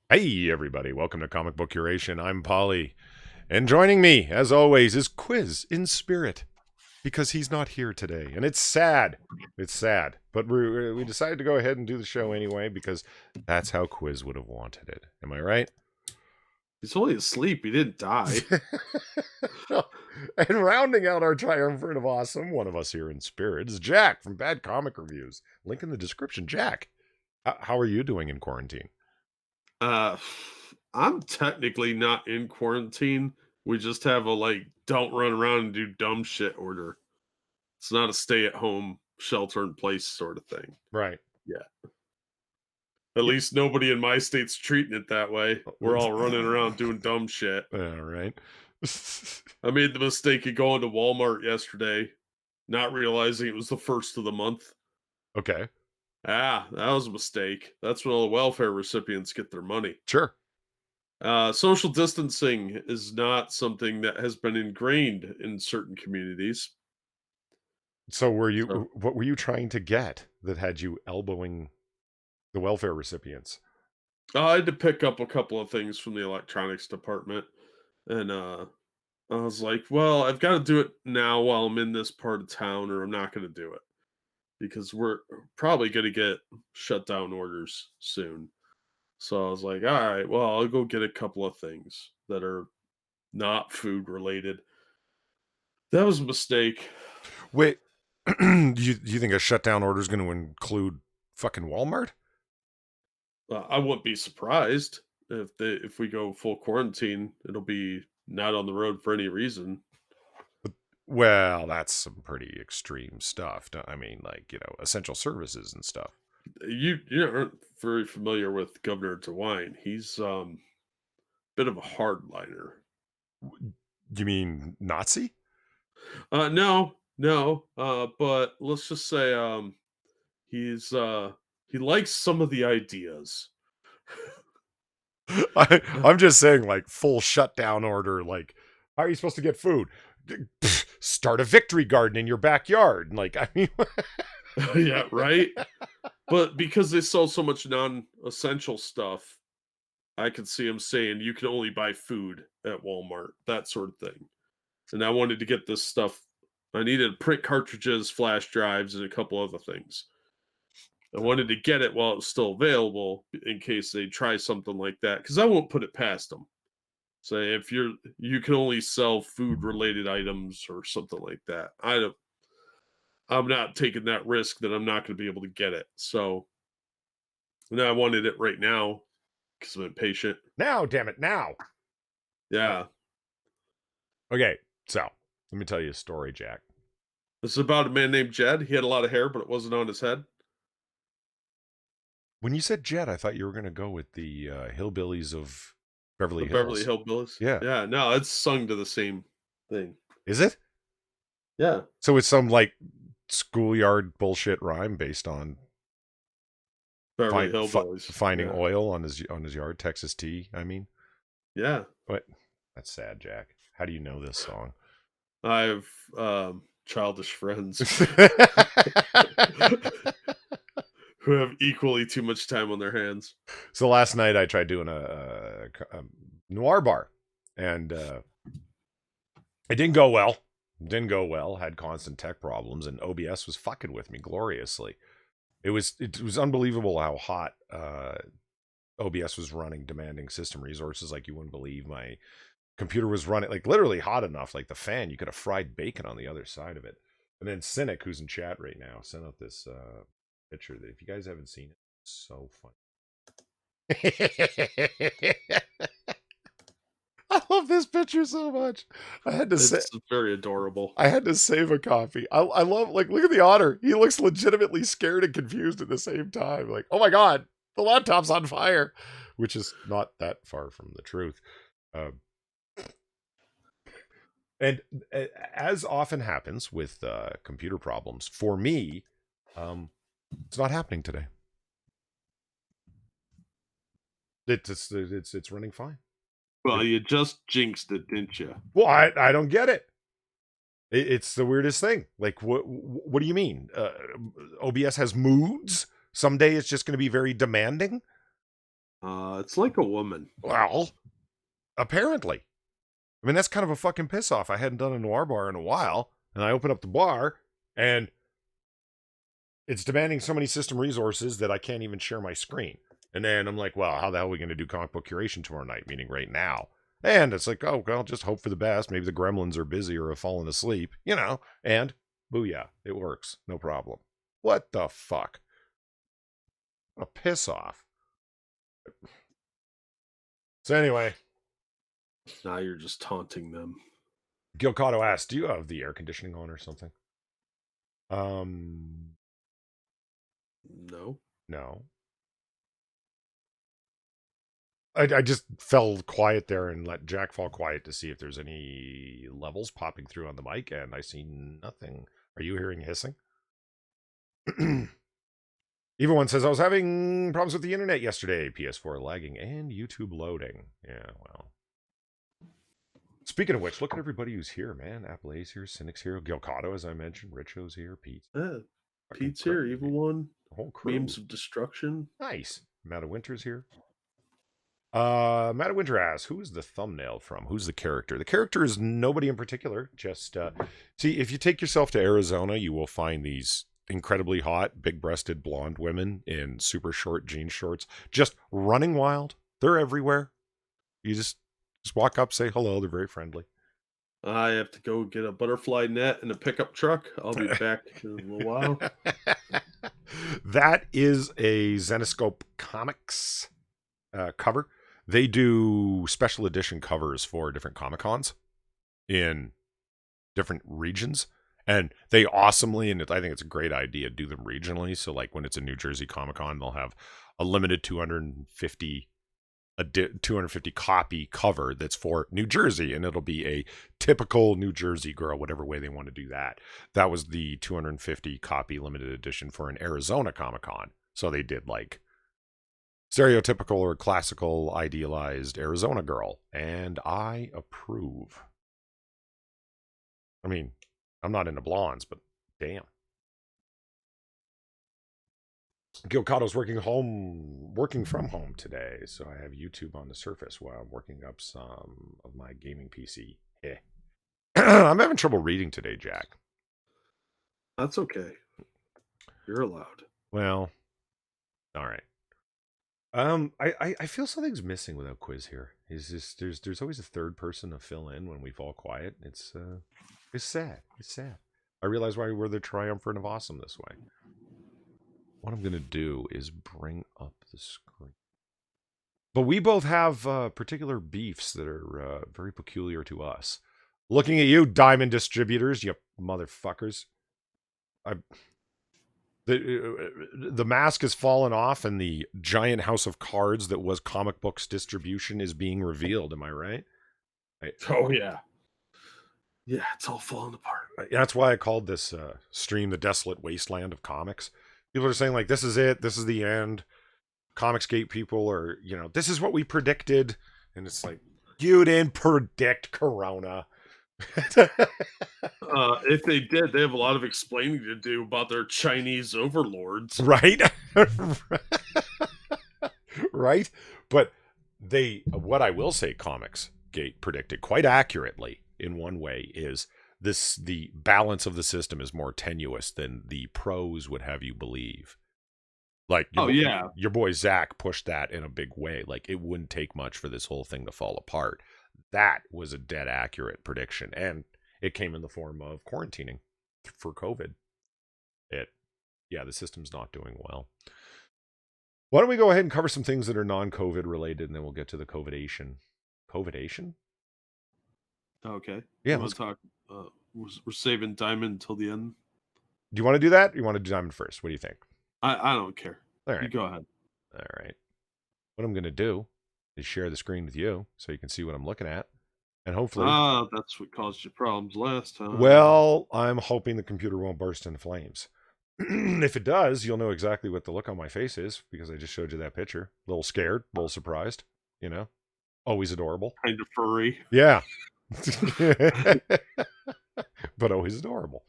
Hey, everybody. Welcome to Comic Book Curation. I'm Polly. And joining me, as always, is Quiz in spirit because he's not here today. And it's sad. It's sad. But we decided to go ahead and do the show anyway because that's how Quiz would have wanted it. Am I right? He's only asleep. He didn't die. And rounding out our triumvirate of awesome, one of us here in spirit is Jack from Bad Comic Reviews. Link in the description. Jack, how are you doing in quarantine? Uh, I'm technically not in quarantine. We just have a don't run around and do dumb shit order. It's not a stay at home, shelter in place sort of thing. Right. Yeah. At least nobody in my state's treating it that way. We're all running around doing dumb shit. All right. I made the mistake of going to Walmart yesterday, not realizing it was the first of the month. Okay. That was a mistake. That's when all the welfare recipients get their money. Sure. Social distancing is not something that has been ingrained in certain communities. So So what were you trying to get that had you elbowing the welfare recipients? I had to pick up a couple of things from the electronics department, and I was like, "Well, I've got to do it now while I'm in this part of town, or I'm not going to do it because we're probably going to get shutdown orders soon." So I was like, "All right, well, I'll go get a couple of things that are not food related." That was a mistake. Wait, do you think a shutdown order is going to include fucking Walmart? I wouldn't be surprised if we go full quarantine. It'll be not on the road for any reason. Well, that's some pretty extreme stuff. I mean, like, essential services and stuff. You aren't very familiar with Governor DeWine. He's bit of a hardliner. You mean Nazi? No, but let's just say he's he likes some of the ideas. I'm just saying, like, full shutdown order. Like, how are you supposed to get food? Start a victory garden in your backyard. Like, I mean, Yeah, right. But because they sell so much non-essential stuff, I could see him saying you can only buy food at Walmart, that sort of thing. And I wanted to get this stuff. I needed print cartridges, flash drives, and a couple other things. I wanted to get it while it was still available in case they try something like that, because I won't put it past them. Say if you can only sell food related items or something like that. I'm not taking that risk that I'm not going to be able to get it. So now I wanted it right now because I'm impatient. now, damn it, now. Yeah. Okay, so let me tell you a story, Jack. This is about a man named Jed. He had a lot of hair, but it wasn't on his head. When you said Jet, I thought you were going to go with the hillbillies of Beverly The Beverly Hills. Hillbillies. Yeah. Yeah, no, it's sung to the same thing. Is it? Yeah. So it's some like schoolyard bullshit rhyme based on Beverly Hillbillies. finding Yeah. oil on his yard, Texas tea. I mean, Yeah. what? That's sad, Jack. How do you know this song? I have childish friends who have equally too much time on their hands. So last night I tried doing a noir bar, and it didn't go well. Didn't go well. Had constant tech problems, and OBS was fucking with me gloriously. It was unbelievable how hot OBS was running, demanding system resources like you wouldn't believe. My computer was running like literally hot enough, like the fan. You could have fried bacon on the other side of it. And then Cynic, who's in chat right now, sent out this picture that if you guys haven't seen it, it's so funny. I love this picture so much. I had to say, It's very adorable. I had to save a copy. I love, like, look at the otter. He looks legitimately scared and confused at the same time. Like, oh my god, the laptop's on fire, which is not that far from the truth. Um, and as often happens with computer problems, for me, it's not happening today. It's running fine. Well, you just jinxed it, didn't you? Well, I don't get it. It's the weirdest thing. Like, what do you mean? OBS has moods. Someday it's just going to be very demanding. It's like a woman. Well, apparently. I mean, that's kind of a fucking piss off. I hadn't done a noir bar in a while, and I open up the bar, and it's demanding so many system resources that I can't even share my screen. And then I'm like, well, how the hell are we going to do comic book curation tomorrow night, meaning right now? And it's like, oh, well, just hope for the best. Maybe the gremlins are busy or have fallen asleep, and booyah, it works. No problem. What the fuck? What a piss off. So anyway. Now you're just taunting them. Gilcotto asks, do you have the air conditioning on or something? No. No. I just fell quiet there and let Jack fall quiet to see if there's any levels popping through on the mic, and I see nothing. Are you hearing hissing? Even one says, I was having problems with the internet yesterday. PS4 lagging and YouTube loading. Yeah, well. Speaking of which, look at everybody who's here, man. Apple A's here, Cynic's here, Gilcotto, as I mentioned, Richo's here, Pete. Pete's here, Evil One. The whole crew. Memes of Destruction. Nice. Matt of Winter's here. Matt of Winter asks, who is the thumbnail from? Who's the character? The character is nobody in particular. Just, see, if you take yourself to Arizona, you will find these incredibly hot, big-breasted blonde women in super short jean shorts, just running wild. They're everywhere. You just walk up, say hello. They're very friendly. I have to go get a butterfly net and a pickup truck. I'll be back in a little while. That is a Zenescope Comics cover. They do special edition covers for different Comic-Cons in different regions. And they awesomely, and I think it's a great idea, do them regionally. So like when it's a New Jersey Comic-Con, they'll have a limited 250 copy cover that's for New Jersey, and it'll be a typical New Jersey girl, whatever way they want to do that. That was the 250 copy limited edition for an Arizona Comic-Con. So they did like stereotypical or classical idealized Arizona girl, and I approve. I mean, I'm not into blondes, but damn. Gilcotto's working from home today, so I have YouTube on the Surface while I'm working up some of my gaming PC. I'm having trouble reading today, Jack. That's okay. You're allowed. Well, all right. I feel something's missing without Quiz here. Is just there's always a third person to fill in when we fall quiet. It's sad. It's sad. I realize why we're the triumvirate of awesome this way. What I'm going to do is bring up the screen. But we both have particular beefs that are very peculiar to us. Looking at you, Diamond Distributors, you motherfuckers. The mask has fallen off and the giant house of cards that was comic books distribution is being revealed. Am I right? Oh, yeah. Yeah, it's all falling apart. That's why I called this stream the Desolate Wasteland of comics. People are saying, like, this is it. This is the end. Comicsgate people are, this is what we predicted. And it's like, you didn't predict Corona. If they did, they have a lot of explaining to do about their Chinese overlords. Right? Right? But what I will say Comicsgate predicted quite accurately in one way is the balance of the system is more tenuous than the pros would have you believe. Like, your boy Zach pushed that in a big way. Like, it wouldn't take much for this whole thing to fall apart. That was a dead accurate prediction, and it came in the form of quarantining for COVID. The system's not doing well. Why don't we go ahead and cover some things that are non-COVID related, and then we'll get to the COVIDation. COVIDation? Okay. Yeah. Let's talk. We're saving Diamond until the end. Do you want to do that? Or you want to do Diamond first? What do you think? I don't care. All right. You go ahead. All right. What I'm going to do is share the screen with you so you can see what I'm looking at. And hopefully... that's what caused you problems last time. Well, I'm hoping the computer won't burst into flames. If it does, you'll know exactly what the look on my face is, because I just showed you that picture. A little scared, a little surprised, Always adorable. Kind of furry. Yeah. But always adorable.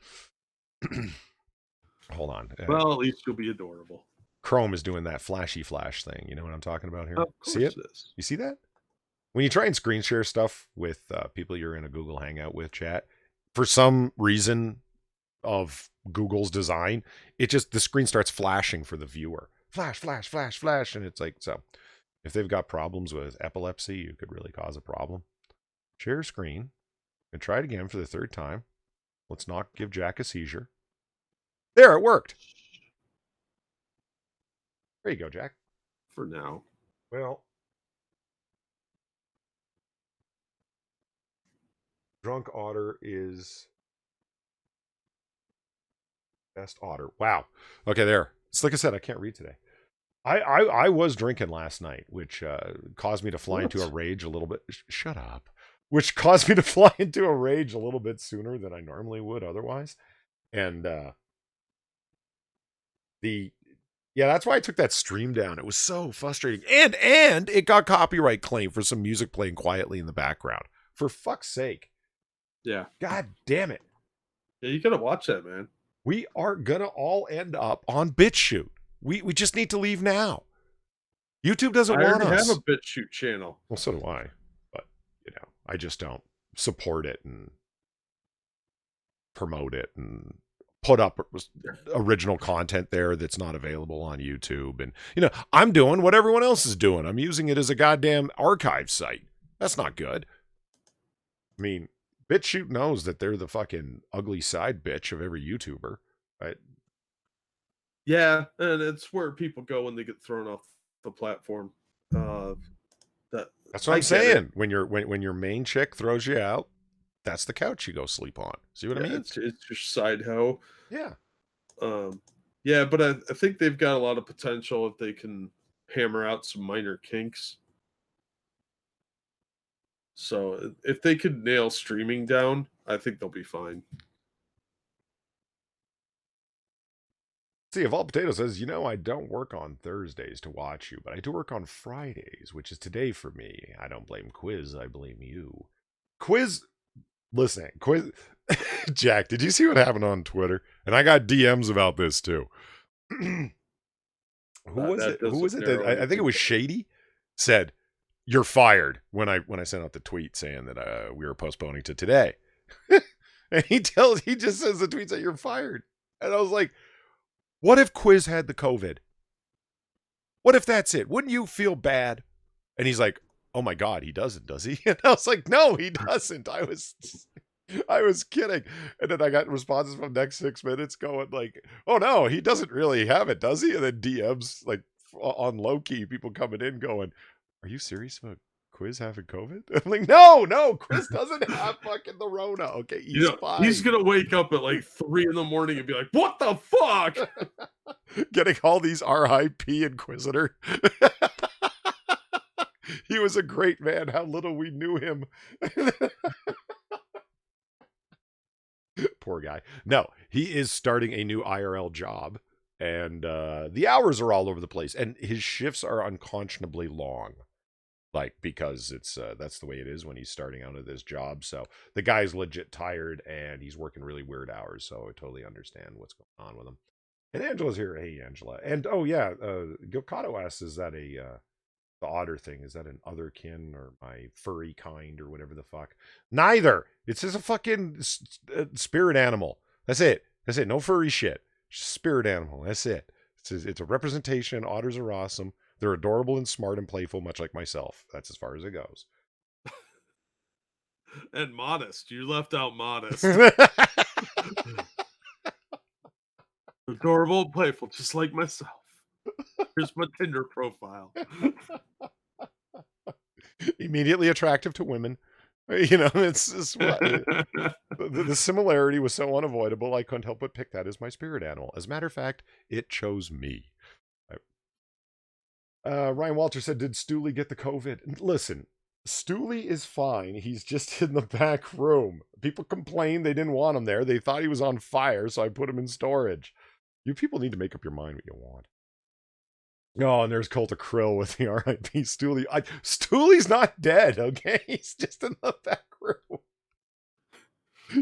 Hold on. Well, at least you'll be adorable. Chrome is doing that flashy flash thing. You know what I'm talking about here? Of See course it? it is. You see that? When you try and screen share stuff with people you're in a Google Hangout with, chat, for some reason of Google's design, it just, the screen starts flashing for the viewer. Flash, flash, flash, flash. And it's like, so if they've got problems with epilepsy, you could really cause a problem. Share screen and try it again for the third time. Let's not give Jack a seizure. There, it worked. There you go, Jack. For now. Well, Drunk Otter is best otter. Wow. Okay, there. It's like I said, I can't read today. I was drinking last night, which caused me to fly into a rage a little bit. Shut up. Which caused me to fly into a rage a little bit sooner than I normally would otherwise. And that's why I took that stream down. It was so frustrating. And it got copyright claim for some music playing quietly in the background. For fuck's sake. Yeah. God damn it. Yeah, you gotta watch that, man. We are gonna all end up on BitChute. We just need to leave now. YouTube doesn't want us. I have a BitChute channel. Well, so do I. But, I just don't support it and promote it and put up original content there that's not available on YouTube. And, I'm doing what everyone else is doing. I'm using it as a goddamn archive site. That's not good. I mean, BitChute knows that they're the fucking ugly side bitch of every YouTuber, right? Yeah, and it's where people go when they get thrown off the platform. That's what I'm saying. When your main chick throws you out, that's the couch you go sleep on. See what I mean? It's your side hoe. Yeah. Yeah, but I think they've got a lot of potential if they can hammer out some minor kinks. So if they could nail streaming down, I think they'll be fine. See, if All Potato says, I don't work on Thursdays to watch you, but I do work on Fridays, which is today for me. I don't blame Quiz, I blame you. Quiz, listen, Quiz, Jack, did you see what happened on Twitter? And I got DMs about this too. Who was it? I think it was Shady said, "You're fired," when I sent out the tweet saying that we were postponing to today. And he just says the tweet that you're fired. And I was like, what if Quiz had the COVID? What if that's it? Wouldn't you feel bad? And he's like, oh my God, he doesn't, does he? And I was like, no, he doesn't. I was kidding. And then I got responses from next 6 minutes going like, oh no, he doesn't really have it, does he? And then DMs like on low key, people coming in going, are you serious about Quiz having COVID? I'm like, no, Chris doesn't have fucking the Rona. Okay, he's fine. He's gonna wake up at like 3 a.m. and be like, what the fuck? Getting all these RIP Inquisitor. He was a great man. How little we knew him. Poor guy. No, he is starting a new IRL job. And the hours are all over the place. And his shifts are unconscionably long. Like, because it's that's the way it is when he's starting out at this job. So the guy's legit tired and he's working really weird hours. So I totally understand what's going on with him. And Angela's here. Hey, Angela. And oh yeah, Gilcado asks, is that the otter thing? Is that an other kin or my furry kind or whatever the fuck? Neither. It's just a fucking spirit animal. That's it. No furry shit. Just spirit animal. That's it. It's a representation. Otters are awesome. They're adorable and smart and playful, much like myself. That's as far as it goes. And modest. You left out modest. Adorable and playful, just like myself. Here's my Tinder profile. Immediately attractive to women. It's just the similarity was so unavoidable, I couldn't help but pick that as my spirit animal. As a matter of fact, it chose me. Ryan Walter said, did Stooley get the COVID? Listen, Stooley is fine. He's just in the back room. People complained they didn't want him there. They thought he was on fire, so I put him in storage. You people need to make up your mind what you want. Oh, and there's Cult of Krill with the R.I.P. Stooley. Stooley's not dead, okay? He's just in the back room.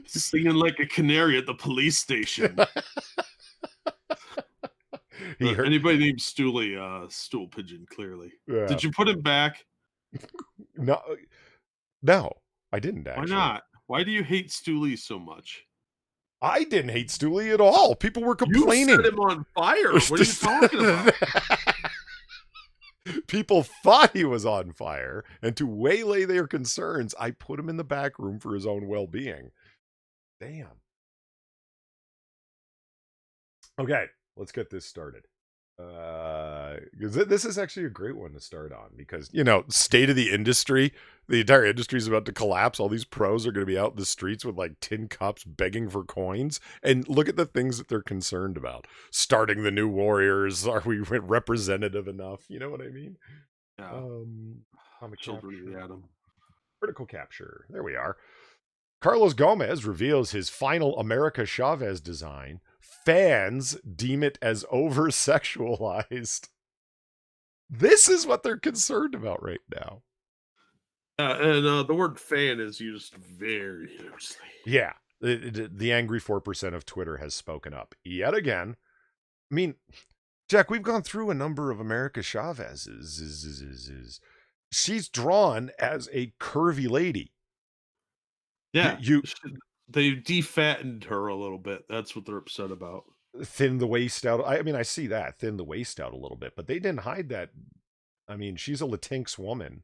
Singing like a canary at the police station. He heard. Anybody named Stooley, stool pigeon, clearly. Yeah. Did you put him back? No, no, I didn't Why actually. not? Why do you hate Stooley so much? I didn't hate Stooley at all. People were You complaining. set him on fire. What are you talking about? People thought he was on fire, and to waylay their concerns, I put him in the back room for his own well-being. Damn. Okay, let's get this started. This is actually a great one to start on because, state of the industry, the entire industry is about to collapse. All these pros are going to be out in the streets with like tin cups begging for coins. And look at the things that they're concerned about. Starting the new Warriors. Are we representative enough? You know what I mean? Yeah. Comic Children of the capture. Atom. Critical capture. There we are. Carlos Gomez reveals his final America Chavez design. Fans deem it as over-sexualized. This is what they're concerned about right now. And the word fan is used very loosely. Yeah. The angry 4% of Twitter has spoken up yet again. I mean, Jack, we've gone through a number of America Chavez's. She's drawn as a curvy lady. Yeah. They defattened her a little bit. That's what they're upset about. Thin the waist out. I mean, I see that. Thin the waist out a little bit, but they didn't hide that. I mean, she's a Latinx woman,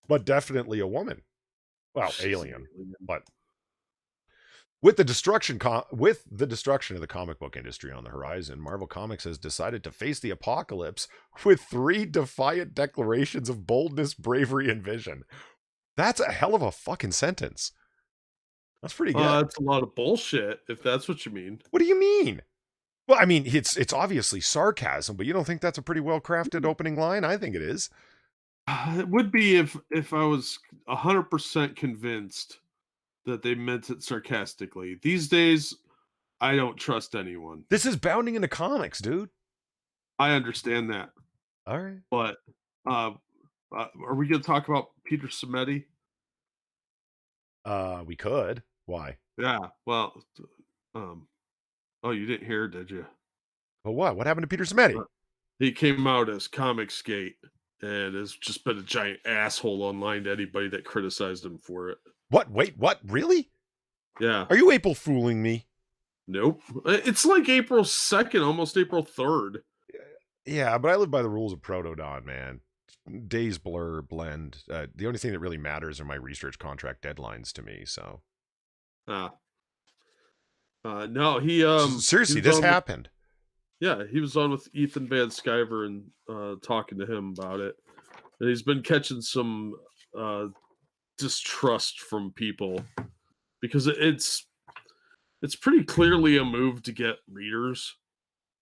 but definitely a woman. Well, alien, but with the destruction of the comic book industry on the horizon, Marvel Comics has decided to face the apocalypse with 3 defiant declarations of boldness, bravery, and vision. That's a hell of a fucking sentence. That's pretty good. That's a lot of bullshit, if that's what you mean. What do you mean? Well, I mean, it's obviously sarcasm, but you don't think that's a pretty well-crafted opening line? I think it is. It would be if I was 100% convinced that they meant it sarcastically. These days, I don't trust anyone. This is bounding into comics, dude. I understand that. All right. But are we going to talk about Peter Simeti? We could. Why? Yeah. Well, oh, you didn't hear, did you? But what? What happened to Peter Simeti? He came out as Comicsgate and has just been a giant asshole online to anybody that criticized him for it. What? Wait, what? Really? Yeah. Are you April fooling me? Nope. It's like April 2nd, almost April 3rd. Yeah, but I live by the rules of Protodon, man. Days blend. The only thing that really matters are my research contract deadlines to me, so. No, he seriously, he this happened. He was on with Ethan Van Sciver and talking to him about it. And he's been catching some distrust from people because it's pretty clearly a move to get readers,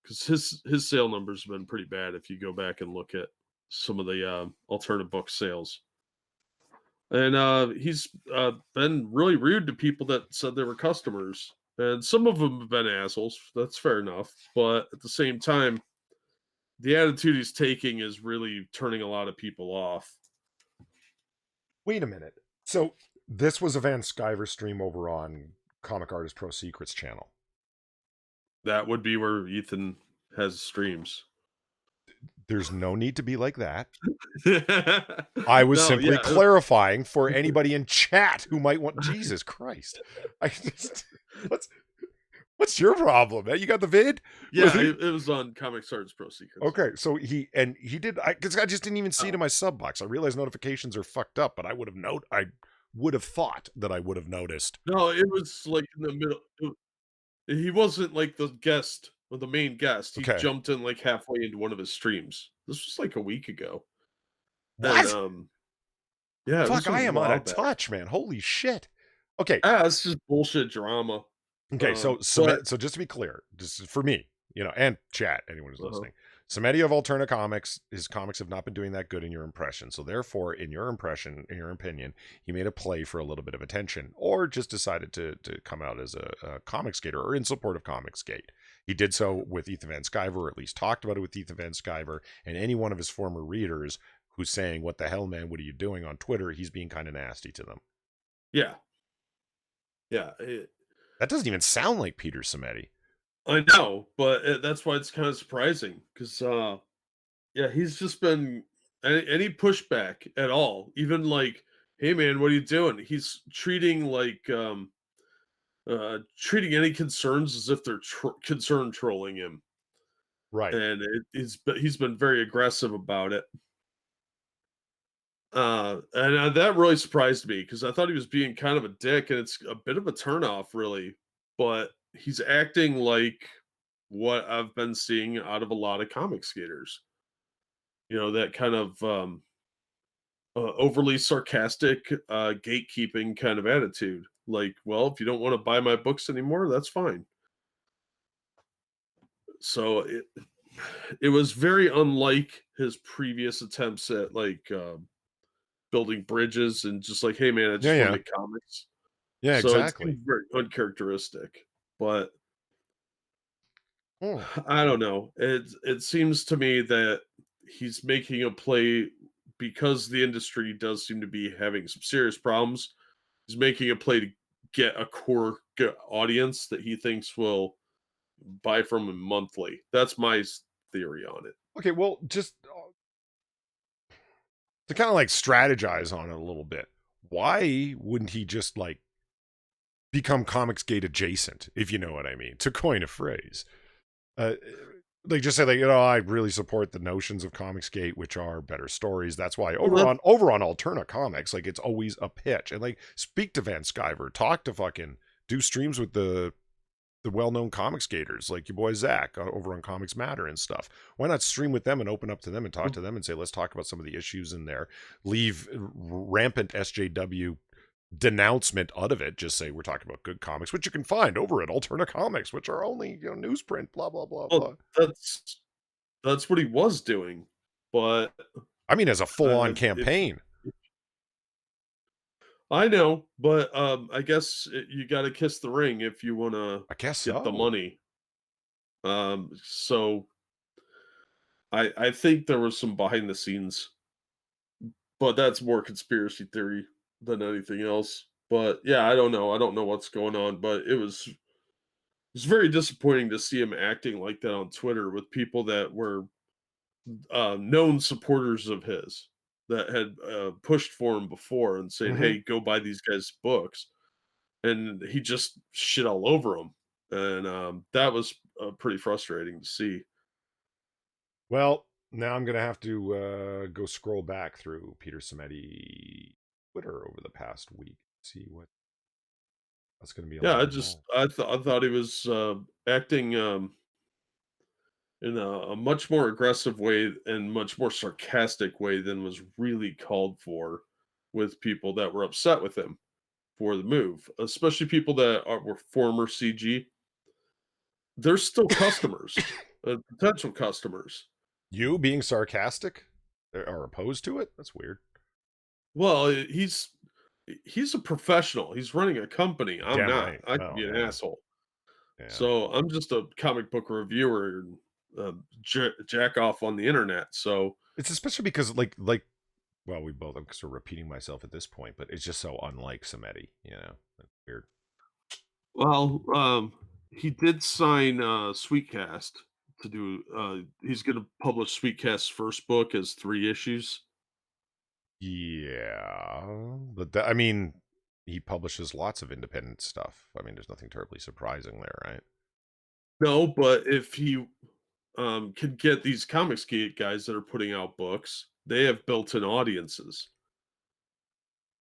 because his sale numbers have been pretty bad if you go back and look at some of the alternative book sales. And he's been really rude to people that said they were customers. And some of them have been assholes. That's fair enough. But at the same time, the attitude he's taking is really turning a lot of people off. Wait a minute. So this was a Van Sciver stream over on Comic Artist Pro Secrets channel. That would be where Ethan has streams. There's no need to be like that. I was simply clarifying for anybody in chat who might want. Jesus Christ! What's your problem? You got the vid? Yeah, it was on Comic Artist Pro Secrets. Okay, so he did. Because I just didn't even see it in my sub box. I realized notifications are fucked up, but I would have thought that I would have noticed. No, it was like in the middle. He wasn't like the guest or the main guest. He jumped in like halfway into one of his streams. This was like a week ago. What? And, yeah. Fuck, I am out of touch, man. Holy shit. Okay. It's just bullshit drama. Okay, so just to be clear, just for me, and chat, anyone who's listening, Simeti of Alterna Comics, his comics have not been doing that good in your impression. So therefore, in your opinion, he made a play for a little bit of attention, or just decided to come out as a Comicsgater or in support of Comicsgate. He did so with Ethan Van Sciver, or at least talked about it with Ethan Van Sciver, and any one of his former readers who's saying, "What the hell, man? What are you doing?" on Twitter, he's being kind of nasty to them. Yeah. Yeah. That doesn't even sound like Peter Simeti. I know, but that's why it's kind of surprising because yeah, he's just been any pushback at all, even like, "Hey, man, what are you doing?" He's treating any concerns as if they're concern trolling him, Right. and he's been very aggressive about it. And that really surprised me because I thought he was being kind of a dick, and it's a bit of a turnoff, really. But he's acting like what I've been seeing out of a lot of comic skaters. That kind of overly sarcastic, gatekeeping kind of attitude. Like, well, if you don't want to buy my books anymore, that's fine. So it was very unlike his previous attempts at like building bridges and just like, hey man, I Yeah, just want to yeah. make comics. Yeah, So it seems exactly. very uncharacteristic. But Hmm. I don't know. It seems to me that he's making a play because the industry does seem to be having some serious problems. He's making a play to get a core audience that he thinks will buy from him monthly. That's my theory on it. Okay, well, just to kind of like strategize on it a little bit. Why wouldn't he just like become Comicsgate adjacent, if you know what I mean, to coin a phrase? Uh, like just say like, I really support the notions of Comicsgate, which are better stories. That's why Well, over on Alterna Comics, like it's always a pitch. And like speak to Van Sciver, talk to fucking do streams with the well-known comic skaters like your boy Zach over on Comics Matter and stuff. Why not stream with them and open up to them and talk to them and say, let's talk about some of the issues in there. Leave rampant SJW denouncement out of it. Just say we're talking about good comics, which you can find over at Alterna Comics, which are only newsprint, blah blah blah well, blah. that's what he was doing, but I mean, as a full-on if campaign. I know, but I guess you got to kiss the ring if you want to I guess get the so. money. So I think there was some behind the scenes, but that's more conspiracy theory than anything else. But yeah, I don't know. I don't know what's going on, but it was very disappointing to see him acting like that on Twitter with people that were known supporters of his that had pushed for him before and saying, Mm-hmm. "Hey, go buy these guys' books," and he just shit all over them, and that was pretty frustrating to see. Well, now I'm gonna have to go scroll back through Peter Simeti Twitter over the past week, see what's gonna be Yeah, allowed and all. I thought he was acting in a much more aggressive way and much more sarcastic way than was really called for with people that were upset with him for the move, especially people that were former CG. They're still customers, potential customers. You being sarcastic or opposed to it? That's weird. Well, he's a professional. He's running a company. I'm Damn not. right. I could Oh be an yeah, asshole. yeah. So I'm just a comic book reviewer and jack off on the internet. So It's especially because well, we both I'm sort of repeating myself at this point, but it's just so unlike Samedi. That's weird. well, he did sign Sweetcast to do. He's going to publish Sweetcast's first book as 3 issues. Yeah, but I mean, he publishes lots of independent stuff. I mean, there's nothing terribly surprising there, right? No, but if he can get these Comicsgate guys that are putting out books, they have built-in audiences.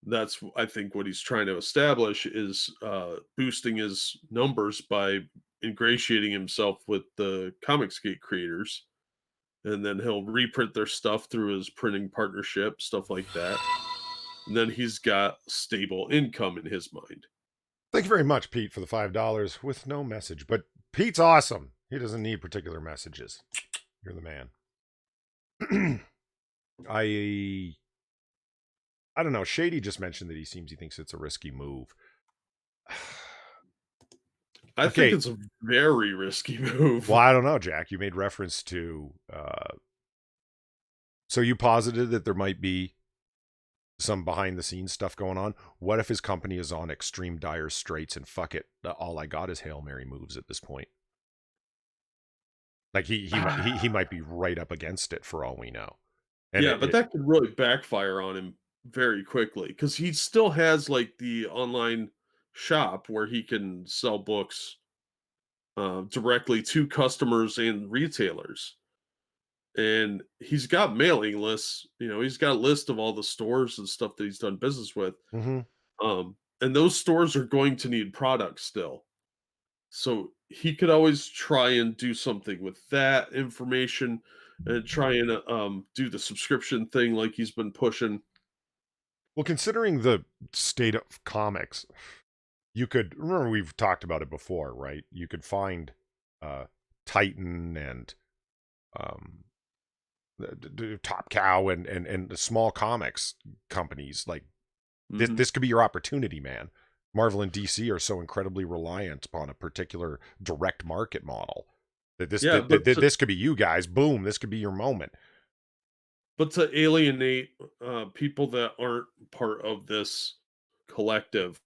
That's I think what he's trying to establish is boosting his numbers by ingratiating himself with the Comicsgate creators, and then he'll reprint their stuff through his printing partnership, stuff like that. And then he's got stable income in his mind. Thank you very much, Pete, for the $5 with no message. But Pete's awesome. He doesn't need particular messages. You're the man. I I don't know. Shady just mentioned that he thinks it's a risky move. I think Okay. it's a very risky move. Well, I don't know, Jack. You made reference to so you posited that there might be some behind the scenes stuff going on. What if his company is on extreme dire straits and fuck it, all I got is Hail Mary moves at this point? Like he might be right up against it for all we know. And Yeah, but that could really backfire on him very quickly because he still has like the online shop where he can sell books directly to customers and retailers. And he's got mailing lists, he's got a list of all the stores and stuff that he's done business with. Mhm. And those stores are going to need products still. So he could always try and do something with that information and try and do the subscription thing like he's been pushing. Well, considering the state of comics, you could remember we've talked about it before, right? You could find uh Titan and um Top Cow and the small comics companies like Hmm. this could be your opportunity, man. Marvel and DC are so incredibly reliant upon a particular direct market model that Yeah, this could be you guys. Boom, this could be your moment. but to alienate people that aren't part of this collective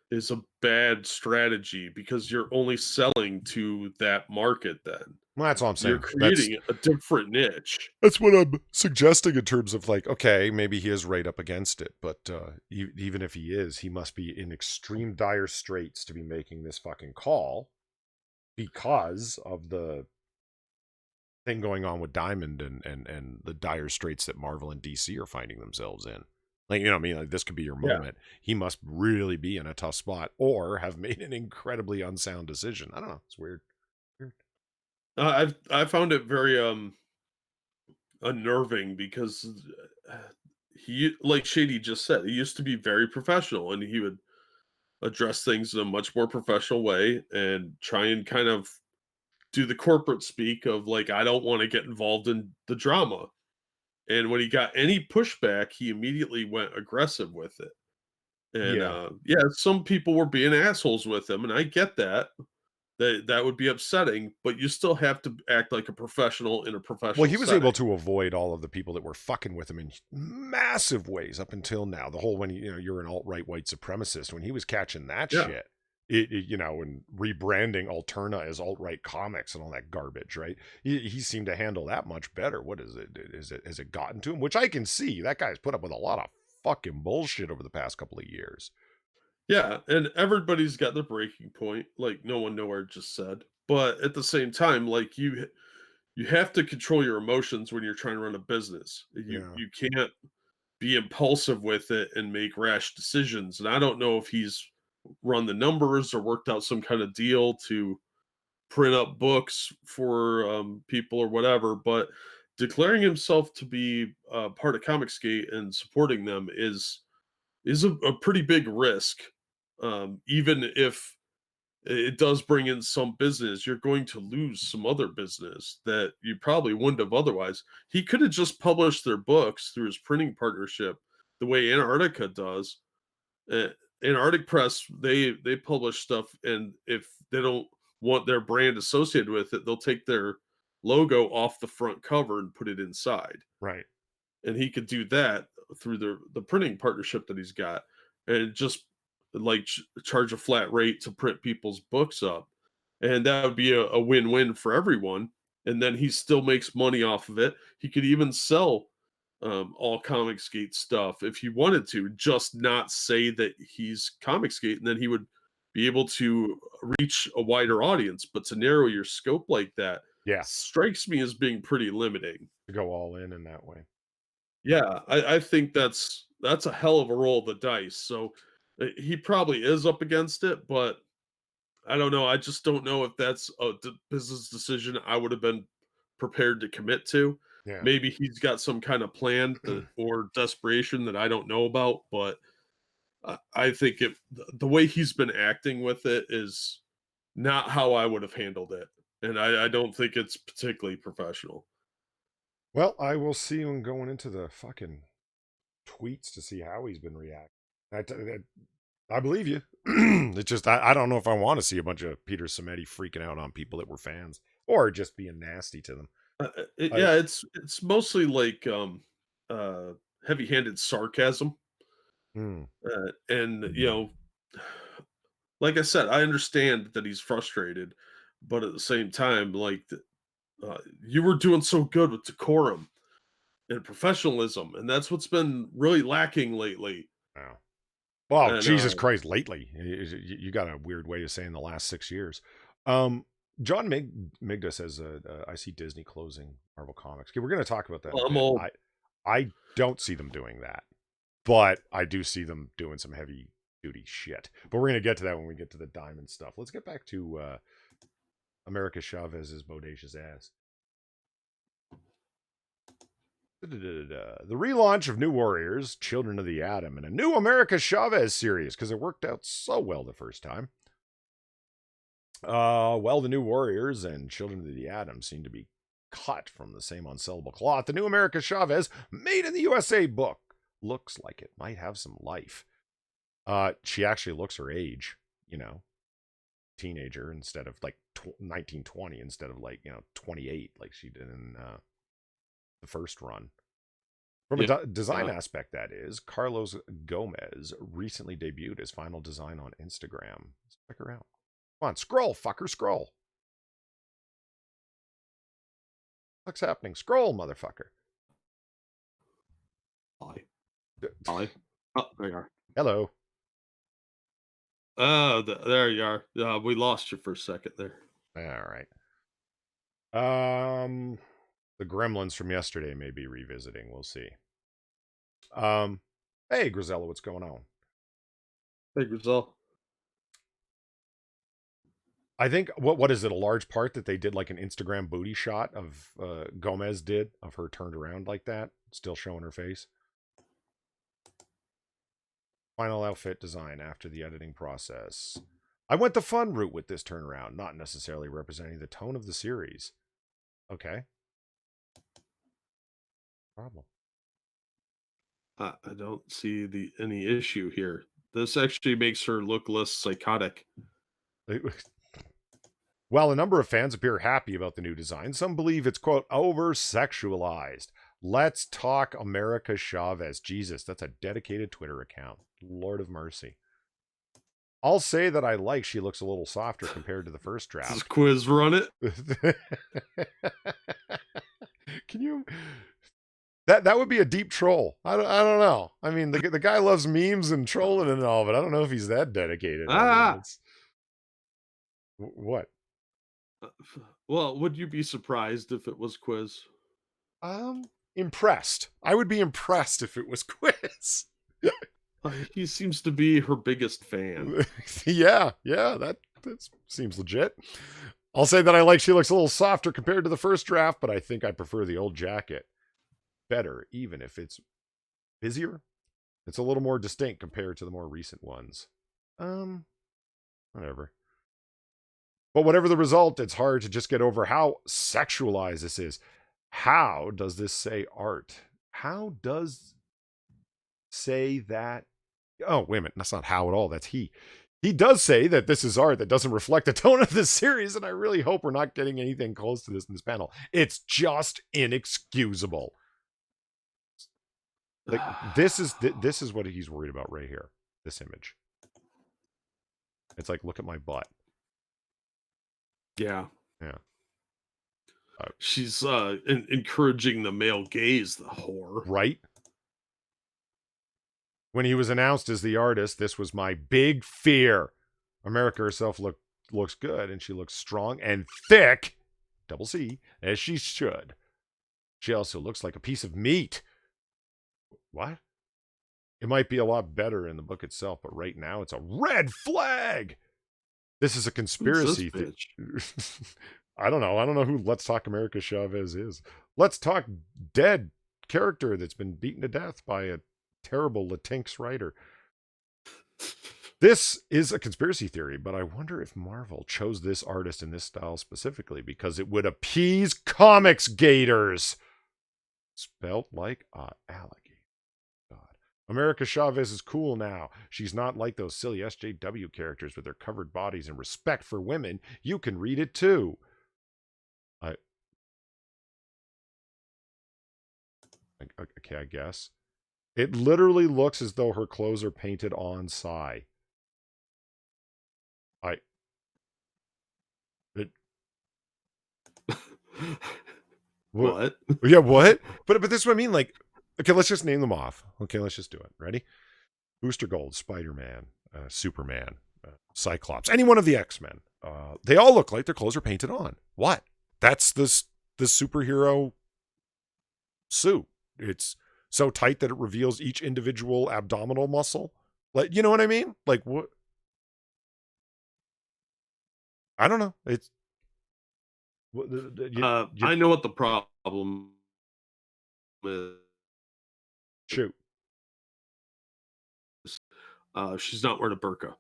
is a bad strategy because you're only selling to that market then. Well, that's all I'm You're saying. creating a different niche. That's what I'm suggesting in terms of like, okay, maybe he is right up against it, but even if he is, he must be in extreme dire straits to be making this fucking call because of the thing going on with Diamond and the dire straits that Marvel and DC are finding themselves in. Like, you know what I mean? Like, this could be your Yeah. moment. He must really be in a tough spot or have made an incredibly unsound decision. I don't know. It's weird. Weird. I found it very unnerving because he, like Shady just said, he used to be very professional and he would address things in a much more professional way and try and kind of do the corporate speak of like, I don't want to get involved in the drama. And when he got any pushback, he immediately went aggressive with it. And Yeah. yeah, some people were being assholes with him, and I get that. That would be upsetting, but you still have to act like a professional in a Well, professional he was able setting. to avoid all of the people that were fucking with him in massive ways up until now. The whole when you're an alt right white supremacist when he was catching that Yeah. shit, and rebranding Alterna as alt right comics and all that garbage, right? He seemed to handle that much better. What is it? Is it has it gotten to him? Which I can see that guy's put up with a lot of fucking bullshit over the past couple of years. Yeah, and everybody's got their breaking point, like no one nowhere just said. But at the same time, like you have to control your emotions when you're trying to run a business. You Yeah, you can't be impulsive with it and make rash decisions. And I don't know if he's run the numbers or worked out some kind of deal to print up books for people or whatever, but declaring himself to be part of Comicsgate and supporting them is a pretty big risk. Even if it does bring in some business, you're going to lose some other business that you probably wouldn't have otherwise. He could have just published their books through his printing partnership the way Antarctica does. uh, Antarctic Press, they publish stuff, and if they don't want their brand associated with it, they'll take their logo off the front cover and put it inside. right. And he could do that through the printing partnership that he's got, and just like charge a flat rate to print people's books up, and that would be a win-win for everyone. And then he still makes money off of it. He could even sell all Comicsgate stuff if he wanted to, just not say that he's Comicsgate, and then he would be able to reach a wider audience. But to narrow your scope like that Yeah, strikes me as being pretty limiting. to go all in that way. Yeah, I think that's a hell of a roll of the dice. So he probably is up against it, but I don't know. I just don't know if that's a business decision I would have been prepared to commit to. Yeah. Maybe he's got some kind of plan that, or desperation that I don't know about, but I think the way he's been acting with it is not how I would have handled it, and I don't think it's particularly professional. Well, I will see him going into the fucking tweets to see how he's been reacting. I believe you. It's just I don't know if I want to see a bunch of Peter Simeti freaking out on people that were fans or just being nasty to them. I Yeah, it's mostly like uh, heavy-handed sarcasm, mm, and like I said, I understand that he's frustrated, but at the same time, like You were doing so good with decorum and professionalism, and that's what's been really lacking lately. Wow. Well, And Jesus Christ, lately. You got a weird way of saying the last 6 years. Um, John Migda says, I see Disney closing Marvel Comics. Okay, we're going to talk about that in a I'm bit. all I don't see them doing that, but I do see them doing some heavy duty shit. But we're going to get to that when we get to the diamond stuff. Let's get back to America Chavez's bodacious ass. The relaunch of New Warriors, Children of the Atom, and a new America Chavez series because it worked out so well the first time. Well, the New Warriors and Children of the Atom seem to be cut from the same unsellable cloth. The new America Chavez, made in the USA book, looks like it might have some life. She actually looks her age, teenager instead of like 1920 instead of like 28 like she did in the first run. From a design aspect, that is, Carlos Gomez recently debuted his final design on Instagram. Check her out. Come on, scroll, fucker, scroll. What's happening? Scroll, motherfucker. Hi. Hi. Oh, there you are. Hello. Oh, there you are. We lost you for a second there. All right. The gremlins from yesterday may be revisiting. We'll see. Hey, Grisella, what's going on? Hey, Grizel. I think what is it? A large part that they did like an Instagram booty shot of Gomez did of her turned around like that, still showing her face. Final outfit design after the editing process. I went the fun route with this turnaround, not necessarily representing the tone of the series. Okay. Problem. I don't see any issue here. This actually makes her look less psychotic. While a number of fans appear happy about the new design, some believe it's, quote, over-sexualized. Let's talk America Chavez. Jesus, that's a dedicated Twitter account. Lord of mercy. I'll say that I like she looks a little softer compared to the first draft. Does Quiz run it? Can you... That would be a deep troll. I don't know. I mean, the guy loves memes and trolling and all, but I don't know if he's that dedicated. I mean, what? Well, would you be surprised if it was Quiz? Impressed. I would be impressed if it was Quiz. He seems to be her biggest fan. yeah, that seems legit. I'll say that I like she looks a little softer compared to the first draft, but I think I prefer the old jacket better, even if it's busier. It's a little more distinct compared to the more recent ones. Whatever. But whatever the result, it's hard to just get over how sexualized this is. How does this say art? How does say that? Oh, wait a minute. That's not how at all. That's he. He does say that this is art that doesn't reflect the tone of the series, and I really hope we're not getting anything close to this in this panel. It's just inexcusable. Like this is what he's worried about right here. This image. It's like, look at my butt. Yeah. Yeah. She's encouraging the male gaze, the whore. Right? When he was announced as the artist, this was my big fear. America herself looks good, and she looks strong and thick, double C, as she should. She also looks like a piece of meat. What? It might be a lot better in the book itself, but right now it's a red flag. This is a conspiracy. I don't know. I don't know who Let's Talk America Chavez is. Let's Talk dead character that's been beaten to death by a terrible Latinx writer. This is a conspiracy theory, but I wonder if Marvel chose this artist in this style specifically because it would appease comics gators. Spelt like alligator. God. America Chavez is cool now. She's not like those silly SJW characters with their covered bodies and respect for women. You can read it too. Okay, I guess. It literally looks as though her clothes are painted on Psy. What? Yeah, what? But this is what I mean. Like, okay, let's just name them off. Okay, let's just do it. Ready? Booster Gold, Spider-Man, Superman, Cyclops, any one of the X-Men. They all look like their clothes are painted on. What? That's the superhero suit. It's so tight that it reveals each individual abdominal muscle. Like, you know what I mean? Like, what? I don't know. It's I know what the problem is. shoot. She's not wearing a burqa.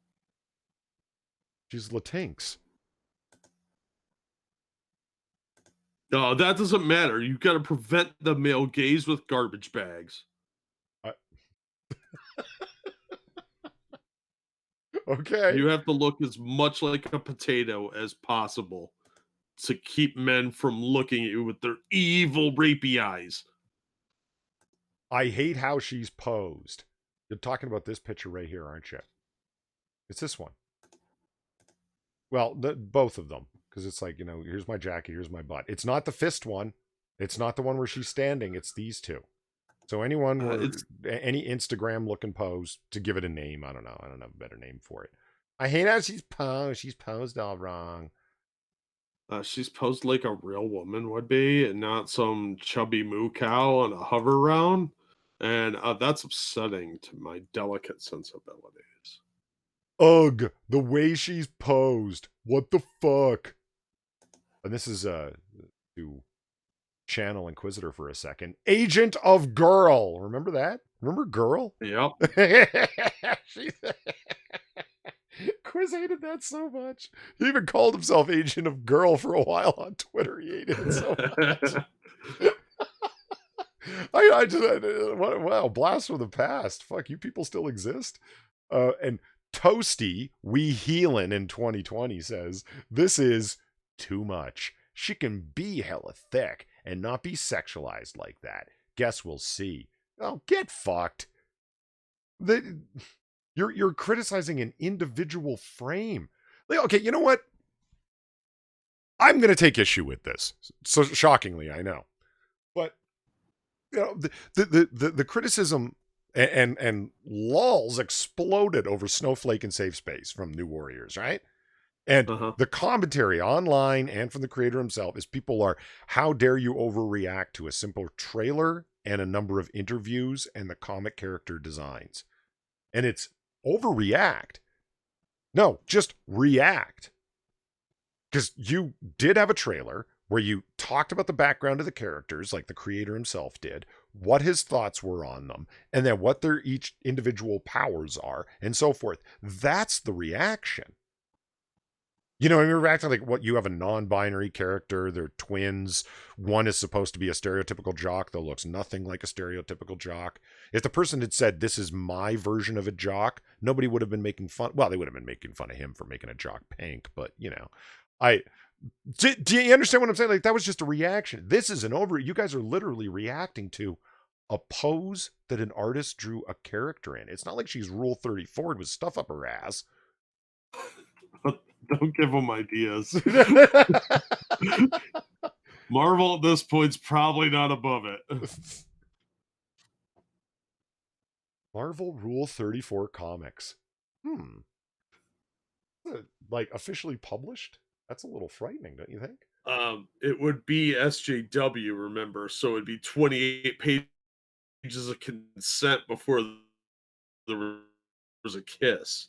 She's Latinx. No, that doesn't matter. You got to prevent the male gaze with garbage bags. Okay. You have to look as much like a potato as possible to keep men from looking at you with their evil, rapey eyes. I hate how she's posed. You're talking about this picture right here, aren't you? It's this one. Well, both of them. Because it's like, here's my jacket, here's my butt. It's not the fist one. It's not the one where she's standing. It's these two. So anyone, any Instagram-looking pose, to give it a name, I don't know. I don't have a better name for it. I hate how she's posed. She's posed all wrong. She's posed like a real woman would be, and not some chubby moo cow on a hover round. And that's upsetting to my delicate sensibilities. Ugh, the way she's posed. What the fuck? And this is to channel Inquisitor for a second. Agent of Girl. Remember that? Remember Girl? Yep. Quiz hated that so much. He even called himself Agent of Girl for a while on Twitter. He hated it so much. Wow, blast from the past. Fuck, you people still exist? And Toasty, we healin' in 2020 says, this is too much. She can be hella thick and not be sexualized like that. Guess we'll see. Oh, get fucked. You're criticizing an individual frame. Like, okay, you know what? I'm going to take issue with this. So shockingly, I know. But the criticism and lulls exploded over Snowflake and Safe Space from New Warriors, right? And the commentary online and from the creator himself is people are, how dare you overreact to a simple trailer and a number of interviews and the comic character designs? And it's overreact. No, just react. Because you did have a trailer where you talked about the background of the characters, like the creator himself did, what his thoughts were on them, and then what their each individual powers are, and so forth. That's the reaction. You know, you're reacting like, what, you have a non-binary character, they're twins, one is supposed to be a stereotypical jock that looks nothing like a stereotypical jock. If the person had said, this is my version of a jock, nobody would have been making fun. Well, they would have been making fun of him for making a jock pink, but, do you understand what I'm saying? Like, that was just a reaction. This is you guys are literally reacting to a pose that an artist drew a character in. It's not like she's Rule 34 with stuff up her ass. Don't give them ideas. Marvel at this point's probably not above it. Marvel Rule 34 comics. Like, officially published? That's a little frightening, don't you think? It would be SJW, remember, so it'd be 28 pages of consent before there was a kiss.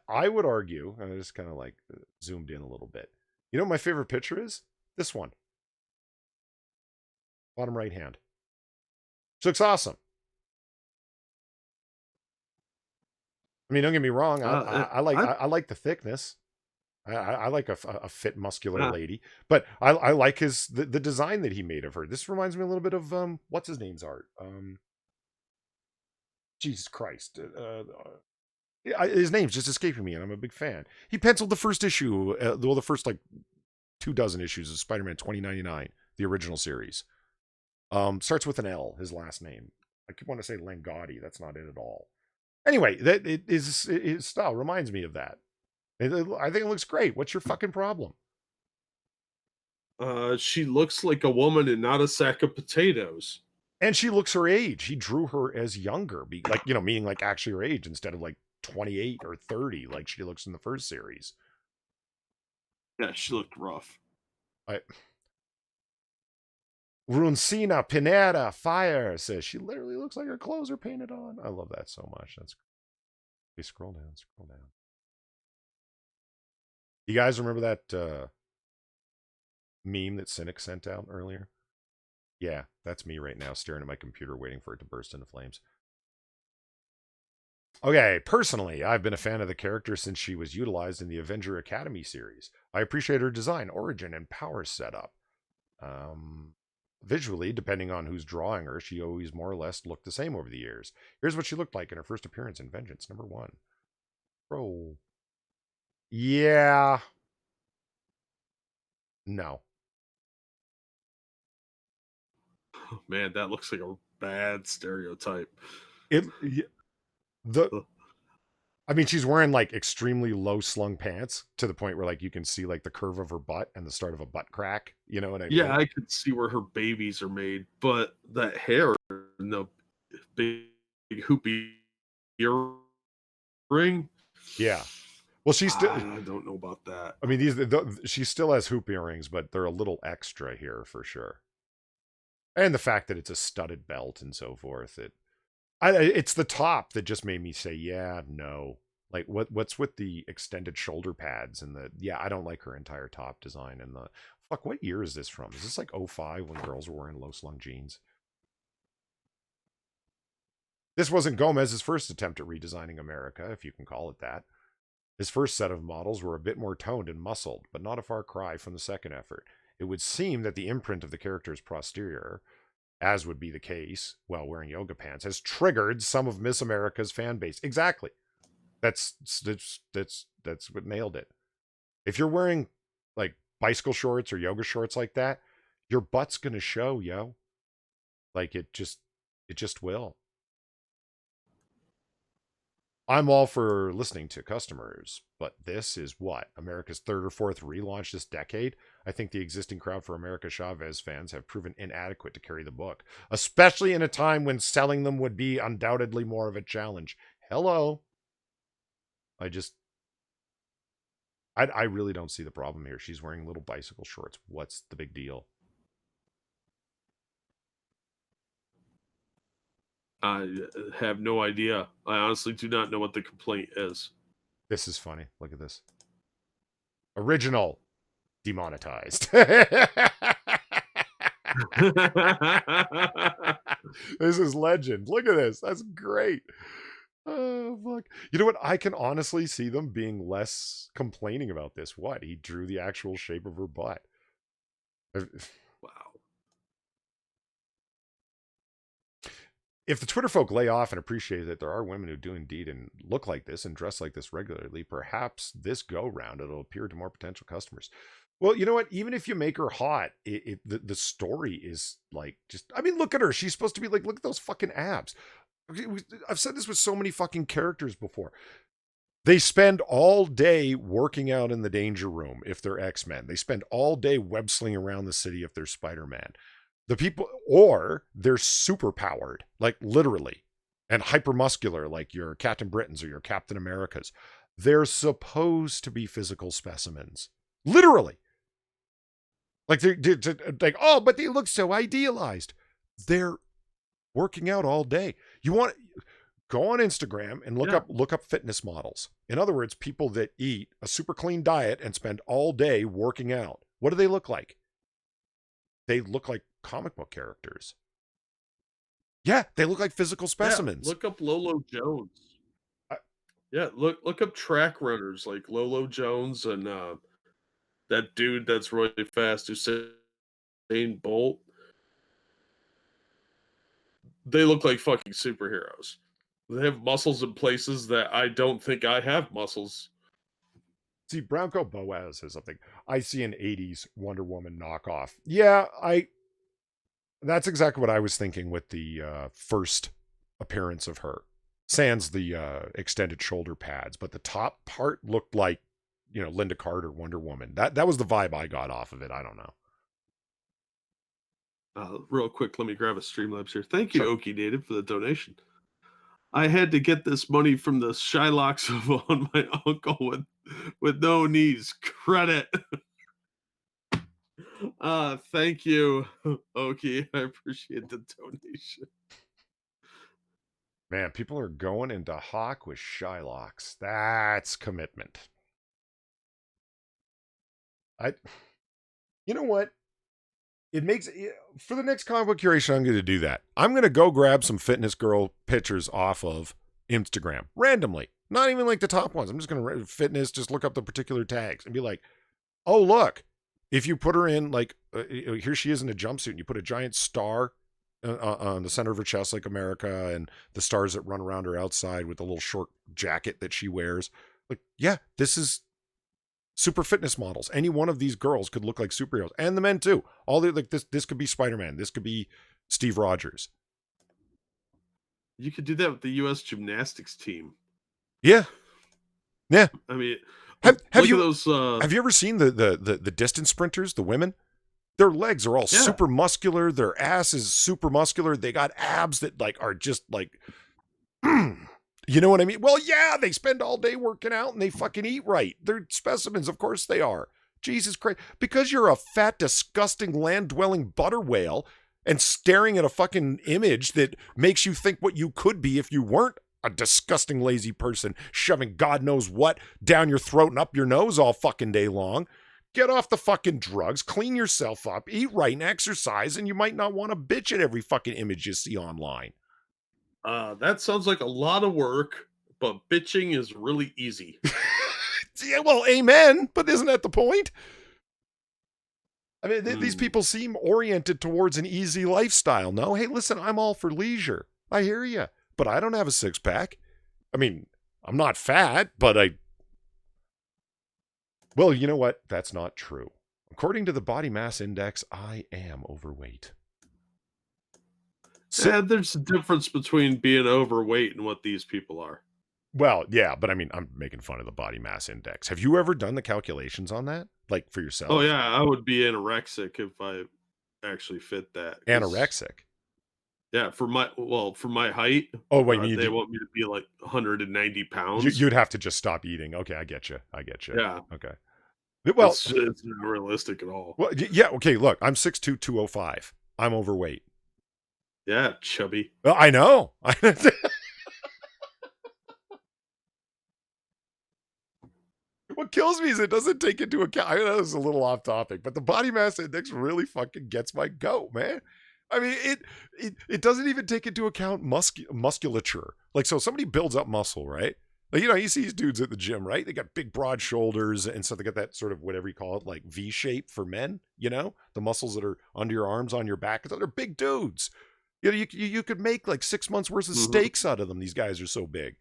I would argue, and I just kind of like zoomed in a little bit. You know what my favorite picture is? This one. Bottom right hand. She looks awesome. I mean, don't get me wrong. I like the thickness. I like a fit, muscular lady. But I like the design that he made of her. This reminds me a little bit of what's his name's art. Jesus Christ. His name's just escaping me, and I'm a big fan. He penciled the first issue, the first like 24 issues of Spider-Man 2099, the original series. Starts with an L, his last name. I keep wanting to say Langotti. That's not it at all. Anyway, his style reminds me of that. I think it looks great. What's your fucking problem? She looks like a woman and not a sack of potatoes. And she looks her age. He drew her as younger, like, meaning like actually her age instead of like 28 or 30 like she looks in the first series. Yeah, she looked rough. Runcina Pineda Fire says she literally looks like her clothes are painted on. I love that so much. That's okay. Scroll down. You guys remember that meme that Cynic sent out earlier? Yeah, that's me right now staring at my computer waiting for it to burst into flames. Okay, personally, I've been a fan of the character since she was utilized in the Avenger Academy series. I appreciate her design, origin, and power setup. Visually, depending on who's drawing her, she always more or less looked the same over the years. Here's what she looked like in her first appearance in Vengeance #1. Bro. Yeah. No. Oh, man, that looks like a bad stereotype. I mean, she's wearing like extremely low slung pants to the point where like you can see like the curve of her butt and the start of a butt crack. You know what I mean? Yeah, I could see where her babies are made, but that hair and the big hoopy earring. Yeah. Well, she's still. I don't know about that. I mean, she still has hoop earrings, but they're a little extra here for sure. And the fact that it's a studded belt and so forth, it's the top that just made me say, yeah, no. Like what's with the extended shoulder pads and I don't like her entire top design and what year is this from? Is this like 05 when girls were wearing low slung jeans? This wasn't Gomez's first attempt at redesigning America, if you can call it that. His first set of models were a bit more toned and muscled, but not a far cry from the second effort. It would seem that the imprint of the character's posterior, as would be the case while wearing yoga pants, has triggered some of Miss America's fan base. Exactly. That's what nailed it. If you're wearing like bicycle shorts or yoga shorts like that, your butt's gonna show, yo. Like it just will. I'm all for listening to customers, but this is what? America's third or fourth relaunch this decade? I think the existing crowd for America Chavez fans have proven inadequate to carry the book, especially in a time when selling them would be undoubtedly more of a challenge. Hello. I really don't see the problem here. She's wearing little bicycle shorts. What's the big deal? I have no idea. I honestly do not know what the complaint is. This is funny. Look at this. Original. Demonetized. This is legend. Look at this. That's great. Oh, fuck. You know what? I can honestly see them being less complaining about this. What? He drew the actual shape of her butt. Wow. If the Twitter folk lay off and appreciate that there are women who do indeed and look like this and dress like this regularly, perhaps this go round it'll appear to more potential customers. Well, you know what? Even if you make her hot, the story is like just. I mean, look at her. She's supposed to be like, look at those fucking abs. I've said this with so many fucking characters before. They spend all day working out in the danger room if they're X-Men. They spend all day web slinging around the city if they're Spider-Man. The people, or they're super powered, like literally, and hypermuscular, like your Captain Britain's or your Captain America's. They're supposed to be physical specimens, literally. Like they're like, oh, but they look so idealized. They're working out all day. You want go on Instagram and look up fitness models. In other words, people that eat a super clean diet and spend all day working out. What do they look like? They look like comic book characters. Yeah, they look like physical specimens. Yeah, look up Lolo Jones. Look up track runners like Lolo Jones and that dude that's really fast, Usain Bolt. They look like fucking superheroes. They have muscles in places that I don't think I have muscles. See, Brownco Boaz says something. I see an 80s Wonder Woman knockoff. Yeah, that's exactly what I was thinking with the first appearance of her. Sans the extended shoulder pads, but the top part looked like, Linda Carter, Wonder Woman. That was the vibe I got off of it. I don't know. Real quick, let me grab a Streamlabs here. Thank you, Sure. Okie Native, for the donation. I had to get this money from the Shylocks on my uncle with no knees. Credit. Thank you, Okie. I appreciate the donation. Man, people are going into Hawk with Shylocks. That's commitment. You know what? It makes for the next comic book curation, I'm going to do that. I'm going to go grab some fitness girl pictures off of Instagram randomly, not even like the top ones. I'm just going to fitness, just look up the particular tags and be like, oh, look, if you put her in like, here she is in a jumpsuit and you put a giant star on the center of her chest, like America, and the stars that run around her outside with the little short jacket that she wears. Like, yeah, this is super fitness models. Any one of these girls could look like superheroes, and the men too. All the like this could be Spider-Man. This could be Steve Rogers. You could do that with the U.S. gymnastics team. Yeah, yeah. I mean, Have look you at those? have you ever seen the distance sprinters? The women, their legs are all Yeah. super muscular. Their ass is super muscular. They got abs that like are just like, you know what I mean? Well, yeah, they spend all day working out and they fucking eat right. They're specimens, of course they are. Jesus Christ. Because you're a fat, disgusting, land-dwelling butter whale and staring at a fucking image that makes you think what you could be if you weren't a disgusting, lazy person shoving God knows what down your throat and up your nose all fucking day long. Get off the fucking drugs, clean yourself up, eat right and exercise, and you might not want to bitch at every fucking image you see online. That sounds like a lot of work, but bitching is really easy. Yeah, well, amen, but isn't that the point? I mean, these Hmm. people seem oriented towards an easy lifestyle. No, hey, listen, I'm all for leisure. I hear you, but I don't have a six pack. I mean, I'm not fat, but well, you know what? That's not true. According to the body mass index, I am overweight. Yeah, there's a difference between being overweight and what these people are. Well, yeah, but I mean, I'm making fun of the body mass index. Have you ever done the calculations on that? Like for Oh yourself? yeah, I would be anorexic if I actually fit that. 'Cause Anorexic. yeah, for my height, Oh, wait, they want me to be like 190 pounds. you'd have to just stop eating. Okay, I get you. I get you. Yeah, Okay. Well, it's not realistic at all. well, yeah. Okay, look, I'm 6'2", 205. I'm overweight. Yeah, chubby. Well, I know. What kills me is it doesn't take into account. I know this is a little off topic, but the body mass index really fucking gets my goat, man. I mean, it doesn't even take into account musculature. Like, so somebody builds up muscle, right? Like, you know, you see these dudes at the gym, right? They got big, broad shoulders, and so they got that sort of whatever you call it, like V shape for men. You know, the muscles that are under your arms, on your back. They're big dudes. You know, you could make like 6 months worth of Mhm. steaks out of them. These guys are so big.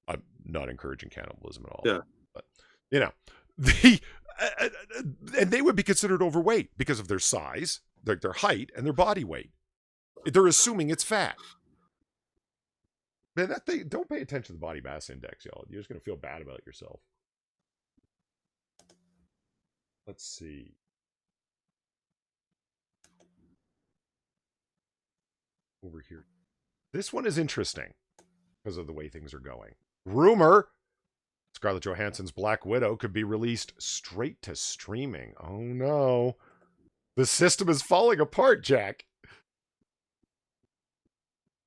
I'm not encouraging cannibalism at all, Yeah. but you know, the and they would be considered overweight because of their size, their height, and their body weight. They're assuming it's fat. Man, that thing, don't pay attention to the body mass index, y'all. You're just gonna feel bad about yourself. Let's see. Over here. This one is interesting because of the way things are going. Rumor Scarlett Johansson's Black Widow could be released straight to streaming. Oh no. The system is falling apart, Jack.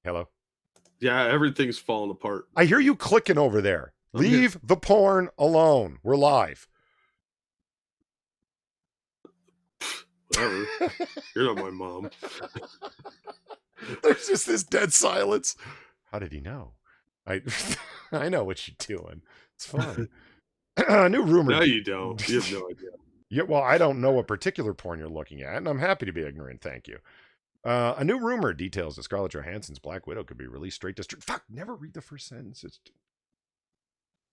Hello? Yeah, everything's falling apart. I hear you clicking over there. I'm here. Leave the porn alone. We're live. Whatever. You're not my mom. There's just this dead silence. How did he know? I I know what you're doing. It's fine. A new rumor. No, you don't. You have no idea. Yeah, well, I don't know what particular porn you're looking at, and I'm happy to be ignorant. Thank you. A new rumor details that Scarlett Johansson's Black Widow could be released straight to stream. Fuck, never read the first sentence.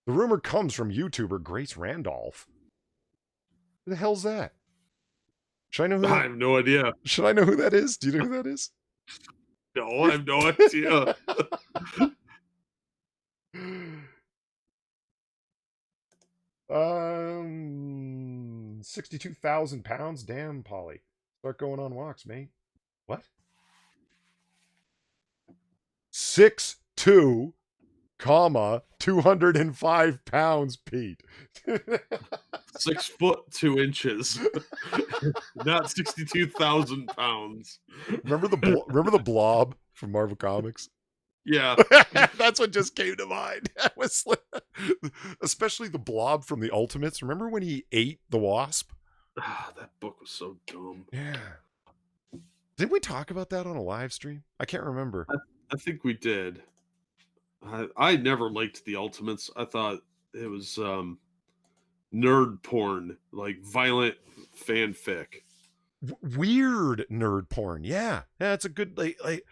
The rumor comes from YouTuber Grace Randolph. Who the hell's that? Should I know who I that? have no idea. Should I know who that is? Do you know who that is? No, I have no idea. 62,000 pounds. Damn, Polly. Start going on walks, mate. What? 6'2", 205 pounds, Pete. 6 foot 2 inches, not 62,000 pounds. Remember the Blob from Marvel Comics? Yeah. That's what just came to mind. That was especially the Blob from the Ultimates. Remember when he ate the Wasp? That book was so dumb. Yeah. Didn't we talk about that on a live stream? I can't remember. I think we did. I never liked the Ultimates. I thought it was nerd porn, like violent fanfic. Weird nerd porn. Yeah. Yeah, it's a good like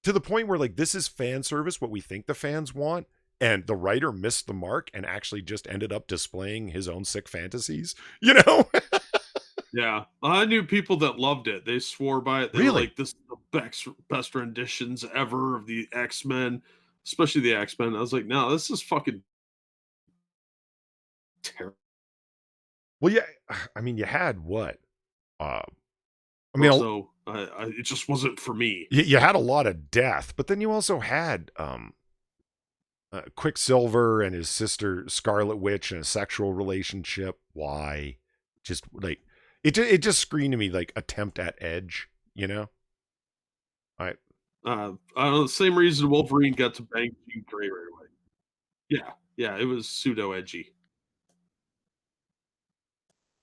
to the point where like this is fan service, what we think the fans want, and the writer missed the mark and actually just ended up displaying his own sick fantasies, you know? Yeah, I knew people that loved it. They swore by it. They were Really? like, "This is the best renditions ever of the X-Men, especially the X-Men." I was like, "No, this is fucking terrible." Well, yeah, I mean, you had what? I mean, So it just wasn't for me. you had a lot of death, but then you also had Quicksilver and his sister Scarlet Witch and a sexual relationship. Why? Just like it just screamed to me like attempt at edge, you know? I don't know, the same reason Wolverine got to bang Jean Grey right away. Yeah, it was pseudo edgy.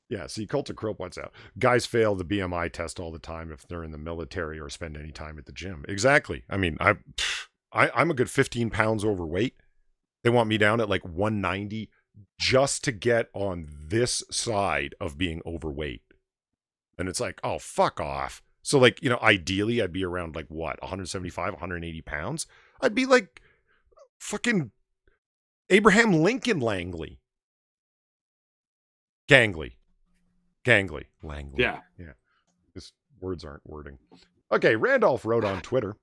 Yeah, see, Cult of Crow points out guys fail the BMI test all the time if they're in the military or spend any time at the gym. Exactly. I mean, I'm a good 15 pounds overweight. They want me down at like 190 just to get on this side of being overweight. And it's like, oh, fuck off. So, like, you know, ideally, I'd be around like what, 175, 180 pounds? I'd be like fucking Abraham Lincoln Langley. Gangly. Langley. Yeah. Just words aren't wording. Okay, Randolph wrote on Twitter.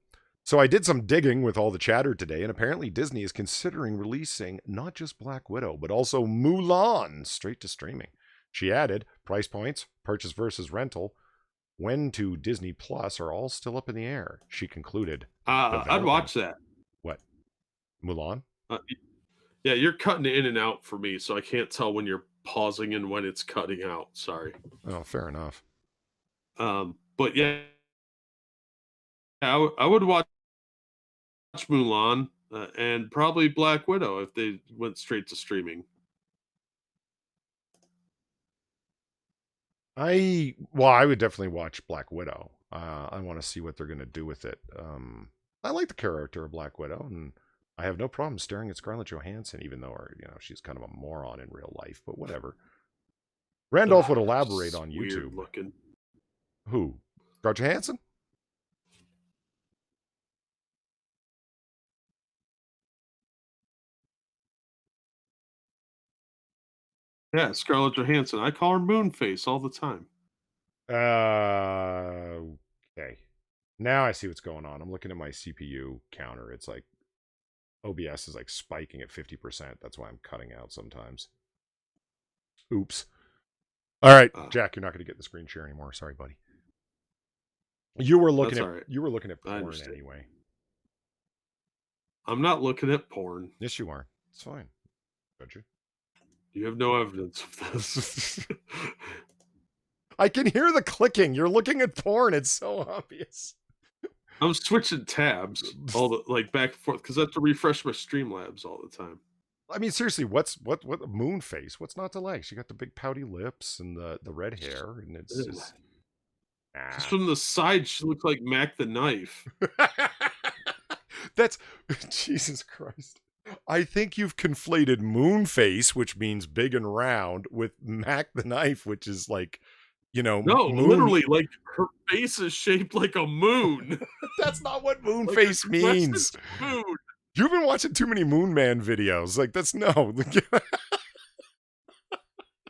So I did some digging with all the chatter today, and apparently Disney is considering releasing not just Black Widow, but also Mulan straight to streaming. She added, price points, purchase versus rental, when to Disney Plus are all still up in the air. She concluded. I'd watch that. What? Mulan? Yeah, you're cutting in and out for me, so I can't tell when you're pausing and when it's cutting out. Sorry. Oh, fair enough. But yeah, I would watch Mulan and probably Black Widow if they went straight to streaming. I would definitely watch Black Widow. I want to see what they're going to do with it. I like the character of Black Widow, and I have no problem staring at Scarlett Johansson, even though she's kind of a moron in real life. But whatever. Randolph would elaborate on YouTube. Looking. Who? Scarlett Johansson? Yeah, Scarlett Johansson. I call her Moonface all the time. Okay. Now I see what's going on. I'm looking at my CPU counter. It's like OBS is like spiking at 50%. That's why I'm cutting out sometimes. Oops. All right, Jack, you're not going to get the screen share anymore. Sorry, buddy. You were looking at porn anyway. I'm not looking at porn. Yes, you are. It's fine. Don't you? You have no evidence of this. I can hear the clicking. You're looking at porn. It's so obvious. I'm switching tabs all the back and forth because I have to refresh my Streamlabs all the time. I mean, seriously, what moon face? What's not to like? She got the big pouty lips and the red hair, and it's just. Just from the side, she looks like Mac the Knife. That's Jesus Christ. I think you've conflated moon face, which means big and round, with Mac the Knife, which is like, No, moon. literally, like her face is shaped like a moon. That's not what moon face means. Moon. You've been watching too many Moon Man videos. Like, that's no.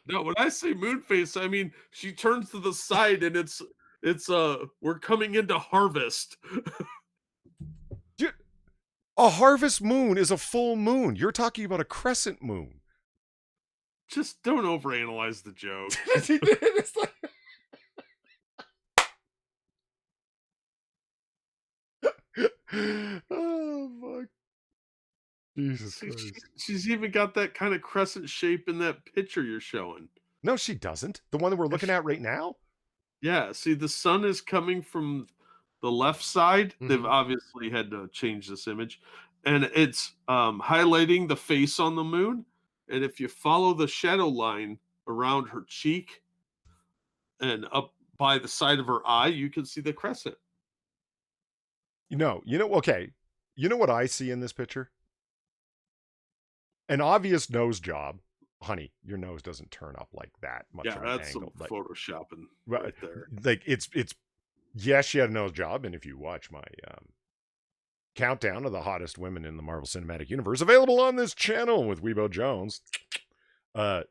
No, when I say moon face, I mean she turns to the side and it's we're coming into harvest. Dude, a harvest moon is a full moon. You're talking about a crescent moon. Just don't overanalyze the joke. It's like, Jesus See, Christ. she's even got that kind of crescent shape in that picture you're showing. No, she doesn't. The one that we're Yeah, looking at right now? yeah, see, the sun is coming from the left side. They've Mhm. obviously had to change this image, and it's highlighting the face on the moon. And if you follow the shadow line around her cheek and up by the side of her eye, you can see the crescent. Okay. You know what I see in this picture? An obvious nose job. Honey, your nose doesn't turn up like that much Yeah, of an that's some angle. Like, photoshopping right, right there. like it's yes, she had a nose job, and if you watch my countdown of the hottest women in the Marvel Cinematic Universe, available on this channel with Weibo Jones.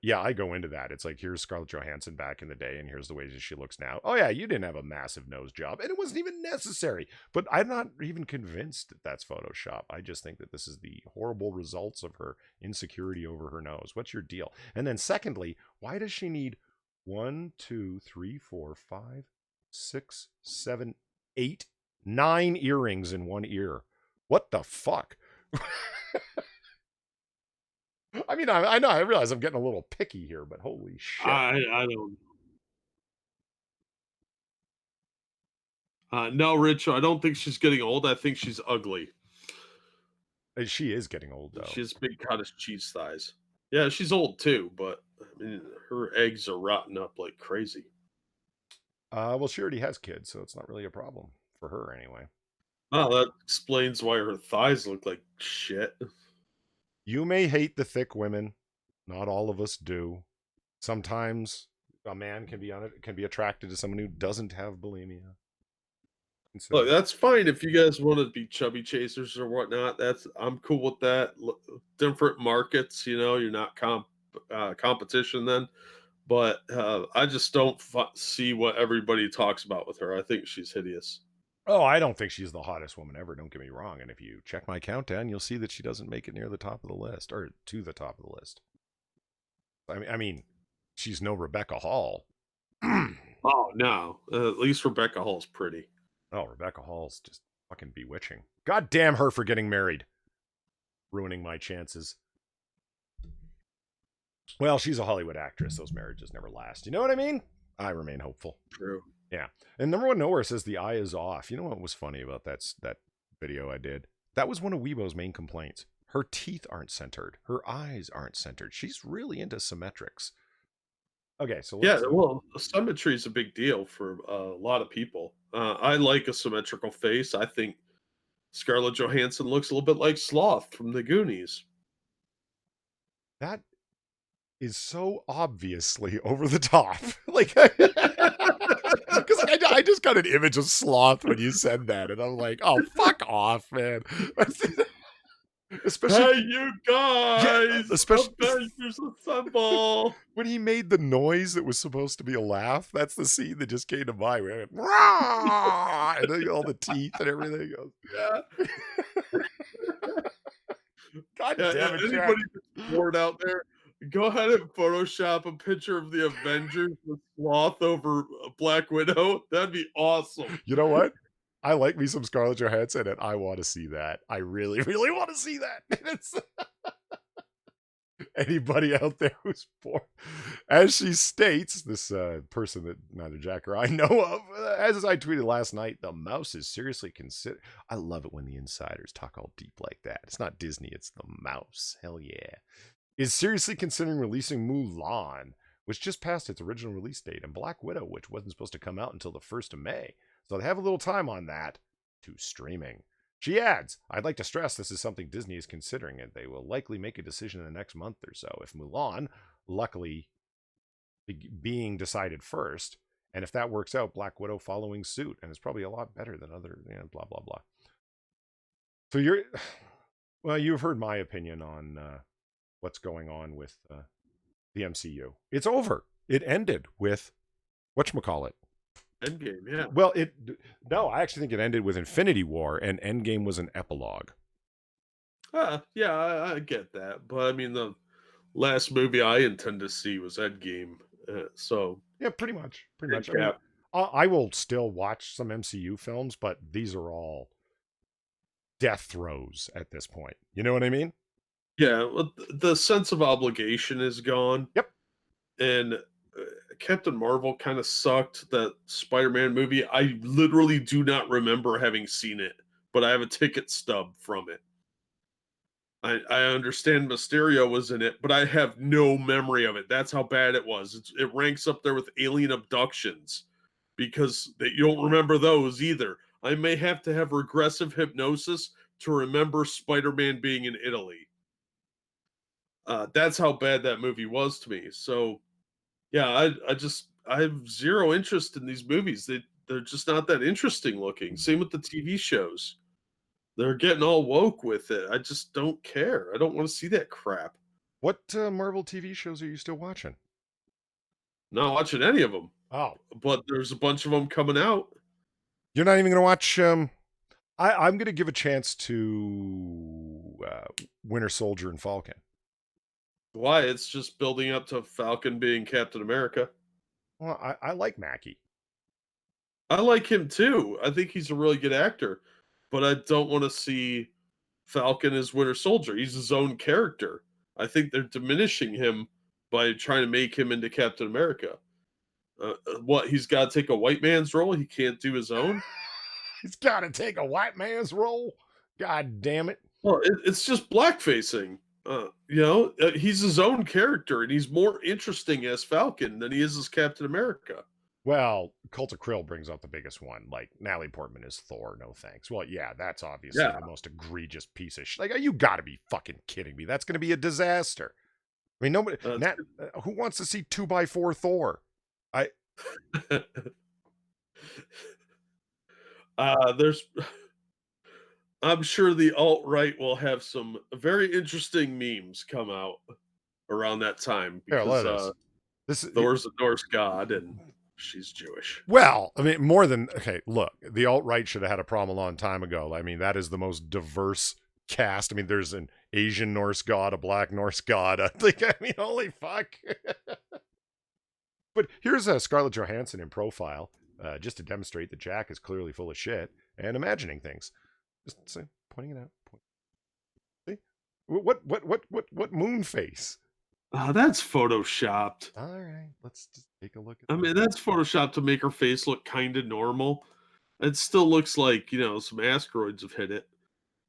Yeah, I go into that. It's like, here's Scarlett Johansson back in the day, and here's the way she looks now. Oh yeah, you didn't have a massive nose job, and it wasn't even necessary. But I'm not even convinced that that's Photoshop. I just think that this is the horrible results of her insecurity over her nose. What's your deal? And then secondly, why does she need 1, 2, 3, 4, 5, 6, 7, 8, 9 earrings in one ear? What the fuck? I mean, I know, I realize I'm getting a little picky here, but holy shit. I don't. No, Rich, I don't think she's getting old. I think she's ugly. She is getting old, though. She has big cottage cheese thighs. Yeah, she's old too, but I mean, her eggs are rotting up like crazy. Well, she already has kids, so it's not really a problem for her anyway. Oh, that explains why her thighs look like shit. You may hate the thick women. Not all of us do. Sometimes a man can be attracted to someone who doesn't have bulimia. Look, Consider. that's fine if you guys want to be chubby chasers or whatnot. I'm cool with that. Different markets, you're not competition then. But I just don't see what everybody talks about with her. I think she's hideous. Oh, I don't think she's the hottest woman ever. Don't get me wrong. And if you check my countdown, you'll see that she doesn't make it near the top of the list, or to the top of the list. I mean, she's no Rebecca Hall. Oh no, at least Rebecca Hall's pretty. Oh, Rebecca Hall's just fucking bewitching. God damn her for getting married. Ruining my chances. Well, she's a Hollywood actress. Those marriages never last. You know what I mean? I remain hopeful. True. Yeah. And number one nowhere says the eye is off. You know what was funny about that video I did? That was one of Weibo's main complaints. Her teeth aren't centered. Her eyes aren't centered. She's really into symmetrics. Okay, so Yeah, let's well, symmetry is a big deal for a lot of people. I like a symmetrical face. I think Scarlett Johansson looks a little bit like Sloth from the Goonies. that is so obviously over the top. Like, because I just got an image of Sloth when you said that, and I'm like, oh, fuck off, man. Especially, Hey, you yeah, guys! especially Avengers Assemble! when he made the noise that was supposed to be a laugh. That's the scene that just came to mind. Where it went, "Rah!" and then all the teeth and everything goes. Yeah, God yeah, damn it, Jack. anybody that's bored out there, go ahead and Photoshop a picture of the Avengers with Sloth over Black Widow. That'd be awesome. You know what? I like me some Scarlett Johansson, and I want to see that. I really, really want to see that. It's anybody out there who's bored. As she states, this person that neither Jack or I know of, as I tweeted last night, the mouse is seriously considered. I love it when the insiders talk all deep like that. It's not Disney, it's the mouse. Hell yeah. Is seriously considering releasing Mulan, which just passed its original release date, and Black Widow, which wasn't supposed to come out until the 1st of May. So they have a little time on that to streaming. She adds, I'd like to stress this is something Disney is considering, and they will likely make a decision in the next month or so. If Mulan, luckily being decided first, and if that works out, Black Widow following suit, and it's probably a lot better than other, blah, blah, blah. So you've heard my opinion on what's going on with the MCU. It's over. It ended with whatchamacallit. Endgame, yeah. Well, no, I actually think it ended with Infinity War, and Endgame was an epilogue. Yeah, I get that, but I mean, the last movie I intend to see was Endgame, so Yeah, pretty much. Pretty much. I mean, Endgame. I will still watch some MCU films, but these are all death throes at this point. You know what I mean? Yeah, well, the sense of obligation is gone, Yep. and Captain Marvel kind of sucked. That Spider-Man movie, I literally do not remember having seen it, but I have a ticket stub from it. I understand Mysterio was in it, but I have no memory of it. That's how bad it was. It ranks up there with Alien Abductions because you don't remember those either. I may have to have regressive hypnosis to remember Spider-Man being in Italy. That's how bad that movie was to me. So yeah, I have zero interest in these movies. They're just not that interesting looking. Same with the TV shows. They're getting all woke with it. I just don't care. I don't want to see that crap. What Marvel TV shows are you still watching? Not watching any of them, Oh, but there's a bunch of them coming out. you're not even going to watch. I'm going to give a chance to Winter Soldier and Falcon. Why? It's just building up to Falcon being Captain America. Well, I like Mackie. I like him too. I think he's a really good actor, but I don't want to see Falcon as Winter Soldier. He's his own character. I think they're diminishing him by trying to make him into Captain America. What? He's got to take a white man's role. He can't do his own. He's got to take a white man's role. God damn it. Well, it's just blackfacing. He's his own character, and he's more interesting as Falcon than he is as Captain America. Well, Cult of Krill brings up the biggest one. Like, Natalie Portman is Thor, no thanks. Well, yeah, that's obviously Yeah, the most egregious piece of shit. Like, you gotta be fucking kidding me. That's gonna be a disaster. I mean, nobody, uh, who wants to see 2x4 Thor? I, there's. I'm sure the alt right will have some very interesting memes come out around that time here, because let us. This is, Thor's a Norse god and she's Jewish. well, I mean, more than, okay, look, the alt-right should have had a problem a long time ago. I mean, that is the most diverse cast. I mean, there's an Asian Norse god, a black Norse god. I mean, holy fuck. But here's Scarlett Johansson in profile, just to demonstrate that Jack is clearly full of shit and imagining things. Just say, pointing it out. See? What moon face? That's photoshopped. All right, let's just take a look at I mean, that's photoshopped to make her face look kind of normal. It still looks like, some asteroids have hit it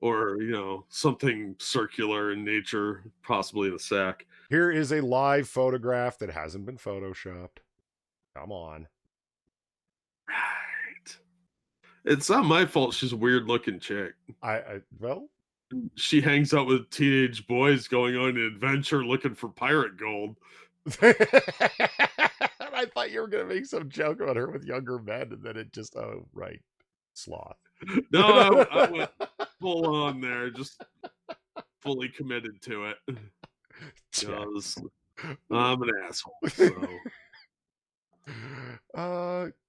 or, something circular in nature, possibly in a sack. Here is a live photograph that hasn't been photoshopped. Come on. Right. It's not my fault she's a weird looking chick. Well, She hangs out with teenage boys going on an adventure looking for pirate gold. I thought you were going to make some joke about her with younger men, and then it just, oh, right, sloth. No, I went full on there, just fully committed to it. I'm an asshole. So.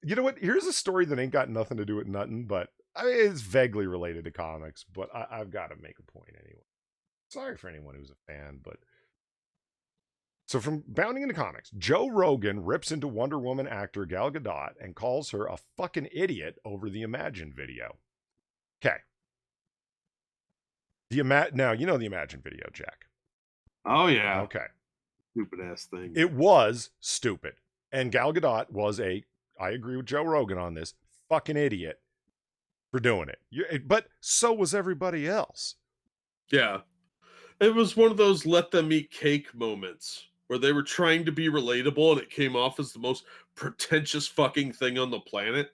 You know what? Here's a story that ain't got nothing to do with nothing, but it's vaguely related to comics, but I've got to make a point anyway. Sorry for anyone who's a fan, but so from bounding into comics, Joe Rogan rips into Wonder Woman actor Gal Gadot and calls her a fucking idiot over the Imagine video. Okay. Now you know the Imagine video, Jack. Oh yeah. Okay. Stupid ass thing. It was stupid. And Gal Gadot was I agree with Joe Rogan on this, fucking idiot for doing it. But so was everybody else. Yeah. It was one of those let them eat cake moments where they were trying to be relatable and it came off as the most pretentious fucking thing on the planet.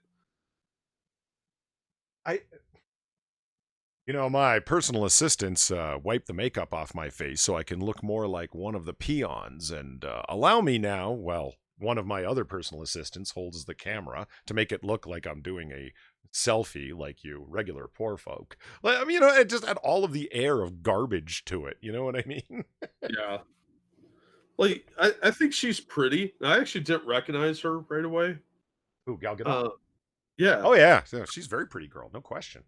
My personal assistants wipe the makeup off my face so I can look more like one of the peons and allow me now, well, one of my other personal assistants holds the camera to make it look like I'm doing a selfie like you regular poor folk. I mean, it just had all of the air of garbage to it. You know what I mean? Yeah. Like, I think she's pretty. I actually didn't recognize her right away. Ooh, Gal Gadot. Yeah. Oh, yeah. She's a very pretty girl. No question.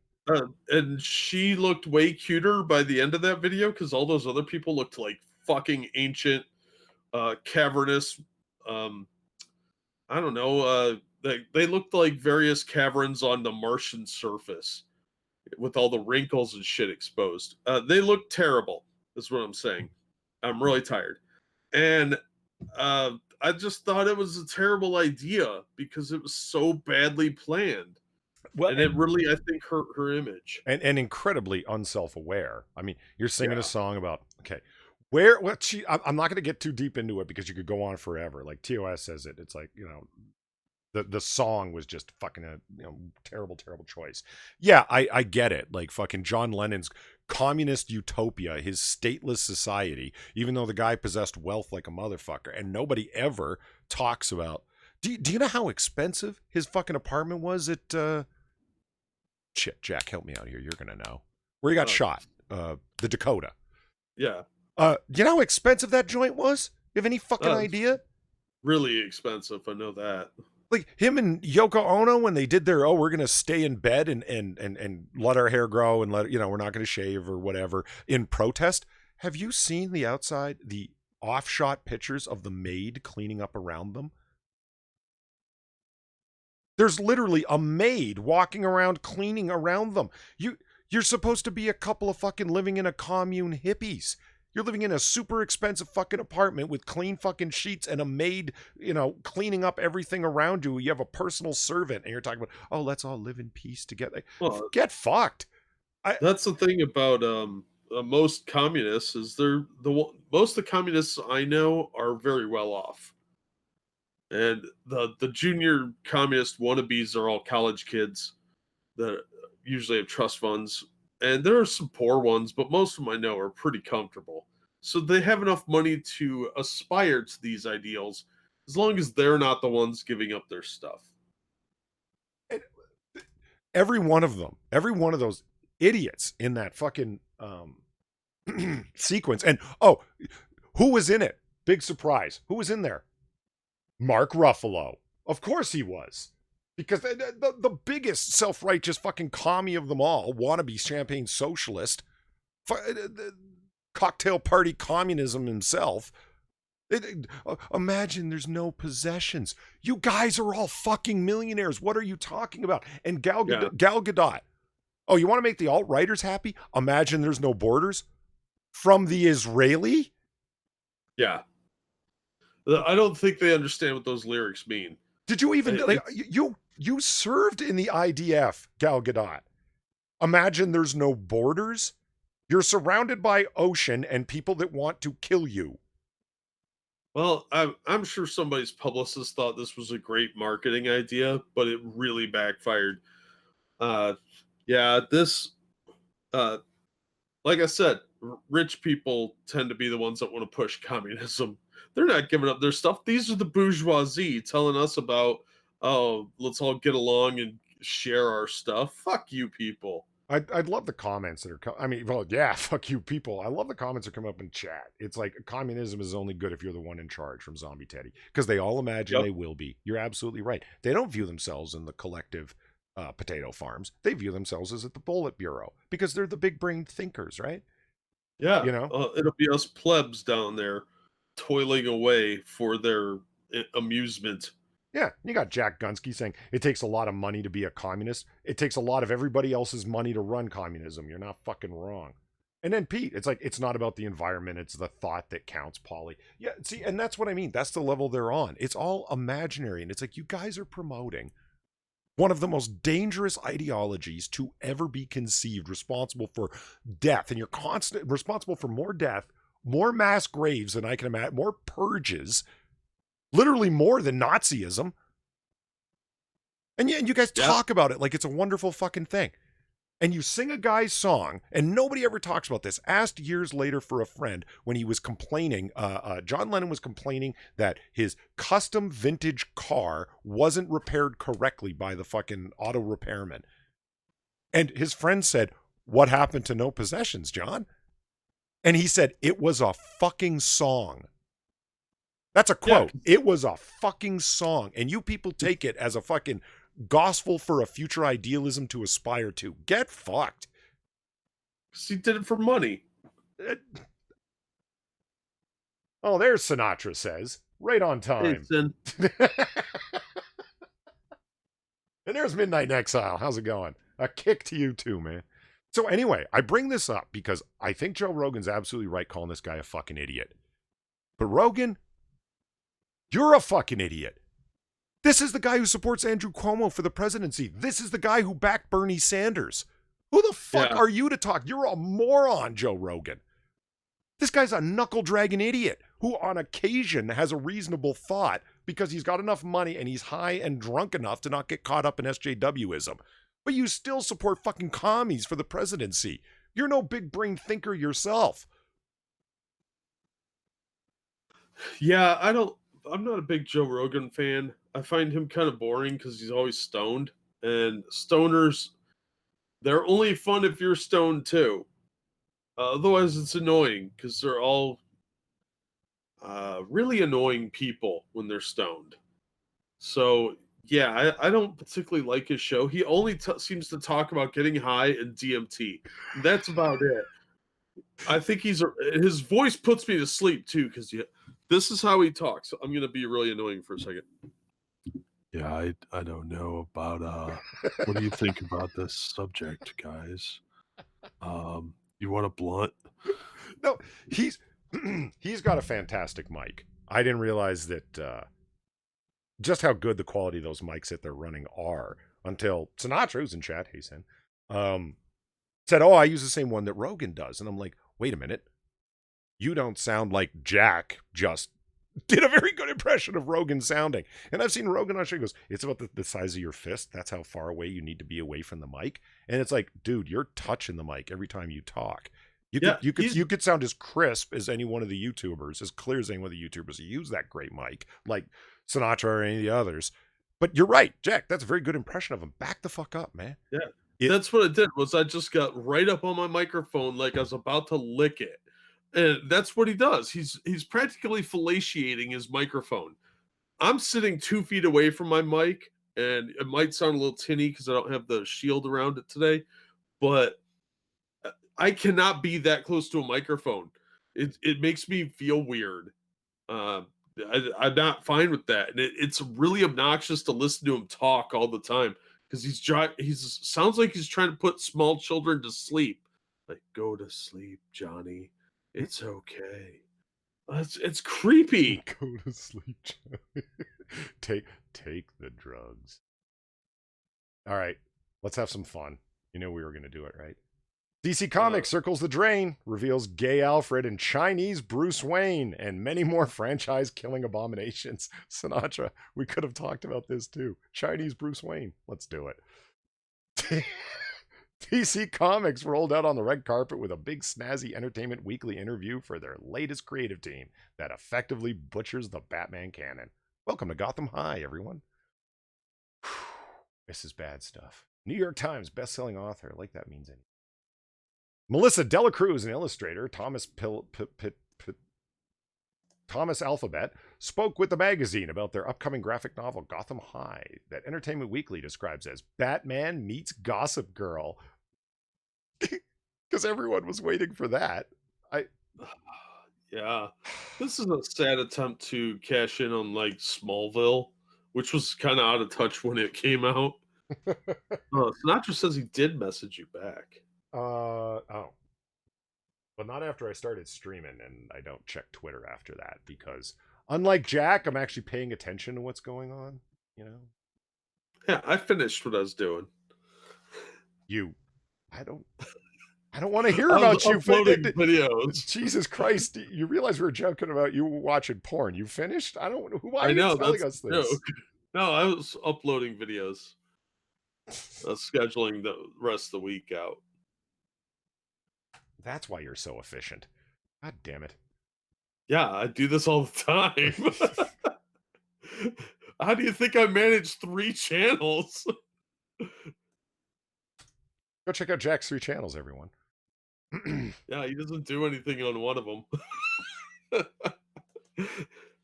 And she looked way cuter by the end of that video because all those other people looked like fucking ancient, cavernous, I don't know, they looked like various caverns on the Martian surface with all the wrinkles and shit exposed. They looked terrible. is what I'm saying. I'm really tired. And I just thought it was a terrible idea because it was so badly planned. Well, And it really, I think, hurt her image. and incredibly unself-aware. I mean, you're singing a Yeah. song about, okay, where what she I'm not going to get too deep into it because you could go on forever. Like TOS says it, it's like, you know, the song was just fucking a, you know, terrible choice. Yeah, I get it. Like fucking John Lennon's communist utopia, his stateless society, even though the guy possessed wealth like a motherfucker, and nobody ever talks about. Do you know how expensive his fucking apartment was at shit, Jack, help me out here. You're gonna know where he got shot. The Dakota. Yeah. You know how expensive that joint was? You have any fucking It's idea? really expensive. I know that. Like him and Yoko Ono when they did their, oh, we're gonna stay in bed and let our hair grow and let, you know, we're not gonna shave or whatever in protest. Have you seen the outside, the off-shot pictures of the maid cleaning up around them? There's literally a maid walking around cleaning around them. You're supposed to be a couple of fucking living in a commune hippies. You're living in a super expensive fucking apartment with clean fucking sheets and a maid, you know, cleaning up everything around you. You have a personal servant and you're talking about, oh, let's all live in peace together. Well, Get fucked. that's the thing about most communists is most of the communists I know are very well off. And the junior communist wannabes are all college kids that usually have trust funds. And there are some poor ones, but most of them I know are pretty comfortable. So they have enough money to aspire to these ideals as long as they're not the ones giving up their stuff. Every one of them, every one of those idiots in that fucking sequence. And oh, who was in it? Big surprise. Who was in there? Mark Ruffalo. Of course he was. Because the biggest self-righteous fucking commie of them all, wannabe champagne socialist, cocktail party communism himself. Imagine there's no possessions. You guys are all fucking millionaires. What are you talking about? And Gal Gadot. Oh, you want to make the alt-righters happy? Imagine there's no borders? From the Israeli? Yeah. I don't think they understand what those lyrics mean. Did you even like you served in the IDF, Gal Gadot? Imagine there's no borders. You're surrounded by ocean and people that want to kill you. Well, I'm sure somebody's publicist thought this was a great marketing idea, but it really backfired. Uh, yeah, this, uh, like I said, rich people tend to be the ones that want to push communism. They're not giving up their stuff. These are the bourgeoisie telling us about, oh, let's all get along and share our stuff. Fuck you, people. I'd love the comments that are I mean, well, yeah, fuck you people. I love the comments that come up in chat. It's like communism is only good if you're the one in charge from Zombie Teddy, because they all imagine they will be. You're absolutely right. They don't view themselves in the collective potato farms. They view themselves as at the Bullet Bureau because they're the big brain thinkers, right? Yeah, You know? it'll be us plebs down there toiling away for their amusement. Yeah, you got Jack Gunsky saying it takes a lot of money to be a communist. It takes a lot of everybody else's money to run communism. You're not fucking wrong. And then Pete, it's like, it's not about the environment. It's the thought that counts, Polly. Yeah, see, and that's what I mean. That's the level they're on. It's all imaginary. And it's like, you guys are promoting one of the most dangerous ideologies to ever be conceived, responsible for death. And you're constant responsible for more death, more mass graves than I can imagine, more purges, literally more than Nazism. And yeah, and you guys talk about it like it's a wonderful fucking thing. And you sing a guy's song, and nobody ever talks about this. Asked years later for a friend when he was complaining, John Lennon was complaining that his custom vintage car wasn't repaired correctly by the fucking auto repairman. And his friend said, "What happened to No Possessions, John?" And he said, "It was a fucking song." That's a quote. Yeah. It was a fucking song. And you people take it as a fucking gospel for a future idealism to aspire to. Get fucked. He did it for money. Oh, there's Sinatra says. Right on time. And there's Midnight in Exile. How's it going? A kick to you too, man. So anyway, I bring this up because I think Joe Rogan's absolutely right calling this guy a fucking idiot. But Rogan, you're a fucking idiot. This is the guy who supports Andrew Cuomo for the presidency. This is the guy who backed Bernie Sanders. Who the fuck are you to talk? You're a moron, Joe Rogan. This guy's a knuckle-dragging idiot who on occasion has a reasonable thought because he's got enough money and he's high and drunk enough to not get caught up in SJWism. But you still support fucking commies for the presidency. You're no big brain thinker yourself. Yeah, I'm not a big Joe Rogan fan. I find him kind of boring because he's always stoned. And stoners, they're only fun if you're stoned too. Otherwise, it's annoying because they're all really annoying people when they're stoned. So, yeah, I don't particularly like his show. He only seems to talk about getting high and DMT. That's about it. I think his voice puts me to sleep too because this is how he talks. So I'm going to be really annoying for a second. Yeah, I don't know about what do you think about this subject, guys? You want a blunt? No, he's got a fantastic mic. I didn't realize that just how good the quality of those mics that they're running are until Sinatra, who's in chat, hey Sin, said, "Oh, I use the same one that Rogan does," and I'm like, "Wait a minute, you don't sound like Jack just did a very good impression of Rogan sounding." And I've seen Rogan on show. He goes, "It's about the size of your fist. That's how far away you need to be away from the mic." And it's like, dude, you're touching the mic every time you talk. You could sound as crisp as any one of the YouTubers, as clear as any one of the YouTubers who use that great mic, like Sinatra or any of the others. But you're right, Jack. That's a very good impression of him. Back the fuck up, man. Yeah. That's what it did, was I just got right up on my microphone like I was about to lick it. And that's what he does. He's practically fellatiating his microphone. I'm sitting 2 feet away from my mic, and it might sound a little tinny because I don't have the shield around it today, but I cannot be that close to a microphone. It makes me feel weird. I'm not fine with that, and it's really obnoxious to listen to him talk all the time because he's sounds like he's trying to put small children to sleep. Like, go to sleep, Johnny. It's okay. It's creepy. Go to sleep, Johnny. take the drugs. All right, let's have some fun. You know we were going to do it, right? DC Comics circles the drain, reveals gay Alfred and Chinese Bruce Wayne, and many more franchise-killing abominations. Sinatra, we could have talked about this too. Chinese Bruce Wayne. Let's do it. DC Comics rolled out on the red carpet with a big snazzy Entertainment Weekly interview for their latest creative team that effectively butchers the Batman canon. Welcome to Gotham High, everyone. This is bad stuff. New York Times bestselling author, like that means anything. Melissa Delacruz, an illustrator, Thomas Alphabet, spoke with the magazine about their upcoming graphic novel, Gotham High, that Entertainment Weekly describes as Batman meets Gossip Girl. Because everyone was waiting for that. Yeah. This is a sad attempt to cash in on, like, Smallville, which was kind of out of touch when it came out. Sinatra says he did message you back. Oh. But not after I started streaming, and I don't check Twitter after that because, unlike Jack, I'm actually paying attention to what's going on, you know? Yeah, I finished what I was doing. I don't want to hear about you uploading videos. Jesus Christ, you realize we were joking about you watching porn. You finished? Why are you telling us this? No, I was uploading videos. Scheduling the rest of the week out. That's why you're so efficient. God damn it. Yeah, I do this all the time. How do you think I manage 3 channels? Go check out Jack's 3 channels, everyone. Yeah, he doesn't do anything on one of them.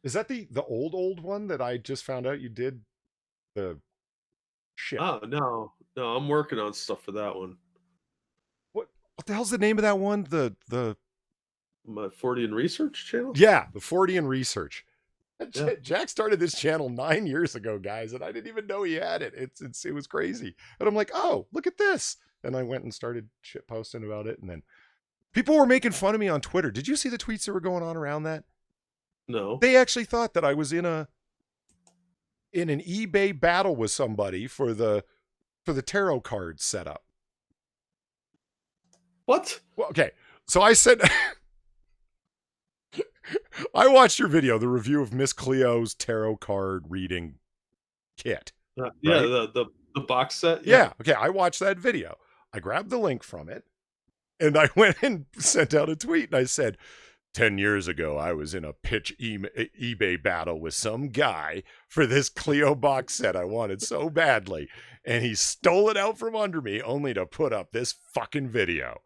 Is that the old one that I just found out you did the shit? Oh, no, I'm working on stuff for that one. What the hell's the name of that one? My 40 and Research channel? Yeah, the 40 and Research. Yeah. Jack started this channel 9 years ago, guys, and I didn't even know he had it. It was crazy. And I'm like, oh, look at this. And I went and started shit posting about it. And then people were making fun of me on Twitter. Did you see the tweets that were going on around that? No. They actually thought that I was in an eBay battle with somebody for the tarot card setup. What? Well, okay. So I said, I watched your video, the review of Miss Cleo's tarot card reading kit. Yeah, right? the box set. Yeah. Okay. I watched that video. I grabbed the link from it and I went and sent out a tweet and I said, 10 years ago, I was in a pitch eBay battle with some guy for this Cleo box set I wanted so badly. And he stole it out from under me only to put up this fucking video.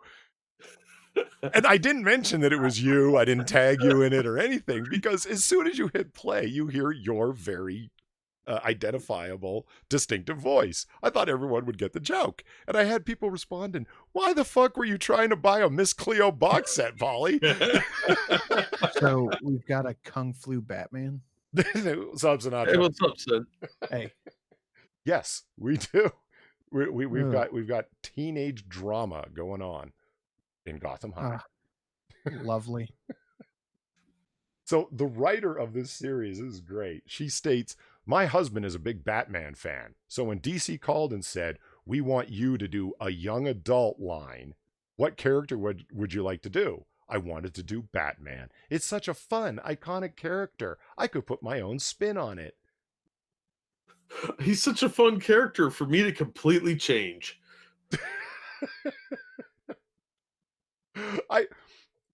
And I didn't mention that it was you. I didn't tag you in it or anything because as soon as you hit play, you hear your very identifiable, distinctive voice. I thought everyone would get the joke. And I had people responding, why the fuck were you trying to buy a Miss Cleo box set, Polly? So we've got a Kung Flu Batman. What's up, Sinatra? Hey, what's up, Sid? Hey. Yes, we do. We've got teenage drama going on in Gotham High. Lovely. So the writer of this series is great. She states, my husband is a big Batman fan. So when DC called and said, we want you to do a young adult line, what character would you like to do? I wanted to do Batman. It's such a fun, iconic character. I could put my own spin on it. He's such a fun character for me to completely change.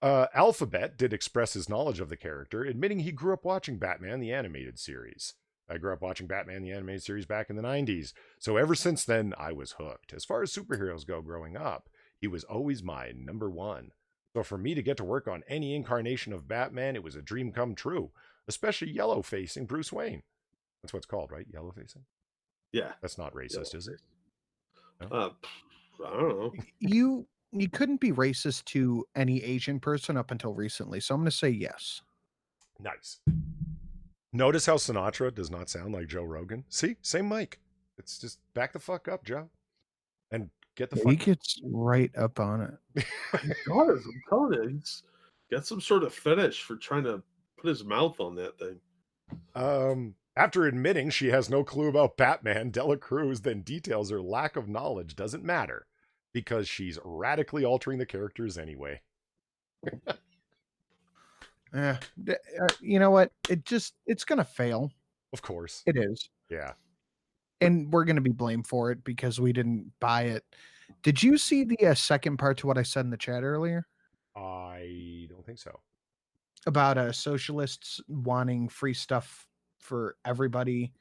Alphabet did express his knowledge of the character, admitting he grew up watching Batman the Animated Series. I grew up watching Batman the Animated Series back in the 90s, so ever since then, I was hooked. As far as superheroes go growing up, he was always my number one. So for me to get to work on any incarnation of Batman, it was a dream come true, especially yellow-facing Bruce Wayne. That's what it's called, right? Yellow-facing? Yeah. That's not racist, is it? No? I don't know. You couldn't be racist to any Asian person up until recently, so I'm going to say yes. Nice. Notice how Sinatra does not sound like Joe Rogan? See? Same mic. It's just back the fuck up, Joe. And get the fuck... He gets right up on it. He does. I'm telling you. He's got some sort of fetish for trying to put his mouth on that thing. After admitting she has no clue about Batman, Dela Cruz then details her lack of knowledge doesn't matter because she's radically altering the characters anyway. You know what? It's going to fail. Of course. It is. Yeah. And we're going to be blamed for it because we didn't buy it. Did you see the second part to what I said in the chat earlier? I don't think so. About socialists wanting free stuff for everybody,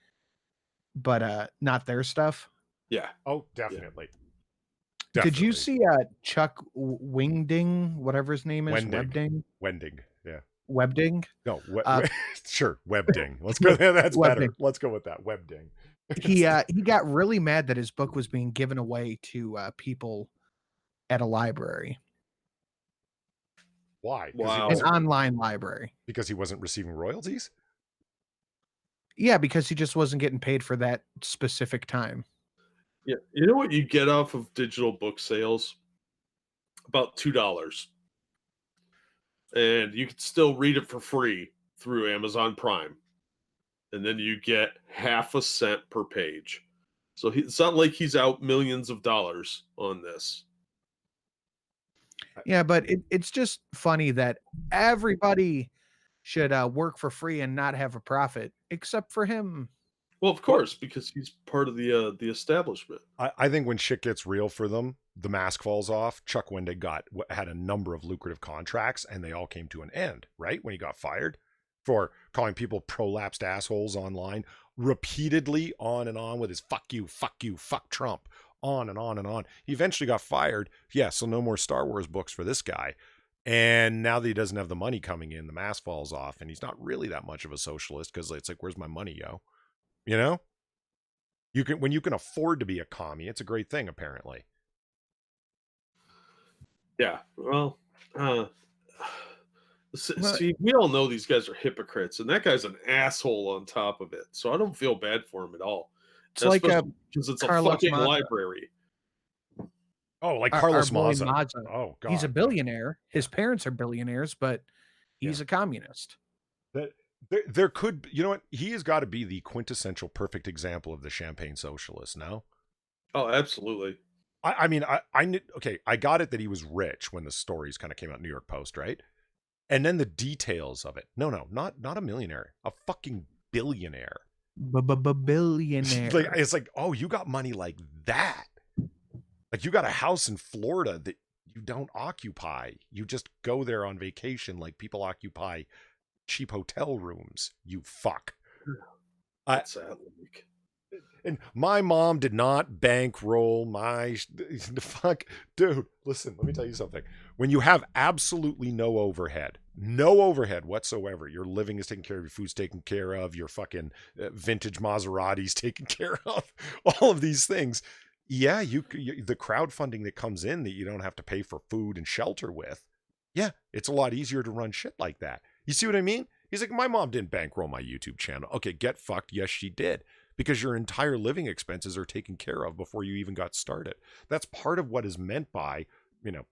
but not their stuff. Yeah. Oh, definitely. Yeah. Did you see Chuck Wingding, whatever his name is? Wending. Yeah. Webding? No, sure, Webding. Let's go there. That's better. Let's go with that. Webding. He got really mad that his book was being given away to people at a library. Why? Wow. An online library. Because he wasn't receiving royalties? Yeah, because he just wasn't getting paid for that specific time. Yeah. You know what you get off of digital book sales? About $2. And you can still read it for free through Amazon Prime. And then you get half a cent per page. So it's not like he's out millions of dollars on this. Yeah, but it's just funny that everybody should work for free and not have a profit, except for him. Well, of course, because he's part of the establishment. I think when shit gets real for them, the mask falls off. Chuck Wendig had a number of lucrative contracts, and they all came to an end, right? When he got fired for calling people prolapsed assholes online repeatedly on and on with his fuck you, fuck Trump, on and on and on. He eventually got fired. Yeah, so no more Star Wars books for this guy. And now that he doesn't have the money coming in, the mask falls off, and he's not really that much of a socialist because it's like, where's my money, yo? You know? When you can afford to be a commie, it's a great thing, apparently. Yeah, well, see, we all know these guys are hypocrites, and that guy's an asshole on top of it. So I don't feel bad for him at all. It's like because it's a fucking library. Oh, like Our Carlos boy Maza. Maza. Oh God. He's a billionaire. His parents are billionaires, but he's a communist. That there could, you know what? He has got to be the quintessential perfect example of the champagne socialist. No, Oh, absolutely. I mean, I knew. Okay, I got it that he was rich when the stories kind of came out, New York Post, right? And then the details of it. No, not a millionaire, a fucking billionaire. Billionaire. Like it's like, oh, you got money like that. Like you got a house in Florida that you don't occupy. You just go there on vacation like people occupy cheap hotel rooms. You fuck. What's that like? And my mom did not bankroll my fuck. Dude, listen, let me tell you something. When you have absolutely no overhead whatsoever, your living is taken care of, your food's taken care of, your fucking vintage Maseratis taken care of, all of these things. Yeah, the crowdfunding that comes in that you don't have to pay for food and shelter with. Yeah, it's a lot easier to run shit like that. You see what I mean? He's like, my mom didn't bankroll my YouTube channel. Okay, get fucked. Yes, she did. Because your entire living expenses are taken care of before you even got started. That's part of what is meant by,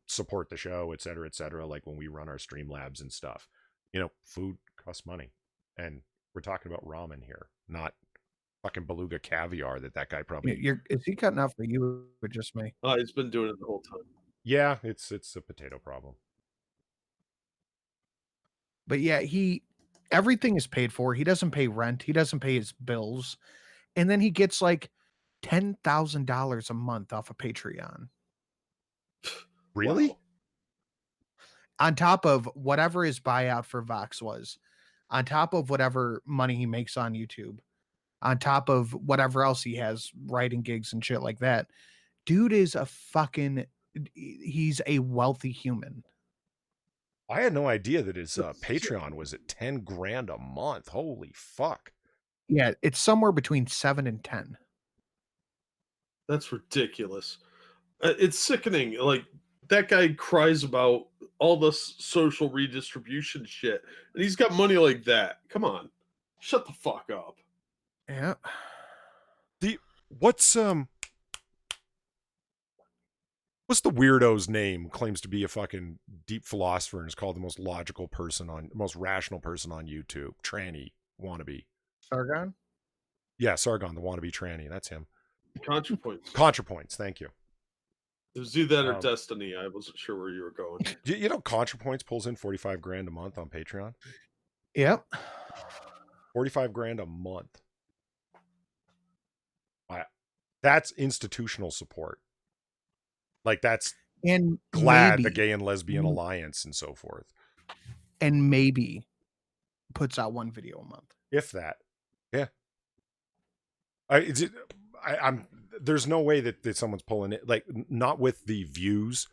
support the show, et cetera, like when we run our Streamlabs and stuff. Food costs money. And we're talking about ramen here, not fucking beluga caviar that guy probably... Is he cutting out for you or just me? Oh, he's been doing it the whole time. Yeah, it's a potato problem. But yeah, everything is paid for. He doesn't pay rent. He doesn't pay his bills. And then he gets like $10,000 a month off of Patreon. Really? Wow. On top of whatever his buyout for Vox was, on top of whatever money he makes on YouTube, on top of whatever else he has, writing gigs and shit like that. Dude is he's a wealthy human. I had no idea that his Patreon was at 10 grand a month. Holy fuck. Yeah, it's somewhere between 7 and 10. That's ridiculous. It's sickening. Like, that guy cries about all this social redistribution shit, and he's got money like that. Come on. Shut the fuck up. Yeah. What's the weirdo's name? Claims to be a fucking deep philosopher and is called the most rational person on YouTube. Tranny wannabe. Sargon? Yeah, Sargon, the wannabe tranny. That's him. ContraPoints. ContraPoints, thank you. It was either that or Destiny. I wasn't sure where you were going. You know ContraPoints pulls in 45 grand a month on Patreon? Yep. 45 grand a month. That's institutional support. Like that's and glad maybe, the gay and lesbian alliance and so forth. And maybe puts out one video a month. If that. Yeah. I'm there's no way that someone's pulling it, like not with the views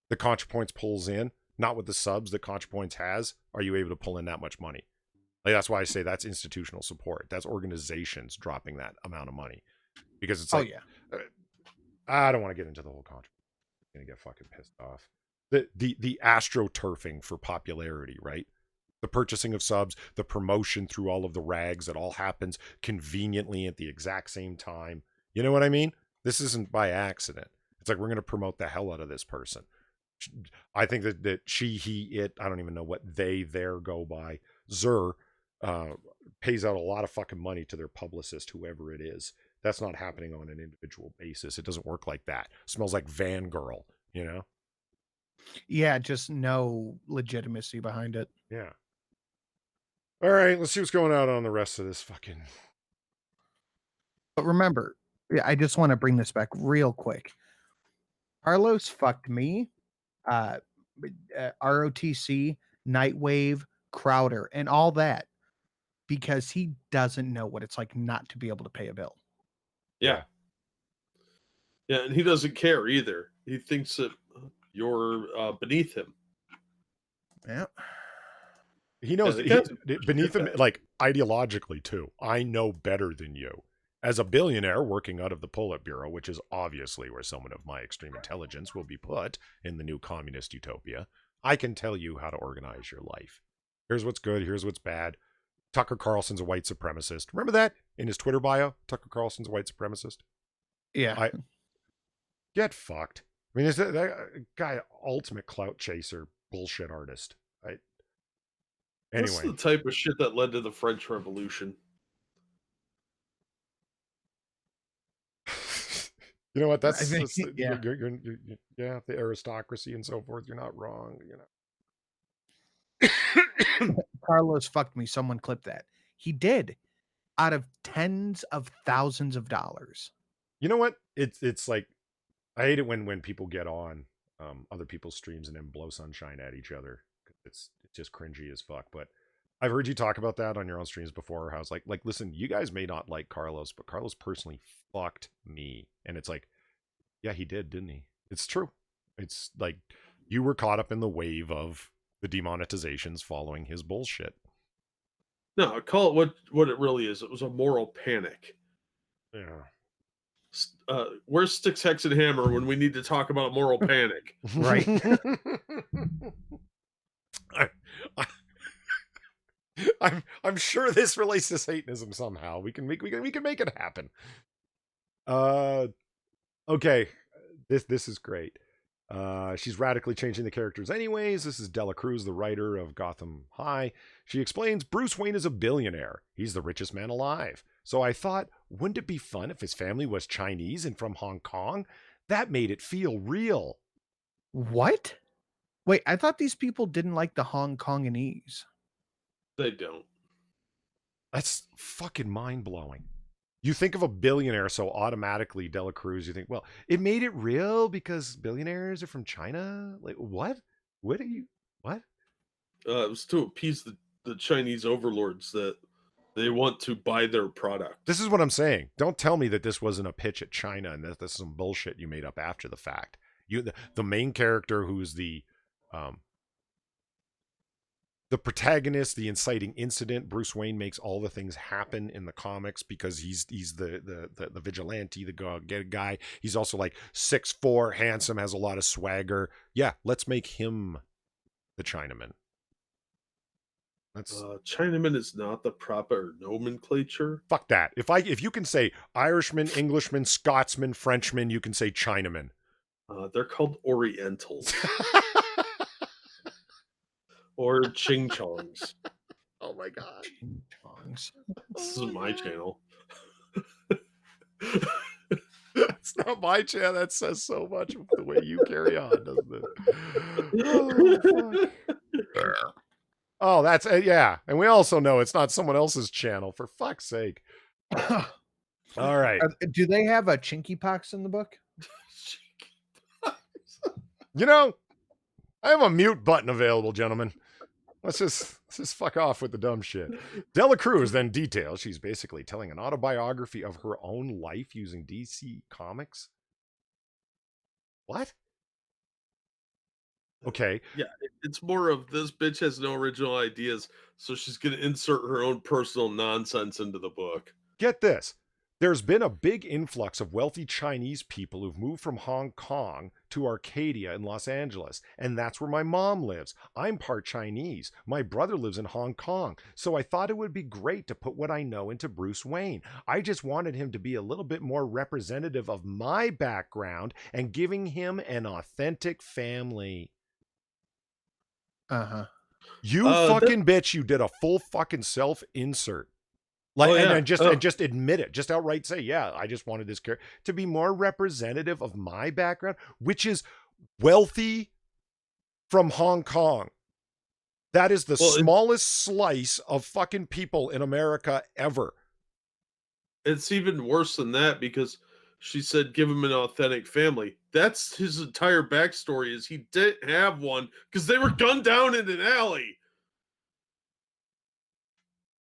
the ContraPoints pulls in, not with the subs that ContraPoints has, are you able to pull in that much money. Like that's why I say that's institutional support. That's organizations dropping that amount of money. Because it's like, I don't want to get into the whole Contra. I'm gonna get fucking pissed off. The astroturfing for popularity, right? The purchasing of subs, the promotion through all of the rags, that all happens conveniently at the exact same time. You know what I mean? This isn't by accident. It's like we're going to promote the hell out of this person. I think that she, he, it, I don't even know what they, there go by. Zur pays out a lot of fucking money to their publicist, whoever it is. That's not happening on an individual basis. It doesn't work like that. It smells like Van Girl, you know? Yeah, just no legitimacy behind it. Yeah. All right, let's see what's going out on the rest of this fucking... But remember, I just want to bring this back real quick. Carlos fucked me, ROTC, Nightwave, Crowder, and all that because he doesn't know what it's like not to be able to pay a bill. Yeah. Yeah, and he doesn't care either. He thinks that you're beneath him. Yeah. He knows beneath him, like ideologically too. I know better than you. As a billionaire working out of the Politburo, which is obviously where someone of my extreme intelligence will be put in the new communist utopia, I can tell you how to organize your life. Here's what's good, here's what's bad. Tucker Carlson's a white supremacist. Remember that in his Twitter bio? Tucker Carlson's a white supremacist? Yeah. Get fucked. I mean, is that guy ultimate clout chaser bullshit artist? Right? That's Anyway, the type of shit that led to the French Revolution. you know what? I think, That's yeah. yeah, the aristocracy and so forth. You're not wrong. Carlos fucked me. Someone clipped that. He did, out of tens of thousands of dollars. You know what? It's like I hate it when people get on other people's streams and then blow sunshine at each other. It's just cringy as fuck. But I've heard you talk about that on your own streams before. How it's like listen, you guys may not like Carlos, but Carlos personally fucked me, and it's like, yeah, he did, didn't he? It's true. It's like you were caught up in the wave of the demonetizations following his bullshit. No, call it what it really is. It was a moral panic. Yeah. Where's Sticks, Hex, and Hammer when we need to talk about moral panic? Right. I'm sure this relates to Satanism somehow. We can make it happen. Okay. This is great. She's radically changing the characters anyways. This is Dela Cruz, the writer of Gotham High. She explains Bruce Wayne is a billionaire. He's the richest man alive. So I thought, wouldn't it be fun if his family was Chinese and from Hong Kong? That made it feel real. What? Wait, I thought these people didn't like the Hong Kongese. They don't. That's fucking mind-blowing. You think of a billionaire, so automatically Dela Cruz, you think, well, it made it real because billionaires are from China? Like, what? What? It was to appease the Chinese overlords that they want to buy their product. This is what I'm saying. Don't tell me that this wasn't a pitch at China and that this is some bullshit you made up after the fact. The main character who's the protagonist, the inciting incident, Bruce Wayne makes all the things happen in the comics because he's the vigilante, the guy. He's also like 6'4", handsome, has a lot of swagger. Yeah, let's make him the Chinaman. That's Chinaman is not the proper nomenclature. fuck that. If you can say Irishman, Englishman, Scotsman, Frenchman, you can say Chinaman. They're called Orientals or Ching Chongs. Oh my god. This is my channel. That's not my channel. That says so much of the way you carry on, doesn't it? Oh, fuck. Oh, that's yeah. And we also know it's not someone else's channel, for fuck's sake. All right. Do they have a Chinky Pox in the book? You know, I have a mute button available, gentlemen. Let's just fuck off with the dumb shit. Dela Cruz then details she's basically telling an autobiography of her own life using DC Comics. What? Okay. Yeah, it's more of this bitch has no original ideas, so she's going to insert her own personal nonsense into the book. Get this. There's been a big influx of wealthy Chinese people who've moved from Hong Kong to Arcadia in Los Angeles, and that's where my mom lives. I'm part Chinese. My brother lives in Hong Kong, so I thought it would be great to put what I know into Bruce Wayne. I just wanted him to be a little bit more representative of my background and giving him an authentic family. Uh-huh. You fucking bitch, you did a full fucking self-insert. Like, and just admit it. Just outright say, yeah, I just wanted this character to be more representative of my background, which is wealthy from Hong Kong. That is the smallest slice of fucking people in America ever. It's even worse than that because she said give him an authentic family. That's his entire backstory is he didn't have one because they were gunned down in an alley.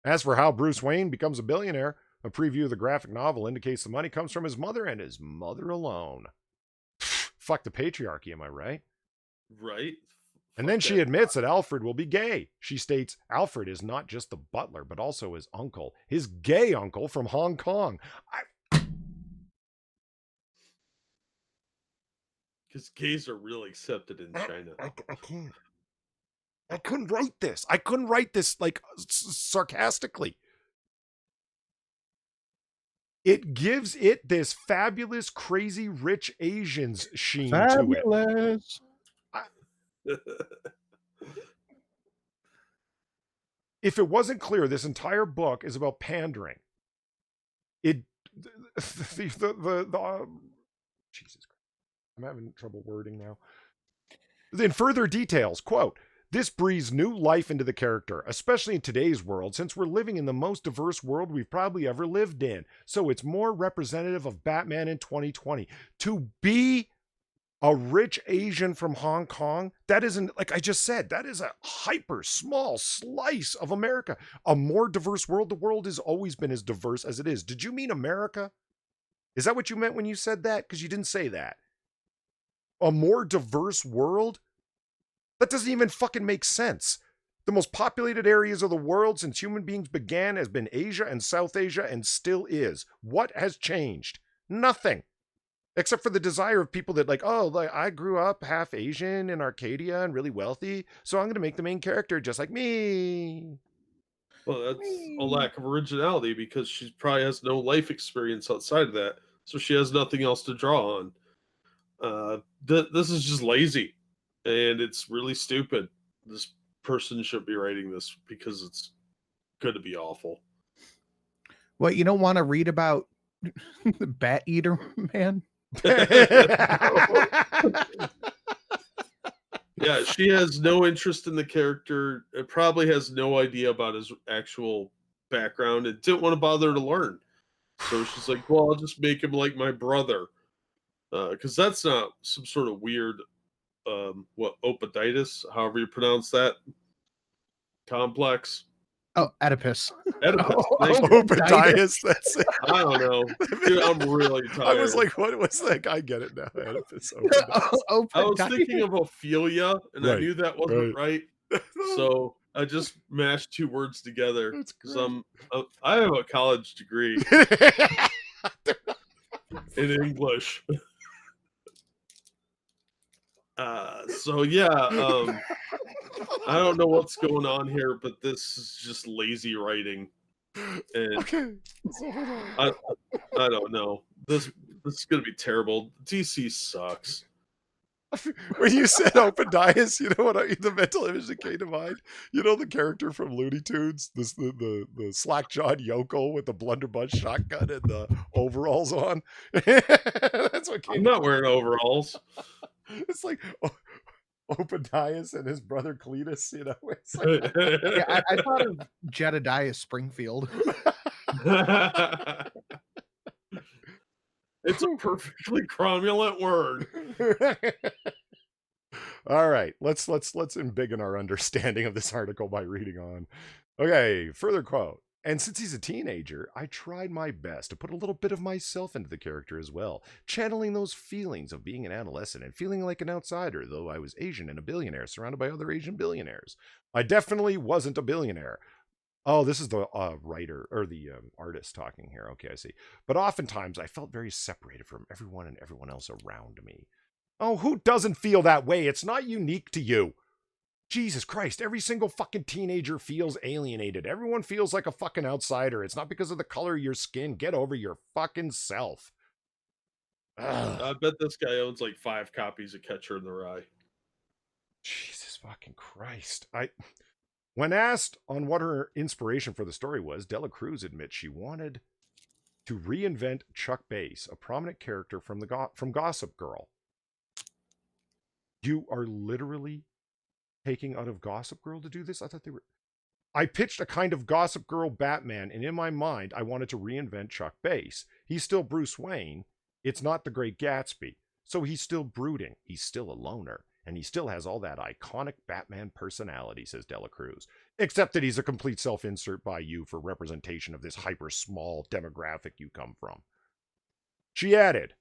As for how Bruce Wayne becomes a billionaire, a preview of the graphic novel indicates the money comes from his mother and his mother alone. Fuck the patriarchy, am I right? Right. And then she admits that Alfred will be gay. She states Alfred is not just the butler, but also his uncle, his gay uncle from Hong Kong. Because gays are really accepted in China. I can't. I couldn't write this. I couldn't write this like sarcastically. It gives it this fabulous, crazy, rich Asians sheen to it. Fabulous. If it wasn't clear, this entire book is about pandering. It, Jesus Christ, I'm having trouble wording now. In further details, quote, this breathes new life into the character, especially in today's world, since we're living in the most diverse world we've probably ever lived in. So it's more representative of Batman in 2020. To be a rich Asian from Hong Kong, that isn't, like I just said, that is a hyper small slice of America. A more diverse world. The world has always been as diverse as it is. Did you mean America? Is that what you meant when you said that? Because you didn't say that. A more diverse world? That doesn't even fucking make sense. The most populated areas of the world since human beings began has been Asia and South Asia and still is. What has changed? Nothing. Except for the desire of people that like, oh, like I grew up half Asian in Arcadia and really wealthy, so I'm going to make the main character just like me. Well, that's a lack of originality because she probably has no life experience outside of that, so she has nothing else to draw on. This is just lazy, and it's really stupid. This person should be writing this because it's going to be awful. What, you don't want to read about the Bat Eater Man? Yeah, she has no interest in the character. It probably has no idea about his actual background. It didn't want to bother to learn. So she's like, well, I'll just make him like my brother. Because that's not some sort of weird, opaditis, however you pronounce that, complex. Oh, Oedipus. Oedipus. Opaditis, that's it. I don't know. Dude, I'm really tired. I was like, what was that? I get it now. Oedipus, I was thinking of Ophelia, and I knew that wasn't right. So I just mashed two words together. Because I have a college degree in English. So yeah, I don't know what's going on here, but this is just lazy writing. And okay, so hold on. I don't know. This is gonna be terrible. DC sucks. When you said Opaditis, you know what the mental image that came to mind? You know the character from Looney Tunes, the slack-jawed yokel with the blunderbuss shotgun and the overalls on. That's what came. I'm not wearing overalls. It's like Opaditis and his brother Cletus, you know. It's like, yeah, I thought of Jedediah Springfield. It's a perfectly cromulent word. All right, let's embiggen our understanding of this article by reading on. Okay, further quote. And since he's a teenager, I tried my best to put a little bit of myself into the character as well, channeling those feelings of being an adolescent and feeling like an outsider, though I was Asian and a billionaire surrounded by other Asian billionaires. I definitely wasn't a billionaire. Oh, this is the writer or the artist talking here. Okay, I see. But oftentimes I felt very separated from everyone and everyone else around me. Oh, who doesn't feel that way? It's not unique to you. Jesus Christ, every single fucking teenager feels alienated. Everyone feels like a fucking outsider. It's not because of the color of your skin. Get over your fucking self. Ugh. I bet this guy owns like 5 copies of Catcher in the Rye. Jesus fucking Christ. When asked on what her inspiration for the story was, Dela Cruz admits she wanted to reinvent Chuck Bass, a prominent character from Gossip Girl. You are literally taking out of Gossip Girl to do this? I thought they were... I pitched a kind of Gossip Girl Batman, and in my mind, I wanted to reinvent Chuck Bass. He's still Bruce Wayne. It's not the Great Gatsby. So he's still brooding. He's still a loner. And he still has all that iconic Batman personality, says Dela Cruz. Except that he's a complete self-insert by you for representation of this hyper-small demographic you come from. She added,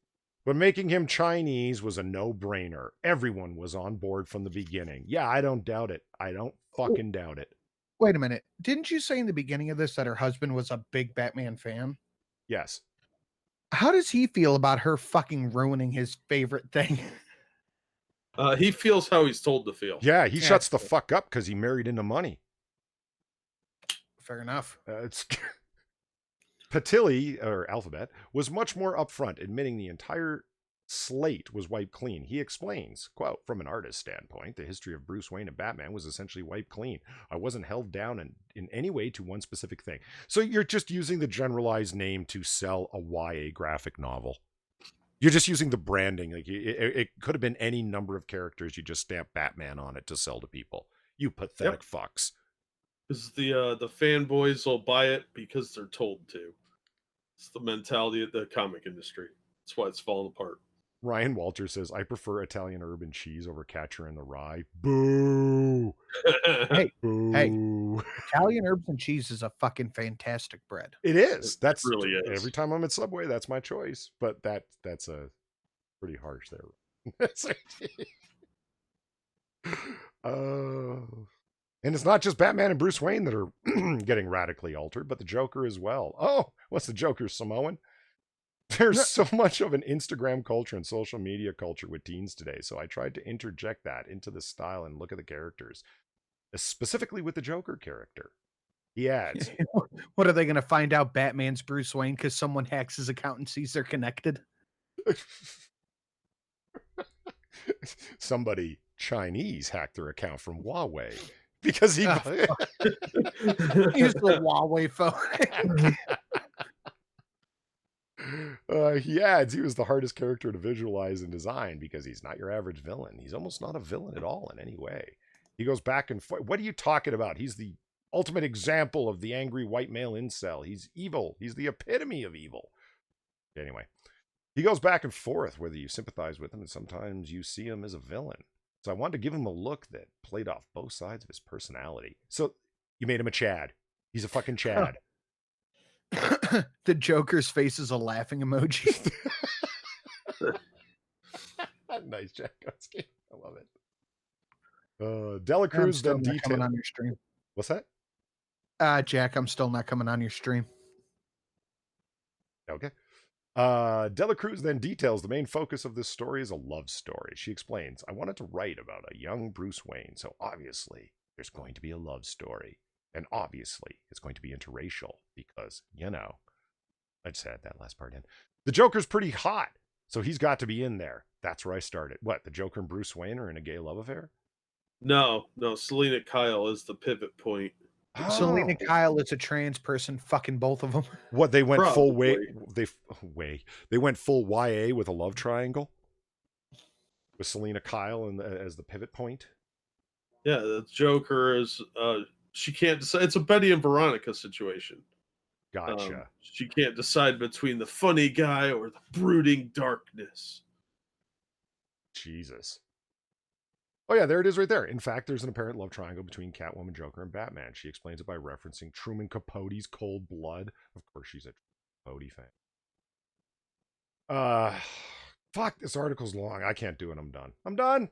but making him Chinese was a no-brainer. Everyone was on board from the beginning. Yeah, I don't doubt it. I don't fucking doubt it. Wait a minute. Didn't you say in the beginning of this that her husband was a big Batman fan? Yes. How does he feel about her fucking ruining his favorite thing? He feels how he's told to feel. Yeah, he shuts the fuck up because he married into money. Fair enough. Patilli, or Alphabet, was much more upfront, admitting the entire slate was wiped clean. He explains, quote, "From an artist's standpoint, the history of Bruce Wayne and Batman was essentially wiped clean. I wasn't held down in any way to one specific thing." So you're just using the generalized name to sell a YA graphic novel. You're just using the branding. Like it could have been any number of characters. You just stamp Batman on it to sell to people. You pathetic fucks. Because the fanboys will buy it because they're told to. It's the mentality of the comic industry. That's why it's falling apart. Ryan Walter says, "I prefer Italian urban cheese over Catcher in the Rye." Boo! Hey, Boo! Italian herbs and cheese is a fucking fantastic bread. It is. That's really is. Every time I'm at Subway, that's my choice. But that's a pretty harsh there. And it's not just Batman and Bruce Wayne that are getting radically altered, but the Joker as well. Oh, what's the Joker, Samoan? There's so much of an Instagram culture and social media culture with teens today, so I tried to interject that into the style and look at the characters, specifically with the Joker character. He adds, What are they going to find out? Batman's Bruce Wayne because someone hacks his account and sees they're connected. Somebody Chinese hacked their account from Huawei because he Use the Huawei phone. He adds, he was the hardest character to visualize and design because he's not your average villain. He's almost not a villain at all in any way. He goes back and forth. What are you talking about? He's the ultimate example of the angry white male incel. He's evil. He's the epitome of evil. Anyway, he goes back and forth whether you sympathize with him and sometimes you see him as a villain. So I wanted to give him a look that played off both sides of his personality. So you made him a Chad. He's a fucking Chad. The Joker's face is a laughing emoji. Nice, Jack. I love it. Dela Cruz then coming on your stream. What's that? Jack, I'm still not coming on your stream. Okay. Dela Cruz then details the main focus of this story is a love story. She explains, "I wanted to write about a young Bruce Wayne, so obviously there's going to be a love story. And obviously it's going to be interracial because, you know," I just add that last part in. "The Joker's pretty hot, so he's got to be in there." That's where I started. What, the Joker and Bruce Wayne are in a gay love affair? No, Selena Kyle is the pivot point. Selena Kyle is a trans person, fucking both of them. What, they went full way? Probably. They went full YA with a love triangle with Selena Kyle as the pivot point. Yeah, the Joker is she can't decide. It's a Betty and Veronica situation. Gotcha. She can't decide between the funny guy or the brooding darkness. Jesus. Oh yeah, there it is right there. In fact, there's an apparent love triangle between Catwoman, Joker, and Batman. She explains it by referencing Truman Capote's Cold Blood. Of course, she's a Capote fan. Fuck, this article's long. I can't do it. I'm done.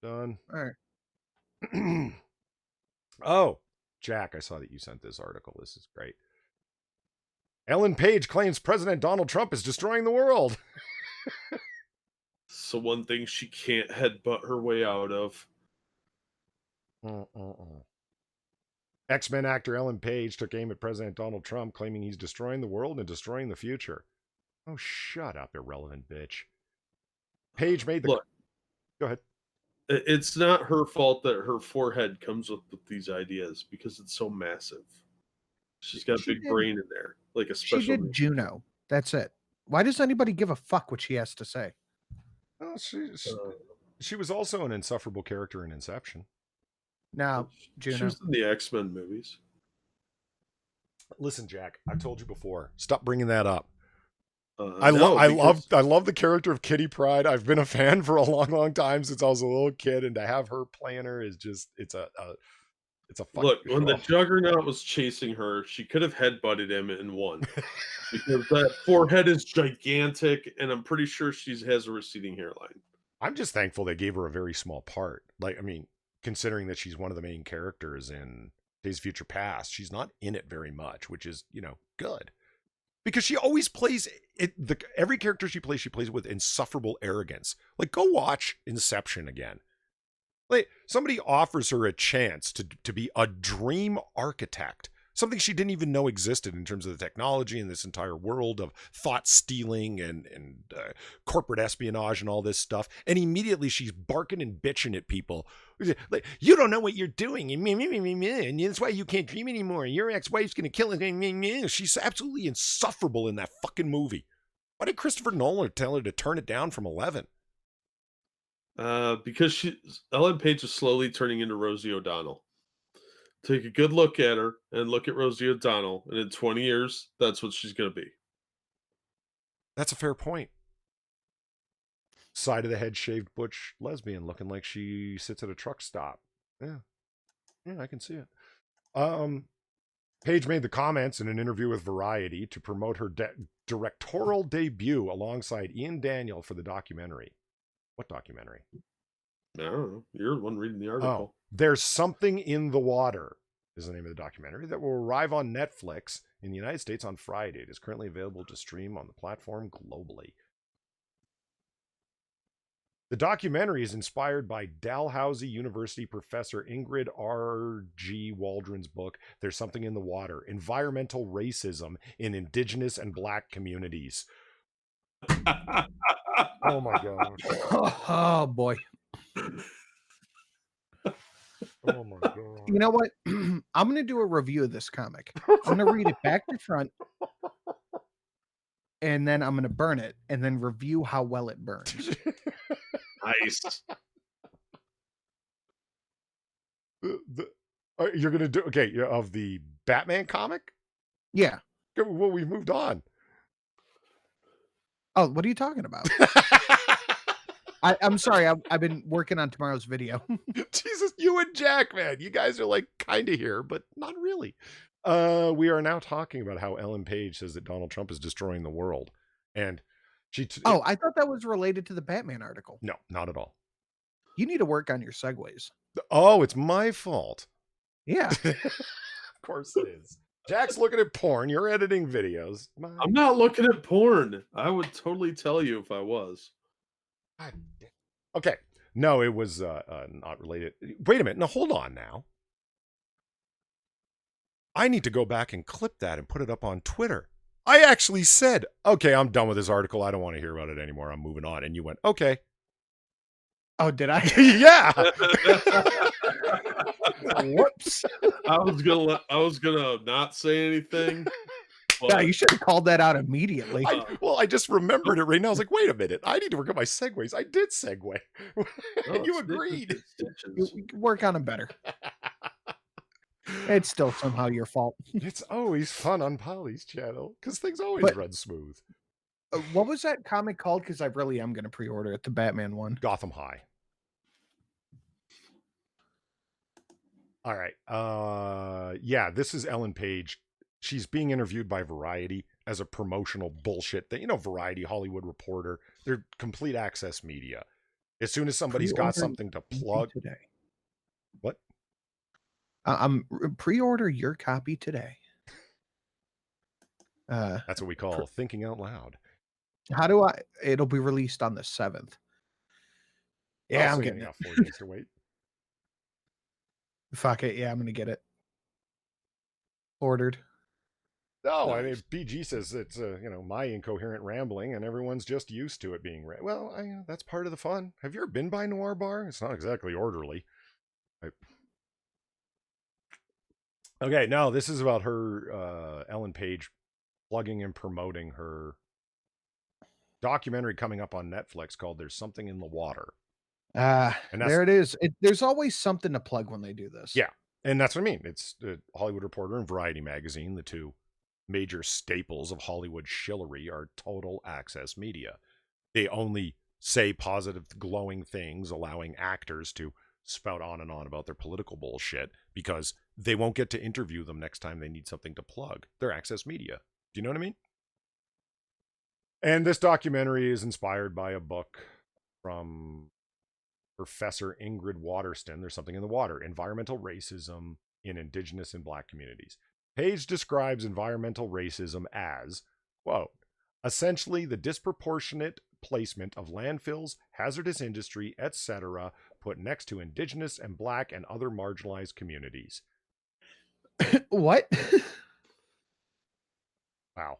All right. Oh, Jack, I saw that you sent this article. This is great. Ellen Page claims President Donald Trump is destroying the world. So one thing she can't headbutt her way out of. X-Men actor Ellen Page took aim at President Donald Trump, claiming he's destroying the world and destroying the future. Oh, shut up, irrelevant bitch. Page made the... Look, go ahead. It's not her fault that her forehead comes up with these ideas because it's so massive. She's got a big brain in there, like a special. She did Juno. That's it. Why does anybody give a fuck what she has to say? Oh, she was also an insufferable character in Inception. No, Juno. She was in the X-Men movies. Listen, Jack, I've told you before. Stop bringing that up. I love the character of Kitty Pryde. I've been a fan for a long time since I was a little kid, and to have her playing her is just it's a fucking look. When the Juggernaut was chasing her, she could have headbutted him and won because that forehead is gigantic, and I'm pretty sure she has a receding hairline. I'm just thankful they gave her a very small part. Like, I mean, considering that she's one of the main characters in Days of Future Past, she's not in it very much, which is, good. Because she always plays it. Every character she plays with insufferable arrogance. Like, go watch Inception again. Like, somebody offers her a chance to be a dream architect something she didn't even know existed in terms of the technology and this entire world of thought stealing and corporate espionage and all this stuff. And immediately she's barking and bitching at people. Like, you don't know what you're doing. And that's why you can't dream anymore. Your ex-wife's going to kill it. She's absolutely insufferable in that fucking movie. Why did Christopher Nolan tell her to turn it down from 11? Because Ellen Page is slowly turning into Rosie O'Donnell. Take a good look at her and look at Rosie O'Donnell, and in 20 years, that's what she's going to be. That's a fair point. Side of the head shaved butch lesbian looking like she sits at a truck stop. Yeah, I can see it. Page made the comments in an interview with Variety to promote her directorial debut alongside Ian Daniel for the documentary. What documentary? I don't know. You're the one reading the article. Oh, There's Something in the Water is the name of the documentary that will arrive on Netflix in the United States on Friday. It is currently available to stream on the platform globally. The documentary is inspired by Dalhousie University professor Ingrid R.G. Waldron's book, There's Something in the Water, Environmental Racism in Indigenous and Black Communities. Oh my God. Oh boy. Oh my God. You know what? I'm going to do a review of this comic. I'm going to read it back to front. And then I'm going to burn it and then review how well it burns. Nice. You're going to do, okay, of the Batman comic? Yeah. Well, we moved on. Oh, what are you talking about? I'm sorry. I've been working on tomorrow's video. Jesus, you and Jack, man. You guys are like kind of here, but not really. We are now talking about how Ellen Page says that Donald Trump is destroying the world. And she... I thought that was related to the Batman article. No, not at all. You need to work on your segues. Oh, it's my fault. Yeah. Of course it is. Jack's looking at porn. You're editing videos. I'm not looking at porn. I would totally tell you if I was. Okay. No, it was not related. Wait a minute. No, hold on now. I need to go back and clip that and put it up on Twitter. I actually said, okay, I'm done with this article. I don't want to hear about it anymore. I'm moving on. And you went, okay. Oh, did I? Yeah. Whoops. I was gonna not say anything. Yeah, you should have called that out immediately. I just remembered it right now. I was like, wait a minute. I need to work on my segues. I did segue. And you agreed. You work on them better. It's still somehow your fault. It's always fun on Polly's channel because things always run smooth. What was that comic called? Because I really am going to pre-order it, the Batman one. Gotham High. All right. Yeah, this is Ellen Page. She's being interviewed by Variety as a promotional bullshit thing. You know, Variety, Hollywood Reporter, they're complete access media. As soon as somebody's got something to plug. Today. What? I'm pre-order your copy today. That's what we call thinking out loud. How do I? It'll be released on the 7th. Yeah, I'm getting it. 4 days to wait. Fuck it. Yeah, I'm going to get it. Ordered. No, I mean, BG says it's, my incoherent rambling and everyone's just used to it being, well, that's part of the fun. Have you ever been by Noir Bar? It's not exactly orderly. Okay, no, this is about her, Ellen Page, plugging and promoting her documentary coming up on Netflix called There's Something in the Water. There it is. There's always something to plug when they do this. Yeah, and that's what I mean. It's the Hollywood Reporter and Variety Magazine, the two major staples of Hollywood shillery, are total access media. They only say positive, glowing things, allowing actors to spout on and on about their political bullshit because they won't get to interview them next time they need something to plug. They're access media. Do you know what I mean? And this documentary is inspired by a book from Professor Ingrid Waterston. There's Something in the Water, Environmental Racism in Indigenous and Black Communities. Page describes environmental racism as, quote, essentially the disproportionate placement of landfills, hazardous industry, etc., put next to Indigenous and Black and other marginalized communities. What? Wow.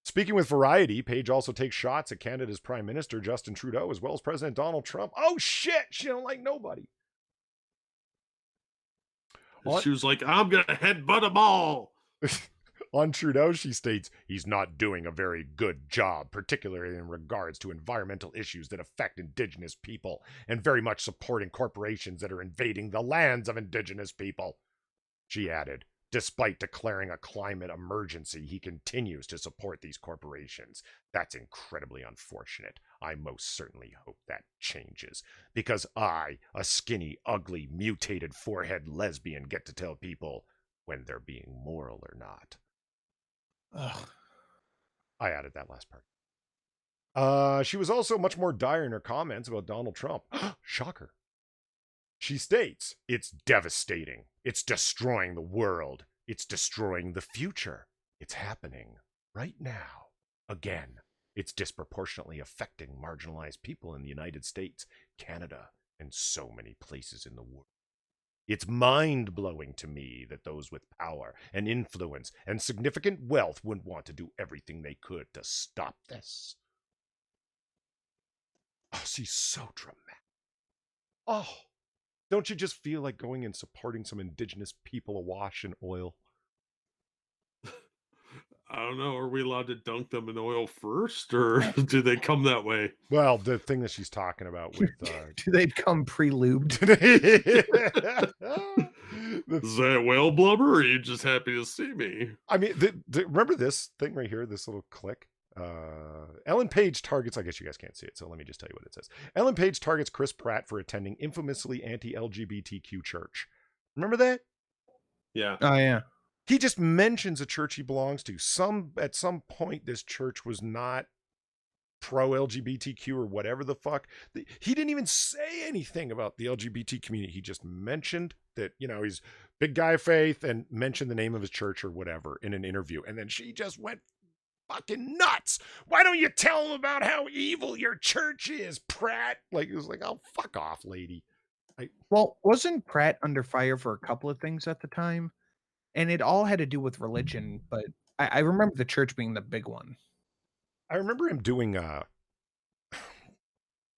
Speaking with Variety, Page also takes shots at Canada's Prime Minister Justin Trudeau as well as President Donald Trump. Oh shit, she don't like nobody. She was like, I'm going to headbutt them all. On Trudeau, she states, he's not doing a very good job, particularly in regards to environmental issues that affect Indigenous people, and very much supporting corporations that are invading the lands of Indigenous people. She added, despite declaring a climate emergency, he continues to support these corporations. That's incredibly unfortunate. I most certainly hope that changes. Because I, a skinny, ugly, mutated forehead lesbian, get to tell people when they're being moral or not. Ugh. I added that last part. She was also much more dire in her comments about Donald Trump. Shocker. She states, it's devastating. It's destroying the world. It's destroying the future. It's happening right now. Again, it's disproportionately affecting marginalized people in the United States, Canada, and so many places in the world. It's mind-blowing to me that those with power and influence and significant wealth would want to do everything they could to stop this. Oh, she's so dramatic. Oh, don't you just feel like going and supporting some Indigenous people awash in oil? I don't know. Are we allowed to dunk them in oil first, or do they come that way? Well, the thing that she's talking about with... Do they come pre-lubed? Is that whale blubber, or are you just happy to see me? I mean, remember this thing right here, this little click? Ellen Page targets, I guess you guys can't see it, so let me just tell you what it says. Ellen Page targets Chris Pratt for attending infamously anti-LGBTQ church. Remember that? Yeah. Oh, yeah. He just mentions a church he belongs to. At some point, this church was not pro-LGBTQ or whatever the fuck. He didn't even say anything about the LGBT community. He just mentioned that, you know, he's big guy of faith and mentioned the name of his church or whatever in an interview. And then she just went fucking nuts. Why don't you tell him about how evil your church is, Pratt? Like, it was like, oh, fuck off, lady. Well, wasn't Pratt under fire for a couple of things at the time? And it all had to do with religion, but I remember the church being the big one. I remember him doing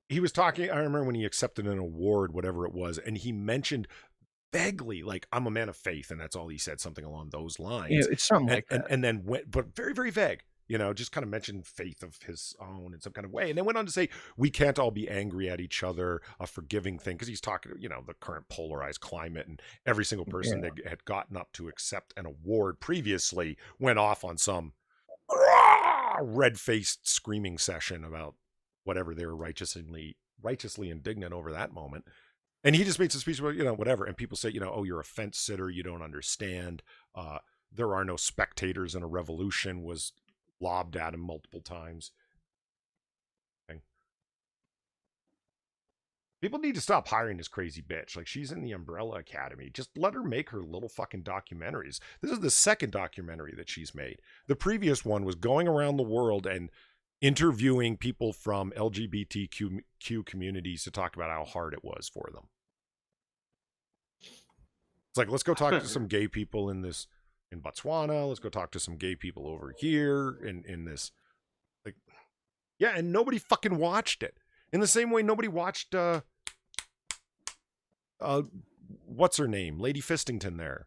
he was talking, I remember when he accepted an award, whatever it was, and he mentioned vaguely, like, I'm a man of faith, and that's all he said, something along those lines. Yeah, it's something like that. And then went, but very, very vague, you know, just kind of mentioned faith of his own in some kind of way. And then went on to say, we can't all be angry at each other, a forgiving thing, because he's talking, you know, the current polarized climate, and every single person that had gotten up to accept an award previously went off on some red-faced screaming session about whatever they were righteously indignant over that moment. And he just makes a speech about, you know, whatever. And people say, you know, oh, you're a fence sitter. You don't understand. There are no spectators in a revolution was lobbed at him multiple times. People need to stop hiring this crazy bitch. Like, she's in the Umbrella Academy. Just let her make her little fucking documentaries. This is the second documentary that she's made. The previous one was going around the world and interviewing people from LGBTQ communities to talk about how hard it was for them. It's like, let's go talk to some gay people in Botswana. Let's go talk to some gay people over here in this. Like, yeah, and nobody fucking watched it. In the same way, nobody watched, what's her name? Lady Fistington there.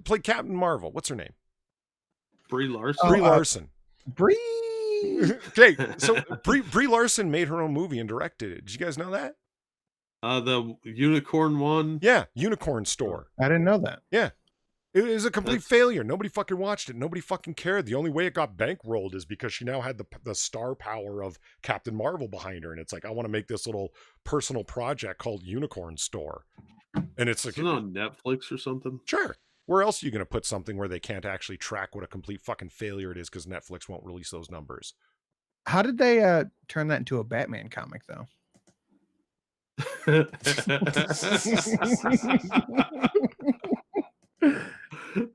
Played Captain Marvel. What's her name? Brie Larson. Brie Larson. Brie. Okay, so Brie Larson made her own movie and directed it. Did you guys know that? The unicorn one. Yeah, Unicorn Store. I didn't know that. Yeah. It was a complete failure. Nobody fucking watched it. Nobody fucking cared. The only way it got bankrolled is because she now had the star power of Captain Marvel behind her. And it's like, I want to make this little personal project called Unicorn Store. And it's like, isn't it on Netflix or something? Sure. Where else are you going to put something where they can't actually track what a complete fucking failure it is because Netflix won't release those numbers? How did they turn that into a Batman comic, though?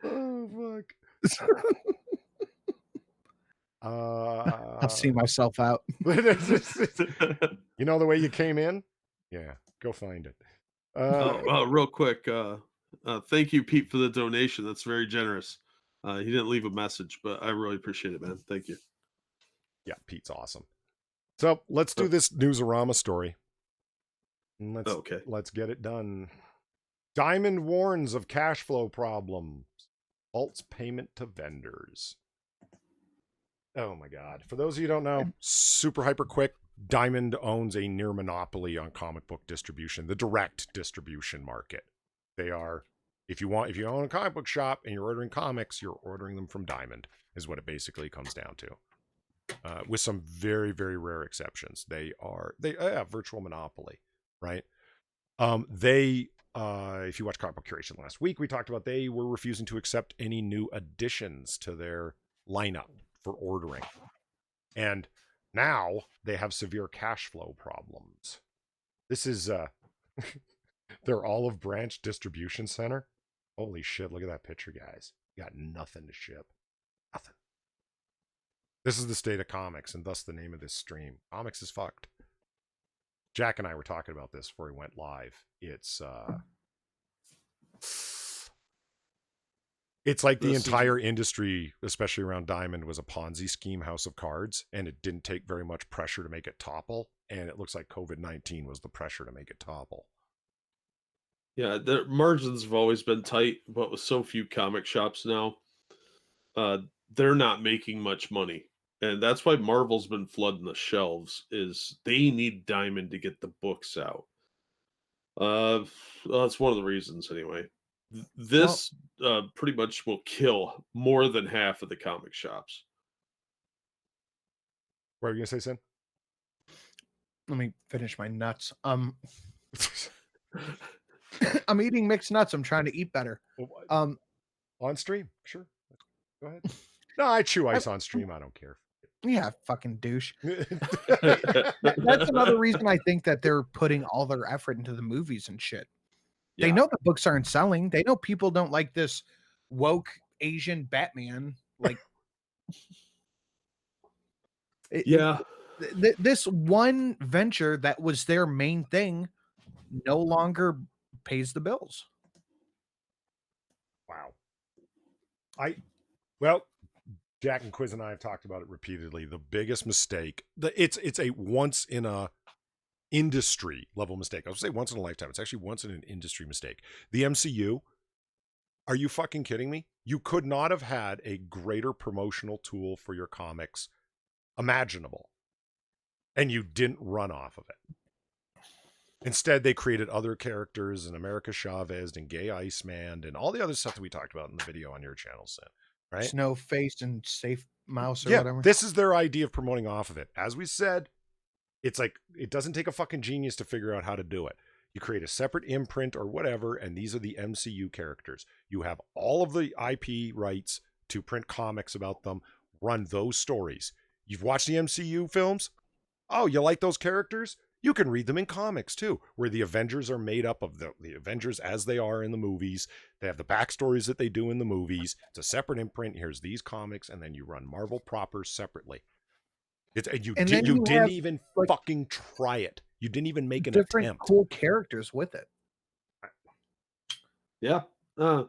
Oh, fuck. I'll see myself out. You know the way you came in? Yeah, go find it. Real quick, Thank you, Pete, for the donation. That's very generous. He didn't leave a message, but I really appreciate it, man. Thank you. Yeah, Pete's awesome. So let's do this Newsarama story. And let's get it done. Diamond warns of cash flow problems. Halts payment to vendors. Oh my God. For those of you who don't know, super hyper quick, Diamond owns a near monopoly on comic book distribution, the direct distribution market. They are, if you own a comic book shop and you're ordering comics, you're ordering them from Diamond, is what it basically comes down to. With some very, very rare exceptions. They have virtual monopoly, right? If you watched Comic Book Curation last week, we talked about they were refusing to accept any new additions to their lineup for ordering. And now they have severe cash flow problems. This is their Olive Branch distribution center. Holy shit, look at that picture, guys. You got nothing to ship. Nothing. This is the state of comics, and thus the name of this stream. Comics is fucked. Jack and I were talking about this before we went live. It's like the entire industry, especially around Diamond, was a Ponzi scheme house of cards, and it didn't take very much pressure to make it topple, and it looks like COVID-19 was the pressure to make it topple. Yeah, their margins have always been tight, but with so few comic shops now, they're not making much money. And that's why Marvel's been flooding the shelves, is they need Diamond to get the books out. That's one of the reasons anyway. This pretty much will kill more than half of the comic shops. What are you gonna say, Sin? Let me finish my nuts. I'm eating mixed nuts. I'm trying to eat better. On stream, sure. Go ahead. No, I chew ice on stream. I don't care. Yeah, fucking douche. That's another reason I think that they're putting all their effort into the movies and shit. Yeah. They know the books aren't selling. They know people don't like this woke Asian Batman. Like, this one venture that was their main thing no longer pays the bills. Wow. Well, Jack and Quiz and I have talked about it repeatedly. The biggest mistake, it's a once in a industry level mistake. I would say once in a lifetime. It's actually once in an industry mistake. The MCU, are you fucking kidding me? You could not have had a greater promotional tool for your comics imaginable. And you didn't run off of it. Instead, they created other characters and America Chavez and Gay Iceman and all the other stuff that we talked about in the video on your channel, Sin. Right? Snow Face and Safe Mouse or whatever. This is their idea of promoting off of it. As we said, it's like it doesn't take a fucking genius to figure out how to do it. You create a separate imprint or whatever, and these are the MCU characters. You have all of the IP rights to print comics about them, run those stories. You've watched the MCU films? Oh, you like those characters? You can read them in comics too, where the Avengers are made up of the Avengers as they are in the movies. They have the backstories that they do in the movies. It's a separate imprint. Here's these comics, and then you run Marvel proper separately. You didn't even fucking try it. You didn't even make an attempt. Different cool characters with it. Yeah. But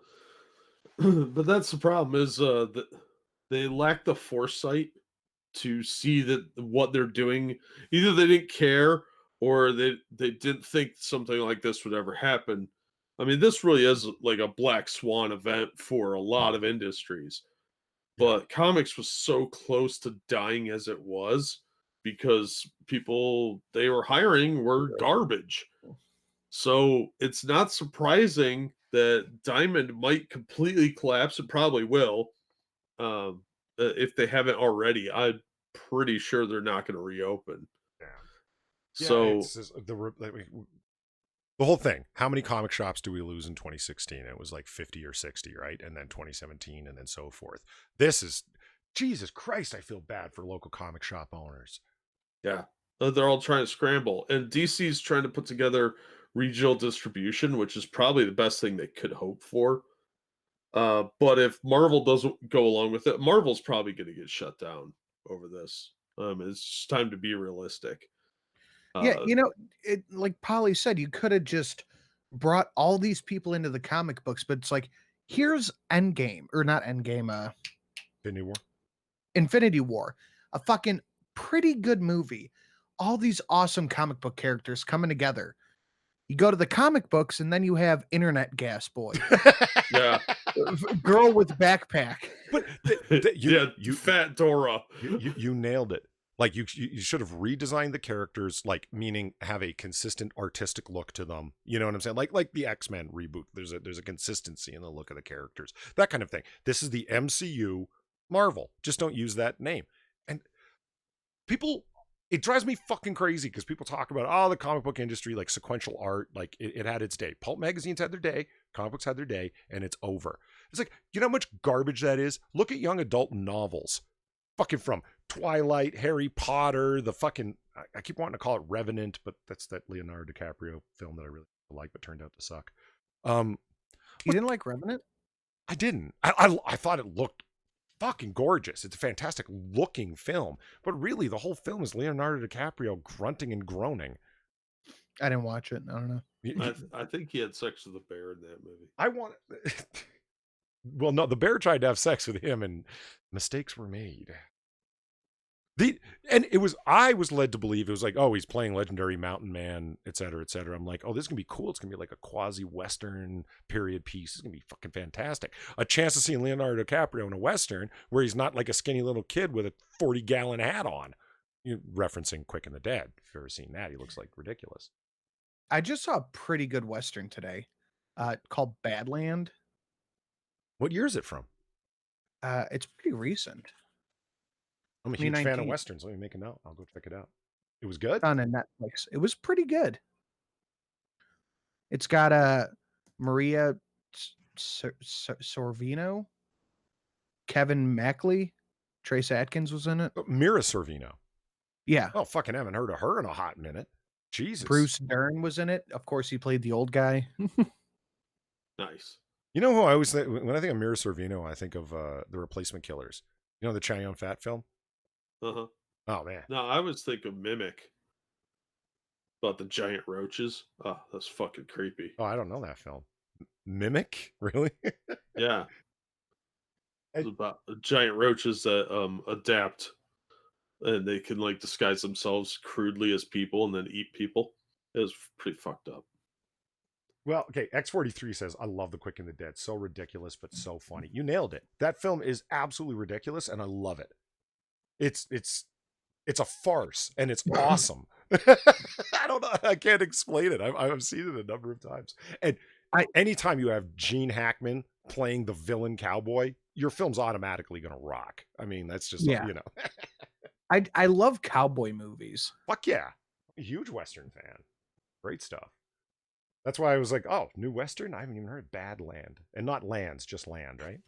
that's the problem is that they lack the foresight to see that what they're doing. Either they didn't care or they didn't think something like this would ever happen. I mean, this really is like a black swan event for a lot of industries. But comics was so close to dying as it was because people they were hiring were garbage. So it's not surprising that Diamond might completely collapse. It probably will. If they haven't already, I'm pretty sure they're not going to reopen. So the whole thing, how many comic shops do we lose in 2016? It was like 50 or 60, right? And then 2017 and then so forth. This is, Jesus Christ, I feel bad for local comic shop owners. Yeah. They're all trying to scramble. And DC's trying to put together regional distribution, which is probably the best thing they could hope for. But if Marvel doesn't go along with it, Marvel's probably going to get shut down over this. It's just time to be realistic. Yeah, like Polly said, you could have just brought all these people into the comic books, but it's like, here's Endgame, or not Endgame, Infinity War. Infinity War, a fucking pretty good movie. All these awesome comic book characters coming together. You go to the comic books, and then you have Internet Gas Boy, Yeah. girl with backpack. But you Fat Dora. You nailed it. Like you should have redesigned the characters, like meaning have a consistent artistic look to them. You know what I'm saying? Like the X-Men reboot. There's a consistency in the look of the characters. That kind of thing. This is the MCU Marvel. Just don't use that name. And people, it drives me fucking crazy because people talk about, the comic book industry, like sequential art, like it had its day. Pulp magazines had their day, comic books had their day, and it's over. It's like, you know how much garbage that is? Look at young adult novels. Fucking from Twilight, Harry Potter, the fucking, I keep wanting to call it Revenant, but that's that Leonardo DiCaprio film that I really like, but turned out to suck. You didn't like Revenant? I didn't. I thought it looked fucking gorgeous. It's a fantastic looking film, but really the whole film is Leonardo DiCaprio grunting and groaning. I didn't watch it. I don't know. I think he had sex with a bear in that movie. I want. Well, no, the bear tried to have sex with him, and mistakes were made. I was led to believe it was like, he's playing legendary mountain man, et cetera, et cetera. I'm like, this is gonna be cool. It's gonna be like a quasi-Western period piece. It's gonna be fucking fantastic. A chance to see Leonardo DiCaprio in a Western where he's not like a skinny little kid with a 40-gallon hat on. You're referencing Quick and the Dead. If you've ever seen that, he looks like ridiculous. I just saw a pretty good Western today, called Badland. What year is it from? It's pretty recent. I'm a huge fan of Westerns. Let me make a note. I'll go check it out. It was good? On a Netflix. It was pretty good. It's got Maria Sorvino, Kevin Mackley, Trace Atkins was in it. Mira Sorvino. Yeah. Oh, fucking haven't heard of her in a hot minute. Jesus. Bruce Dern was in it. Of course, he played the old guy. Nice. You know who I always think, when I think of Mira Sorvino, I think of The Replacement Killers. You know the Chow Yun-Fat film? Uh-huh. Oh, man. No, I was thinking Mimic. About the giant roaches. Oh, that's fucking creepy. Oh, I don't know that film. Mimic? Really? Yeah. It's about giant roaches that adapt, and they can like disguise themselves crudely as people and then eat people. It was pretty fucked up. Well, okay, X43 says, I love The Quick and the Dead. So ridiculous, but so funny. You nailed it. That film is absolutely ridiculous, and I love it. It's a farce, and it's awesome. I don't know. I can't explain it. I've seen it a number of times. And anytime you have Gene Hackman playing the villain cowboy, your film's automatically going to rock. I mean, that's just, you know. I love cowboy movies. Fuck yeah. I'm a huge Western fan. Great stuff. That's why I was like, new Western? I haven't even heard of Badland. And not lands, just land, right?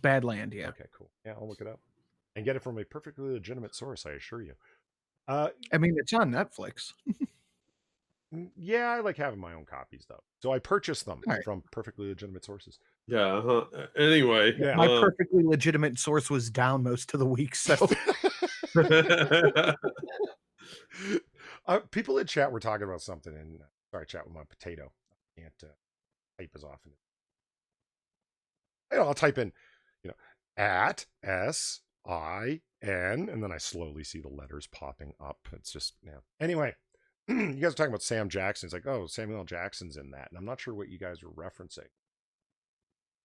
Badland, yeah. Okay, cool. Yeah, I'll look it up. And get it from a perfectly legitimate source, I assure you. I mean, it's on Netflix. Yeah, I like having my own copies, though. So I purchased them from perfectly legitimate sources. Yeah. Anyway. Yeah. My perfectly legitimate source was down most of the week, so. People in chat were talking about something, and sorry, chat with my potato. I can't type as often. I'll type in, at SIN, and then I slowly see the letters popping up. It's just, Anyway, you guys are talking about Sam Jackson. It's like, Samuel L. Jackson's in that, and I'm not sure what you guys are referencing.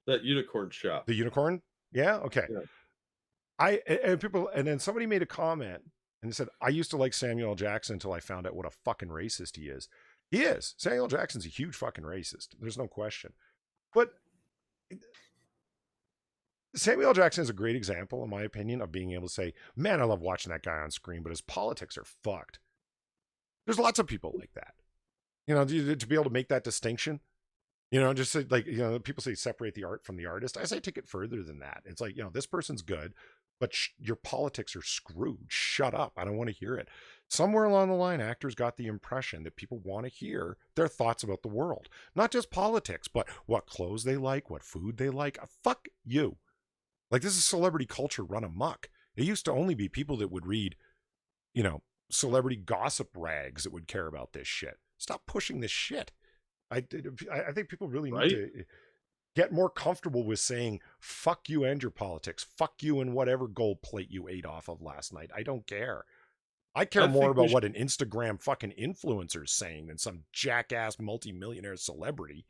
That unicorn shop. The unicorn? Yeah. Okay. Yeah. And then somebody made a comment and they said, I used to like Samuel L. Jackson until I found out what a fucking racist he is. He is. Samuel L. Jackson's a huge fucking racist. There's no question. But Samuel L. Jackson is a great example, in my opinion, of being able to say, man, I love watching that guy on screen, but his politics are fucked. There's lots of people like that. To be able to make that distinction. Just say, like, people say separate the art from the artist. I say take it further than that. It's like, this person's good, but your politics are screwed. Shut up. I don't want to hear it. Somewhere along the line, actors got the impression that people want to hear their thoughts about the world. Not just politics, but what clothes they like, what food they like. Fuck you. Like, this is celebrity culture run amok. It used to only be people that would read, celebrity gossip rags that would care about this shit. Stop pushing this shit. I think people really need Right? to get more comfortable with saying fuck you and your politics, fuck you and whatever gold plate you ate off of last night. I don't care. I care I more think we about what should, an Instagram fucking influencer is saying than some jackass multimillionaire celebrity.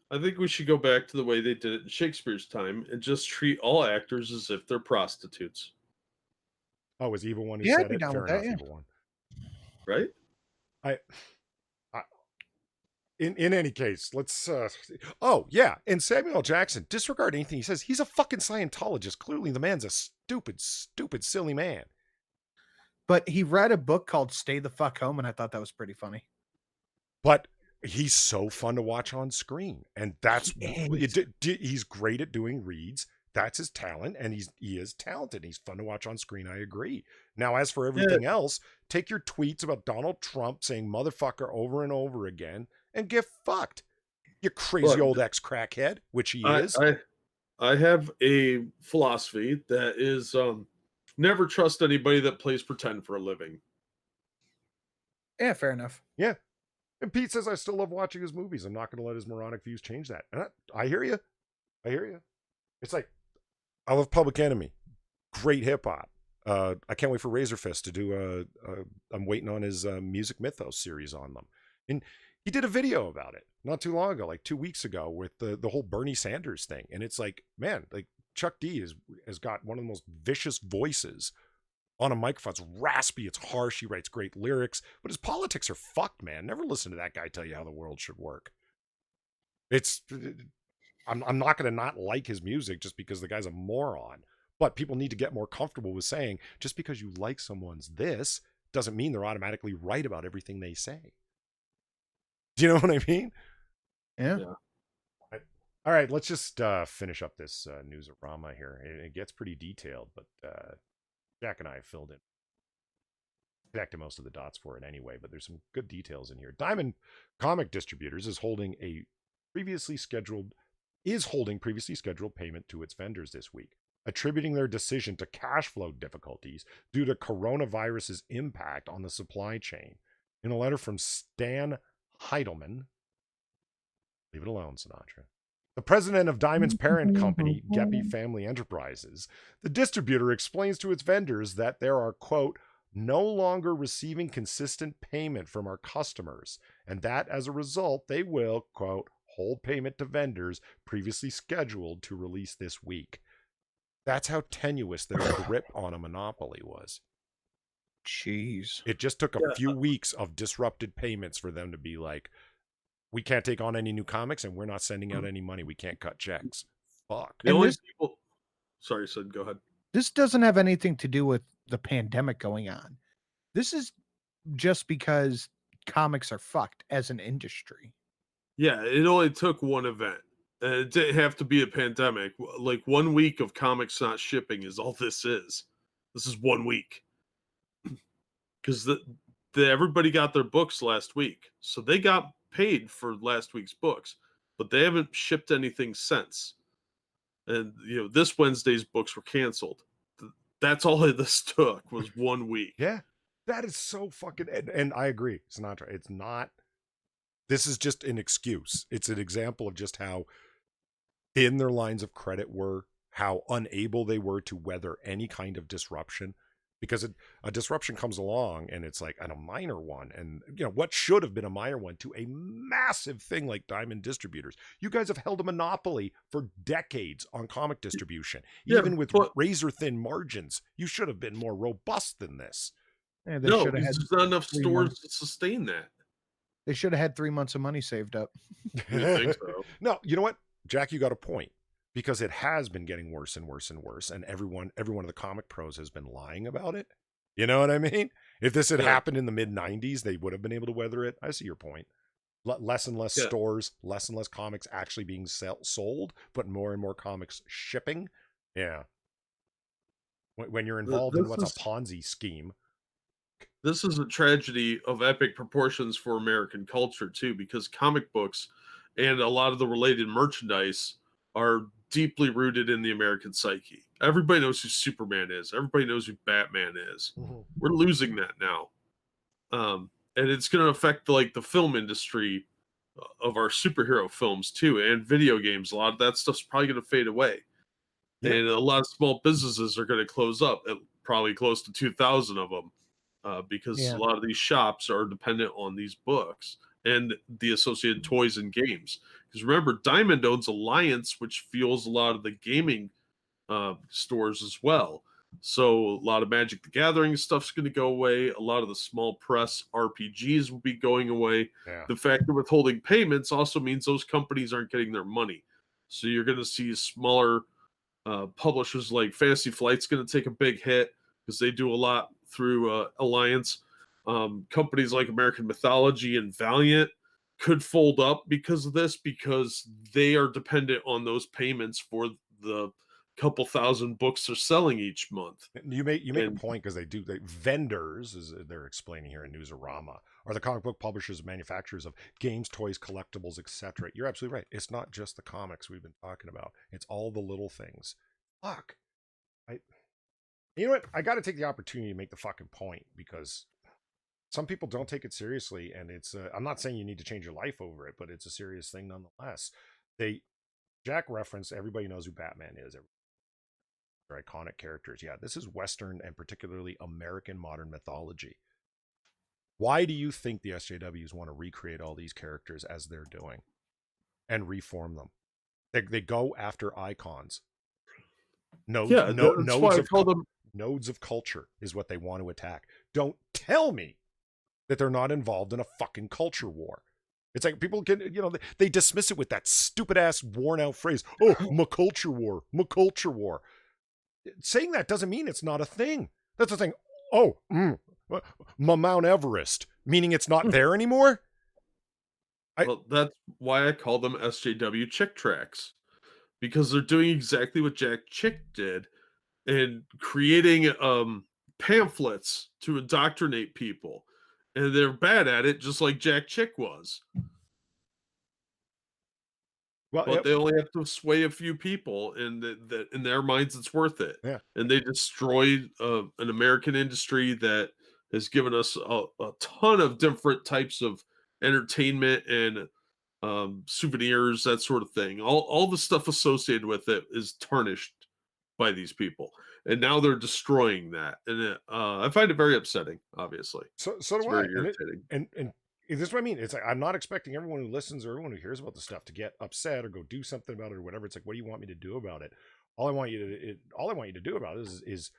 I think we should go back to the way they did it in Shakespeare's time and just treat all actors as if they're prostitutes. Oh, was Evil One who Yeah, I'd said be it? down Fair with that. enough, Yeah. Evil One. Right? I in any case, let's oh yeah, and Samuel L. Jackson, disregard anything he says. He's a fucking Scientologist. Clearly the man's a stupid, silly man. But he read a book called Stay the Fuck Home, and I thought that was pretty funny. But he's so fun to watch on screen, and that's He is. he's great at doing reads. That's his talent, and he is talented. He's fun to watch on screen. I agree. Now, as for everything else, take your tweets about Donald Trump saying motherfucker over and over again and get fucked. You crazy Look, old ex-crackhead, which he is. I have a philosophy that is never trust anybody that plays pretend for a living. Yeah, fair enough. Yeah. And Pete says, I still love watching his movies. I'm not going to let his moronic views change that. And I hear you. I hear you. It's like, I love Public Enemy. Great hip hop. I can't wait for Razorfist to do I'm waiting on his Music Mythos series on them. And he did a video about it not too long ago, like 2 weeks ago, with the whole Bernie Sanders thing. And it's like, man, like Chuck D has got one of the most vicious voices on a microphone. It's raspy, it's harsh, he writes great lyrics, but his politics are fucked, man. Never listen to that guy tell you how the world should work. I'm not going to not like his music just because the guy's a moron. But people need to get more comfortable with saying, just because you like someone's this doesn't mean they're automatically right about everything they say. Do you know what I mean? Yeah. All right, let's just finish up this newsarama here. It gets pretty detailed, but Jack and I have filled in, connected most of the dots for it anyway, but there's some good details in here. Diamond Comic Distributors is holding previously scheduled payment to its vendors this week, attributing their decision to cash flow difficulties due to coronavirus's impact on the supply chain. In a letter from Stan Heidelman, leave it alone, Sinatra, the president of Diamond's parent company, Geppy Family Enterprises, the distributor explains to its vendors that there are, quote, no longer receiving consistent payment from our customers, and that as a result, they will, quote, hold payment to vendors previously scheduled to release this week. That's how tenuous their grip on a monopoly was. Jeez. It just took a few weeks of disrupted payments for them to be like, we can't take on any new comics and we're not sending out any money. We can't cut checks. Fuck. The only people. Sorry, Sid, go ahead. This doesn't have anything to do with the pandemic going on. This is just because comics are fucked as an industry. Yeah, it only took one event. And it didn't have to be a pandemic. Like 1 week of comics not shipping is all this is. This is 1 week. Because everybody got their books last week. So they got paid for last week's books, but they haven't shipped anything since. And this Wednesday's books were canceled. That's all this took was 1 week. Yeah, that is so fucking. And I agree, Sinatra. It's not. This is just an excuse. It's an example of just how thin their lines of credit were, how unable they were to weather any kind of disruption. Because a disruption comes along and it's like a minor one. And, what should have been a minor one to a massive thing like Diamond Distributors. You guys have held a monopoly for decades on comic distribution. Even with razor-thin margins, you should have been more robust than this. Yeah, No, because there's not enough stores to sustain that. They should have had 3 months of money saved up. You think so? No, you know what? Jack, you got a point. Because it has been getting worse and worse and worse, and every one of the comic pros has been lying about it. You know what I mean? If this had happened in the mid-90s, they would have been able to weather it. I see your point. Less and less stores, less and less comics actually being sold, but more and more comics shipping. Yeah. When you're involved in what's a Ponzi scheme. This is a tragedy of epic proportions for American culture, too, because comic books and a lot of the related merchandise are deeply rooted in the American psyche. Everybody knows who Superman is. Everybody knows who Batman is. Mm-hmm. We're losing that now. And it's going to affect the film industry of our superhero films too, and video games. A lot of that stuff's probably going to fade away, Yep. and a lot of small businesses are going to close up. Probably close to 2,000 of them, because Yeah. a lot of these shops are dependent on these books and the associated toys and games. Because remember, Diamond owns Alliance, which fuels a lot of the gaming stores as well. So a lot of Magic the Gathering stuff's going to go away. A lot of the small press RPGs will be going away. Yeah. The fact that withholding payments also means those companies aren't getting their money. So you're going to see smaller publishers like Fantasy Flight's going to take a big hit because they do a lot through Alliance. Companies like American Mythology and Valiant could fold up because of this, because they are dependent on those payments for the couple thousand books they're selling each month. You make a And point, because they vendors, as they're explaining here in Newsarama, are the comic book publishers and manufacturers of games, toys, collectibles, etc. You're absolutely right. It's not just the comics we've been talking about. It's all the little things. Fuck. You know what? I got to take the opportunity to make the fucking point, because some people don't take it seriously, and it's. I'm not saying you need to change your life over it, but it's a serious thing nonetheless. Jack referenced, everybody knows who Batman is. They're iconic characters. Yeah, this is Western and particularly American modern mythology. Why do you think the SJWs want to recreate all these characters as they're doing and reform them? They go after icons. Nodes of culture is what they want to attack. Don't tell me that they're not involved in a fucking culture war. It's like people can, they dismiss it with that stupid ass worn out phrase. Oh, my culture war. Saying that doesn't mean it's not a thing. That's the thing. Oh, my Mount Everest, meaning it's not there anymore? well, that's why I call them SJW Chick Tracks, because they're doing exactly what Jack Chick did and creating pamphlets to indoctrinate people. And they're bad at it, just like Jack Chick was. Well, But they only have to sway a few people, and that in their minds it's worth it. Yeah. And they destroyed an American industry that has given us a ton of different types of entertainment and souvenirs, that sort of thing. All the stuff associated with it is tarnished by these people, and now they're destroying that. And I find it very upsetting. Obviously, So it's do I. very irritating. And this is what I mean. It's like, I'm not expecting everyone who listens or everyone who hears about the stuff to get upset or go do something about it or whatever. It's like, what do you want me to do about it? All I want you to do about it is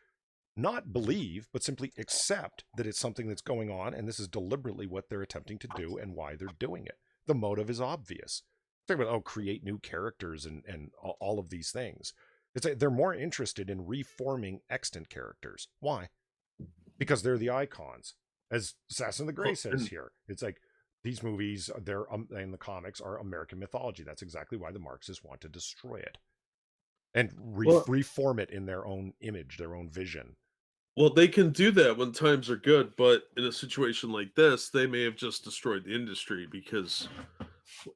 not believe, but simply accept that it's something that's going on, and this is deliberately what they're attempting to do and why they're doing it. The motive is obvious. Talk about, create new characters and all of these things. It's like they're more interested in reforming extant characters. Why? Because they're the icons. As Assassin of the Grey says here, it's like these movies, they're in the comics, are American mythology. That's exactly why the Marxists want to destroy it and reform it in their own image, their own vision. Well, they can do that when times are good, but in a situation like this, they may have just destroyed the industry, because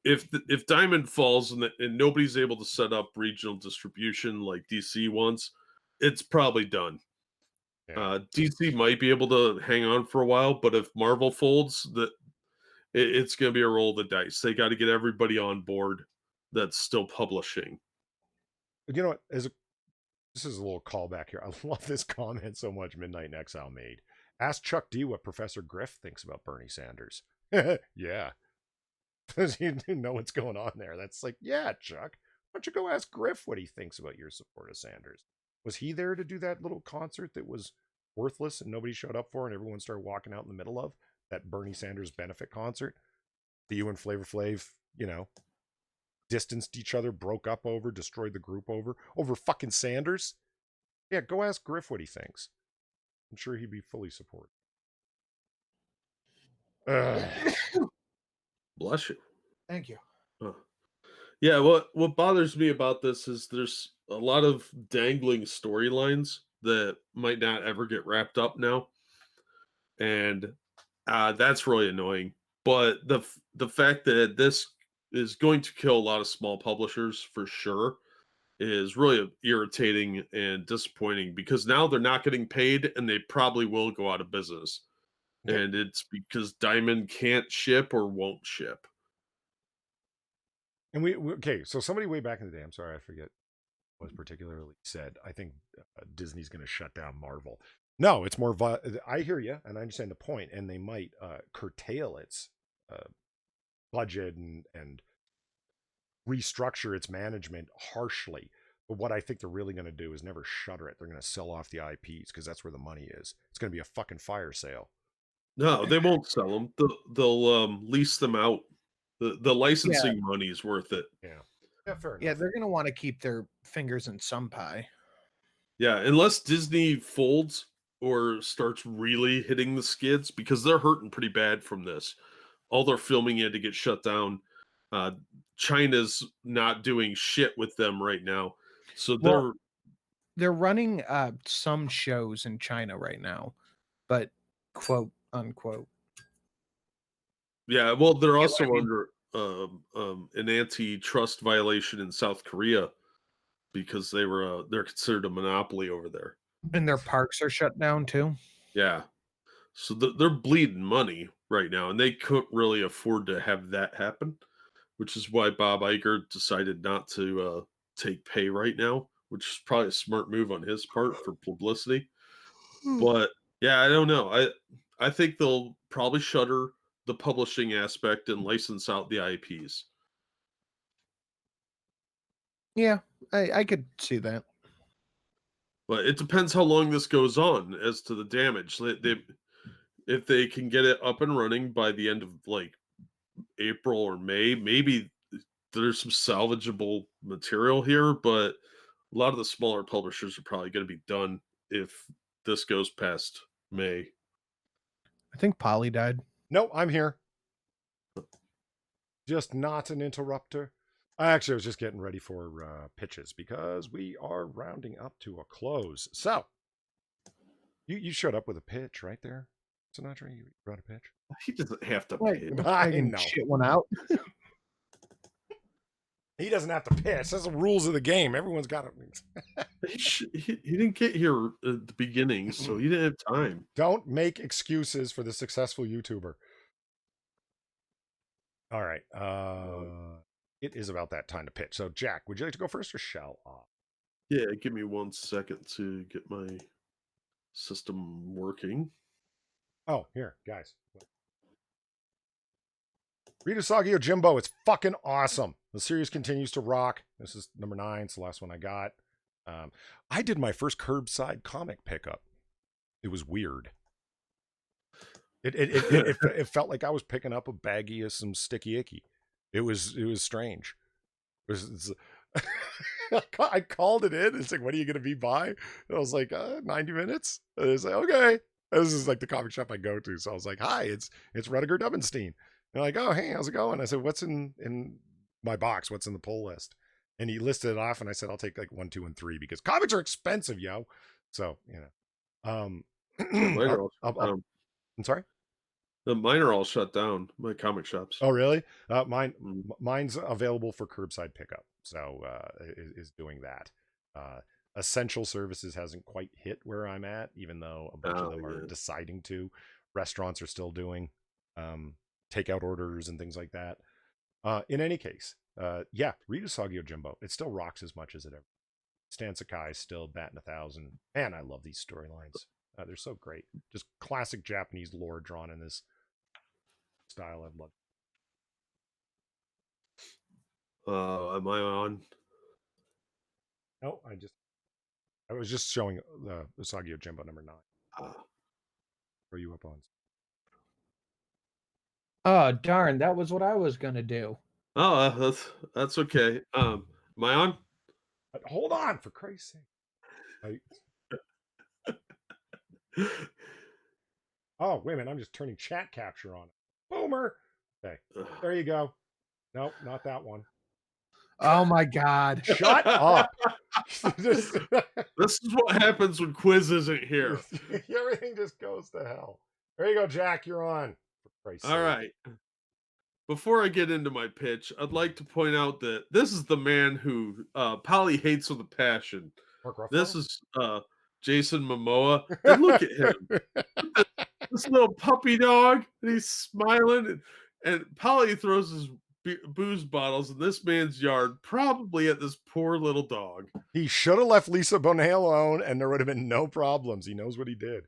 if Diamond falls and nobody's able to set up regional distribution like DC wants, it's probably done. Yeah. DC might be able to hang on for a while, but if Marvel folds, it's going to be a roll of the dice. They got to get everybody on board that's still publishing. You know what? This is a little callback here. I love this comment so much. Midnight in Exile made. Ask Chuck D what Professor Griff thinks about Bernie Sanders. Yeah. Because you know what's going on there. That's like, yeah, Chuck. Why don't you go ask Griff what he thinks about your support of Sanders? Was he there to do that little concert that was worthless and nobody showed up for and everyone started walking out in the middle of? That Bernie Sanders benefit concert? The you and Flavor Flav, distanced each other, broke up over, destroyed the group over fucking Sanders? Yeah, go ask Griff what he thinks. I'm sure he'd be fully supportive. Bless you. Thank you. Yeah, what bothers me about this is there's a lot of dangling storylines that might not ever get wrapped up now, and that's really annoying. But the fact that this is going to kill a lot of small publishers for sure is really irritating and disappointing, because now they're not getting paid and they probably will go out of business. Yep. And it's because Diamond can't ship or won't ship. And okay, so somebody way back in the day, I'm sorry, I forget what was particularly said. I think Disney's going to shut down Marvel. No, it's more. I hear you, and I understand the point, and they might curtail its budget and restructure its management harshly. But what I think they're really going to do is never shutter it. They're going to sell off the IPs because that's where the money is. It's going to be a fucking fire sale. No, they won't sell them. They'll lease them out. The Yeah, licensing money is worth it. Yeah, fair yeah, enough. they're gonna want to keep their fingers in some pie. Yeah, unless Disney folds or starts really hitting the skids, because they're hurting pretty bad from this. All their filming had to get shut down. Uh, China's not doing shit with them right now. So Well, they're running some shows in China right now, but quote unquote. yeah, well, they're You get also what I mean? under an antitrust violation in South Korea because they're considered a monopoly over there. And their parks are shut down too. Yeah. So they're bleeding money right now, and they couldn't really afford to have that happen, which is why Bob Iger decided not to take pay right now, which is probably a smart move on his part for publicity. But yeah, I don't know. I think they'll probably shutter the publishing aspect and license out the IPs. Yeah, I could see that. But it depends how long this goes on as to the damage. If they can get it up and running by the end of like April or May, maybe there's some salvageable material here, but a lot of the smaller publishers are probably going to be done if this goes past May. I think Polly died. No, I'm here. Just not an interrupter. I was just getting ready for pitches because we are rounding up to a close. So, you showed up with a pitch right there, Sinatra. You brought a pitch. He doesn't have to Right, pay. I can know. shit one out. He doesn't have to pitch. That's the rules of the game. Everyone's got to. He didn't get here at the beginning, so he didn't have time. Don't make excuses for the successful YouTuber. All right. It is about that time to pitch. So, Jack, would you like to go first or shall I? Yeah, give me 1 second to get my system working. Oh, here, guys. Read Usagi Yojimbo. It's fucking awesome. The series continues to rock. This is number 9. It's the last one I got. I did my first curbside comic pickup. It was weird. It felt like I was picking up a baggie of some sticky icky. It was strange. I called it in. It's like, when are you going to be by? And I was like, 90 minutes. And it's like, okay. This is like the comic shop I go to. So I was like, hi, it's Rudiger Dubenstein. They're like, oh, hey, how's it going? I said, what's in my box? What's in the pull list? And he listed it off, and I said, I'll take like 1, 2, and 3 because comics are expensive, yo. So, I'm sorry. Mine are all shut down. My comic shops. Oh, really? Mine's available for curbside pickup. So is doing that. Essential services hasn't quite hit where I'm at, even though a bunch of them are deciding to. Restaurants are still doing takeout orders and things like that. In any case, yeah, read Usagi Yojimbo. It still rocks as much as it ever. Stan Sakai is still batting 1,000. Man, I love these storylines. They're so great. Just classic Japanese lore drawn in this style. I've loved. Am I on? No, I was just showing the Usagi Yojimbo number 9. Are you up on? Oh darn, that was what I was gonna do. Oh, that's okay. Am I on? Hold on, for Christ's sake. Oh, wait a minute. I'm just turning chat capture on. Boomer. Okay. There you go. Nope, not that one. Oh my God. Shut up. This is what happens when Quiz isn't here. Everything just goes to hell. There you go, Jack. You're on. All right. Before I get into my pitch, I'd like to point out that this is the man who Polly hates with a passion. This is Jason Momoa. And look at him. This little puppy dog. And he's smiling. And Polly throws his booze bottles in this man's yard, probably at this poor little dog. He should have left Lisa Bonet alone, and there would have been no problems. He knows what he did.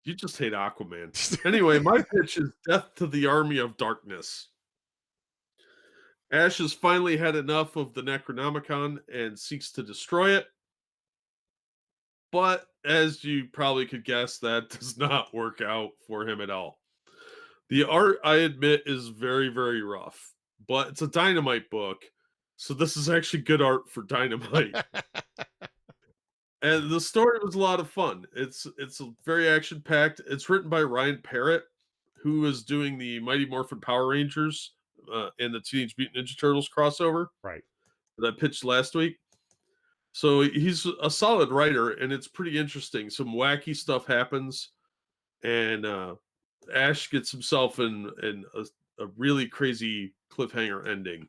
You just hate Aquaman. Anyway, my pitch is Death to the Army of Darkness. Ash has finally had enough of the Necronomicon and seeks to destroy it. But as you probably could guess, that does not work out for him at all. The art, I admit, is very, very rough, but it's a Dynamite book, so this is actually good art for Dynamite. And the story was a lot of fun. It's very action packed. It's written by Ryan Parrott, who is doing the Mighty Morphin Power Rangers and the Teenage Mutant Ninja Turtles crossover, Right. that I pitched last week. So he's a solid writer, and it's pretty interesting. Some wacky stuff happens, and Ash gets himself in a really crazy cliffhanger ending.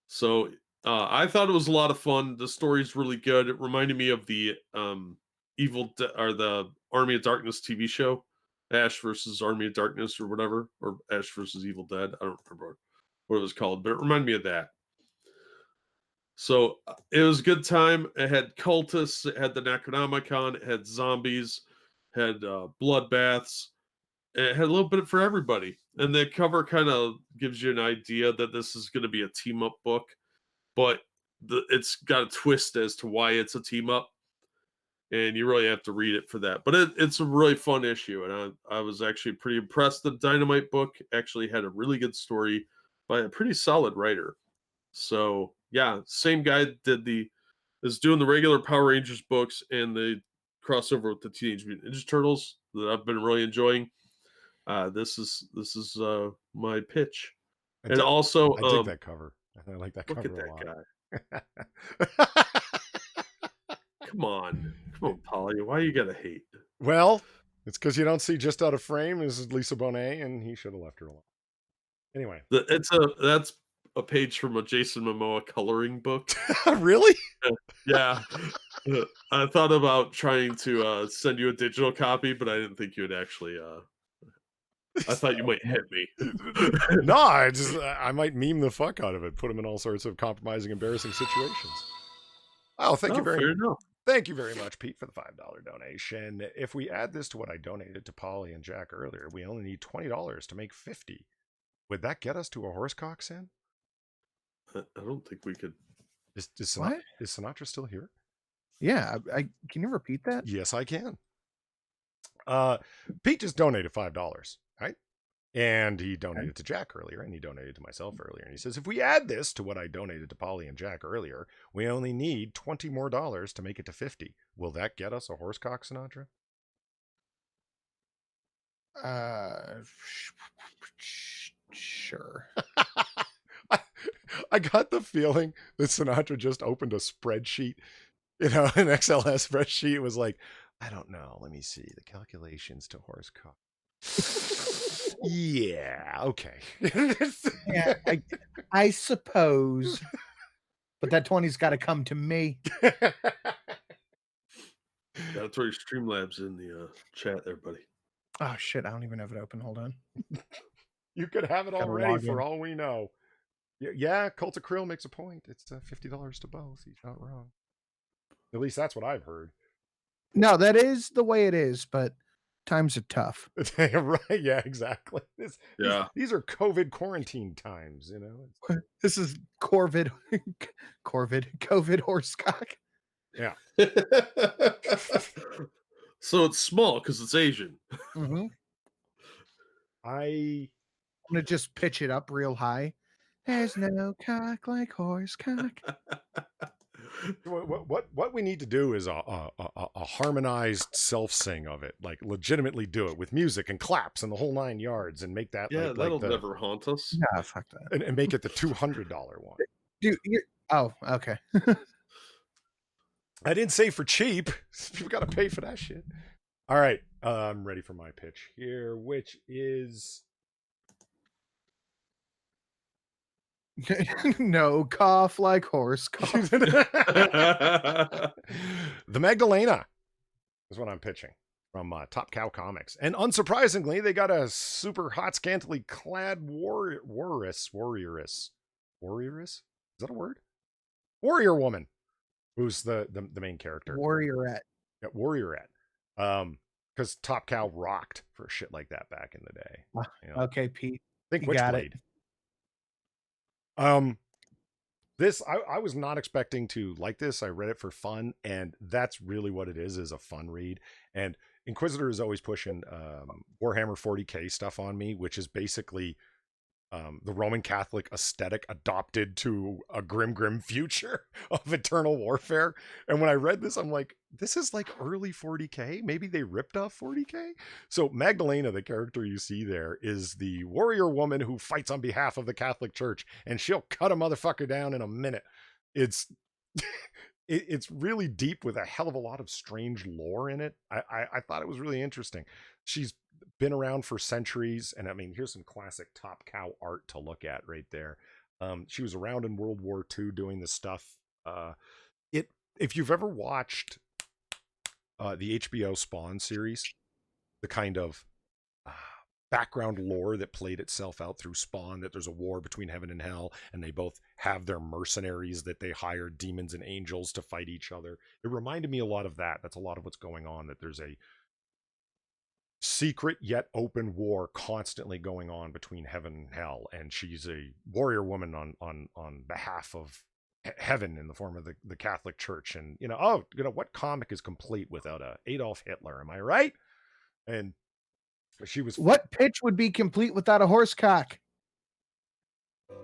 So I thought it was a lot of fun. The story's really good. It reminded me of the the Army of Darkness TV show, Ash versus Army of Darkness or whatever, or Ash versus Evil Dead. I don't remember what it was called, but it reminded me of that. So it was a good time. It had cultists, it had the Necronomicon, it had zombies, had bloodbaths. It had a little bit for everybody. And the cover kind of gives you an idea that this is going to be a team up book, but it's got a twist as to why it's a team up. And you really have to read it for that. But it's a really fun issue. And I was actually pretty impressed. The Dynamite book actually had a really good story by a pretty solid writer. So yeah, same guy is doing the regular Power Rangers books and the crossover with the Teenage Mutant Ninja Turtles that I've been really enjoying. This is my pitch. I And dig, also, I dig that cover. I like that look cover at a that lot. guy. Come on, Polly. Why you gotta hate? Well, it's because you don't see Just Out of Frame. This is Lisa Bonet, and he should have left her alone. Anyway, That's a page from a Jason Momoa coloring book. Really? Yeah. I thought about trying to send you a digital copy, but I didn't think you would actually. I thought you might hit me. No, I might meme the fuck out of it, put him in all sorts of compromising, embarrassing situations. Oh, thank you very much. Thank you very much, Pete, for the $5 donation. If we add this to what I donated to Polly and Jack earlier, we only need $20 to make 50. Would that get us to a horsecock, Sam? I don't think we could. Is Sinatra still here? Yeah, can you repeat that? Yes, I can. Pete just donated $5, right? And he donated to Jack earlier, and he donated to myself earlier. And he says, if we add this to what I donated to Polly and Jack earlier, we only need $20 more to make it to 50. Will that get us a horsecock, Sinatra? Sure. I got the feeling that Sinatra just opened a spreadsheet, an XLS spreadsheet. It was like, I don't know. Let me see the calculations to horsecock. Yeah, okay. Yeah, I suppose. But that 20's got to come to me. Gotta throw your Streamlabs in the chat there, buddy. Oh, shit. I don't even have it open. Hold on. You could have it already for all we know. Yeah, Cult of Krill makes a point. It's $50 to both. He's not wrong. At least that's what I've heard. No, that is the way it is, but times are tough. Right, yeah, exactly. These are COVID quarantine times, This is COVID horsecock. Yeah. So it's small because it's Asian. Mm-hmm. I'm gonna just pitch it up real high. There's no cock like horsecock. What we need to do is a harmonized self-sing of it, like legitimately do it with music and claps and the whole 9 yards, and make that that'll never haunt us. Nah, fuck that. And make it the $200 one. Dude, okay. I didn't say for cheap. You've got to pay for that shit. All right, I'm ready for my pitch here, which is no cough like horse cough. The Magdalena is what I'm pitching from Top Cow Comics. And unsurprisingly, they got a super hot, scantily clad warrioress. Warrioress? Is that a word? Warrior woman, who's the main character. Warriorette. Yeah, Warriorette. Because Top Cow rocked for shit like that back in the day. You know? Okay, Pete. Think You got it. Witchblade. This I was not expecting to like this. I read it for fun, and that's really what it is a fun read. And Inquisitor is always pushing Warhammer 40k stuff on me, which is basically the Roman Catholic aesthetic adopted to a grim future of eternal warfare. And when I read this, I'm like, this is like early 40k. Maybe they ripped off 40k. So Magdalena, the character you see there, is the warrior woman who fights on behalf of the Catholic Church, and she'll cut a motherfucker down in a minute. It's it's really deep with a hell of a lot of strange lore in it. I thought it was really interesting. She's been around for centuries, and I mean, here's some classic Top Cow art to look at right there. She was around in World War II doing this stuff. If you've ever watched the HBO Spawn series, the kind of background lore that played itself out through Spawn, that there's a war between heaven and hell, and they both have their mercenaries that they hire, demons and angels, to fight each other. It reminded me a lot of that. That's a lot of what's going on, that there's a secret yet open war constantly going on between heaven and hell, and she's a warrior woman on behalf of heaven in the form of the Catholic Church. And what comic is complete without a Adolf Hitler? Am I right? And she was. What pitch would be complete without a horse cock?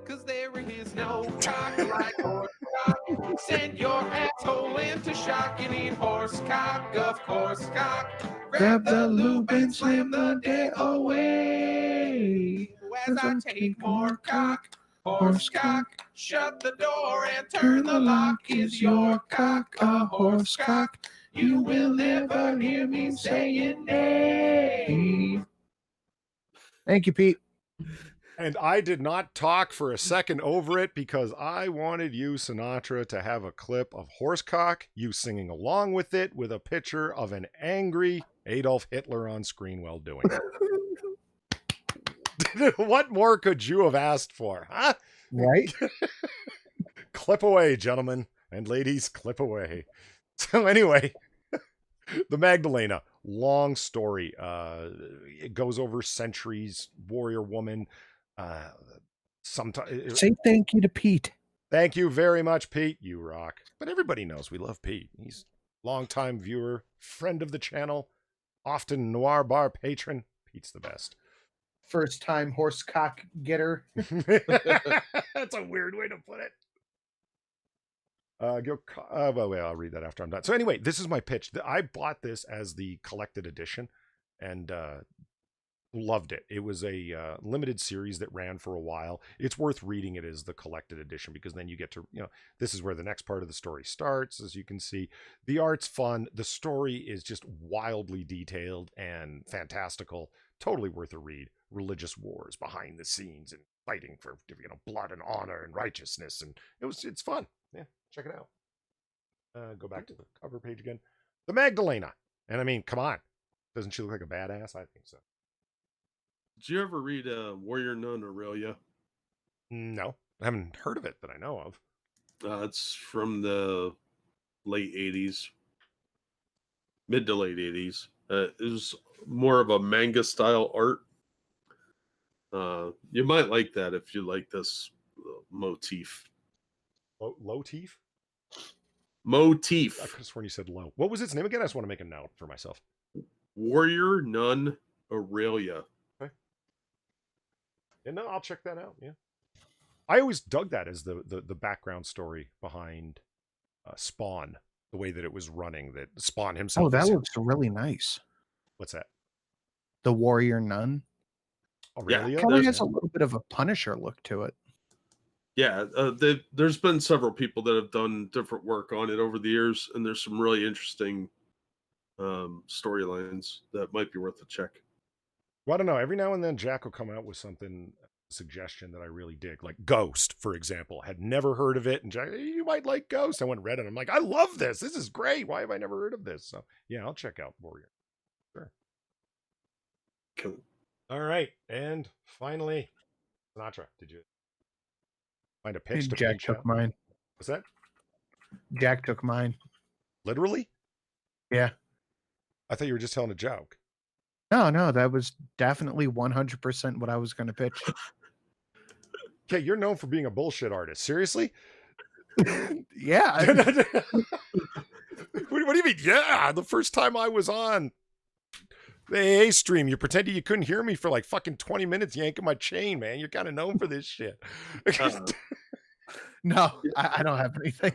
Cause there is no cock like horse cock. Send your asshole into shock. You need horse cock, of course cock. Grab the loop and slam the day away. As I take more cock, horse cock. Shut the door and turn the lock. Is your cock a horse cock? You will never hear me saying nay. Thank you, Pete. And I did not talk for a second over it because I wanted you, Sinatra, to have a clip of Horsecock, you singing along with it, with a picture of an angry Adolf Hitler on screen while doing it. What more could you have asked for, huh? Right? Clip away, gentlemen and ladies, clip away. So anyway, the Magdalena, long story. It goes over centuries. Warrior woman. Sometimes Say thank you to Pete. Thank you very much, Pete. You rock. But everybody knows we love Pete. He's longtime viewer, friend of the channel, often Noir Bar patron. Pete's the best. First time horse cock getter. That's a weird way to put it. Well, I'll read that after I'm done. So anyway, this is my pitch. I bought this as the collected edition and loved it. It was a limited series that ran for a while. It's worth reading it as the collected edition because then you get to, this is where the next part of the story starts. As you can see, the art's fun. The story is just wildly detailed and fantastical. Totally worth a read. Religious wars behind the scenes and fighting for, blood and honor and righteousness. And it's fun. Yeah, check it out. Go back to the cover page again. The Magdalena. And I mean, come on. Doesn't she look like a badass? I think so. Did you ever read Warrior Nun Aurelia? No, I haven't heard of it that I know of. It's from the late 80s, mid to late 80s. It was more of a manga style art. You might like that if you like this motif. Low teeth? Motif. I could have sworn you said low. What was its name again? I just want to make a note for myself. Warrior Nun Aurelia. Yeah, no, I'll check that out. Yeah, I always dug that as the background story behind Spawn, the way that it was running. That Spawn himself. Oh, that looks really nice. What's that? The Warrior Nun. Aurelia? Kind of has a little bit of a Punisher look to it. Yeah, there's been several people that have done different work on it over the years, and there's some really interesting storylines that might be worth a check. Well, I don't know. Every now and then, Jack will come out with something, suggestion that I really dig, like Ghost, for example. Had never heard of it, and Jack, you might like Ghost. I went and read it. I'm like, I love this. This is great. Why have I never heard of this? So yeah, I'll check out Warrior. Sure. Cool. All right. And finally, Sinatra, did you find a pitch to Jack finish took out? mine. What's that? Jack took mine. Literally? Yeah. I thought you were just telling a joke. No, that was definitely 100% what I was going to pitch. Okay, you're known for being a bullshit artist. Seriously? Yeah. What do you mean? Yeah, the first time I was on the AA stream, you pretended you couldn't hear me for like fucking 20 minutes yanking my chain, man. You're kind of known for this shit. No, I don't have anything.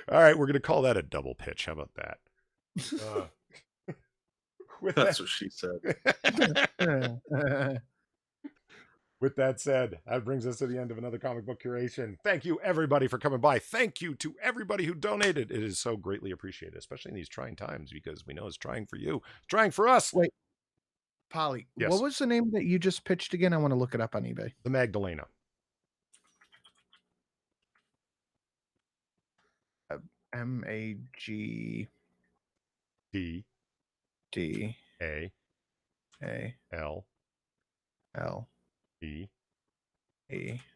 All right, we're going to call that a double pitch. How about that? That's what she said. With that said, that brings us to the end of another comic book curation. Thank you, everybody, for coming by. Thank you to everybody who donated. It is so greatly appreciated, especially in these trying times, because we know it's trying for you. It's trying for us. Wait, Polly, Yes. what was the name that you just pitched again? I want to look it up on eBay. The Magdalena. MAGDLA.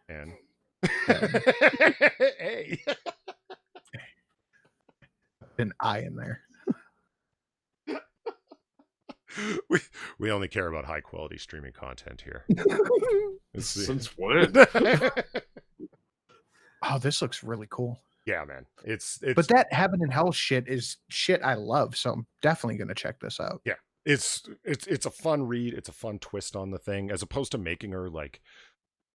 N. An I in there. We only care about high quality streaming content here. Since when? Oh, this looks really cool. Yeah, man. It's But that Heaven and Hell shit is shit I love, so I'm definitely gonna check this out. Yeah. It's a fun read. It's a fun twist on the thing, as opposed to making her like,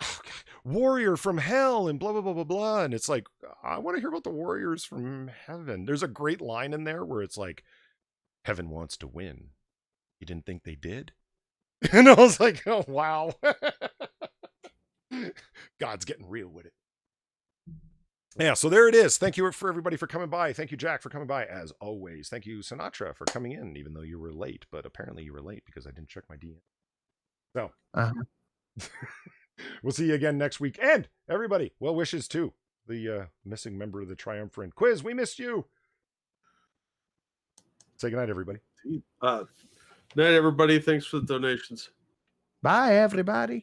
oh, God, warrior from hell and blah blah blah blah blah. And it's like, I want to hear about the warriors from heaven. There's a great line in there where it's like, heaven wants to win. You didn't think they did? And I was like, oh wow. God's getting real with it. Yeah, so there it is. Thank you for everybody for coming by. Thank you, Jack, for coming by, as always. Thank you, Sinatra, for coming in, even though you were late. But apparently you were late because I didn't check my DM. So, we'll see you again next week. And everybody, well wishes to the missing member of the Triumvirate Quiz. We missed you. Say goodnight, everybody. Night, everybody. Thanks for the donations. Bye, everybody.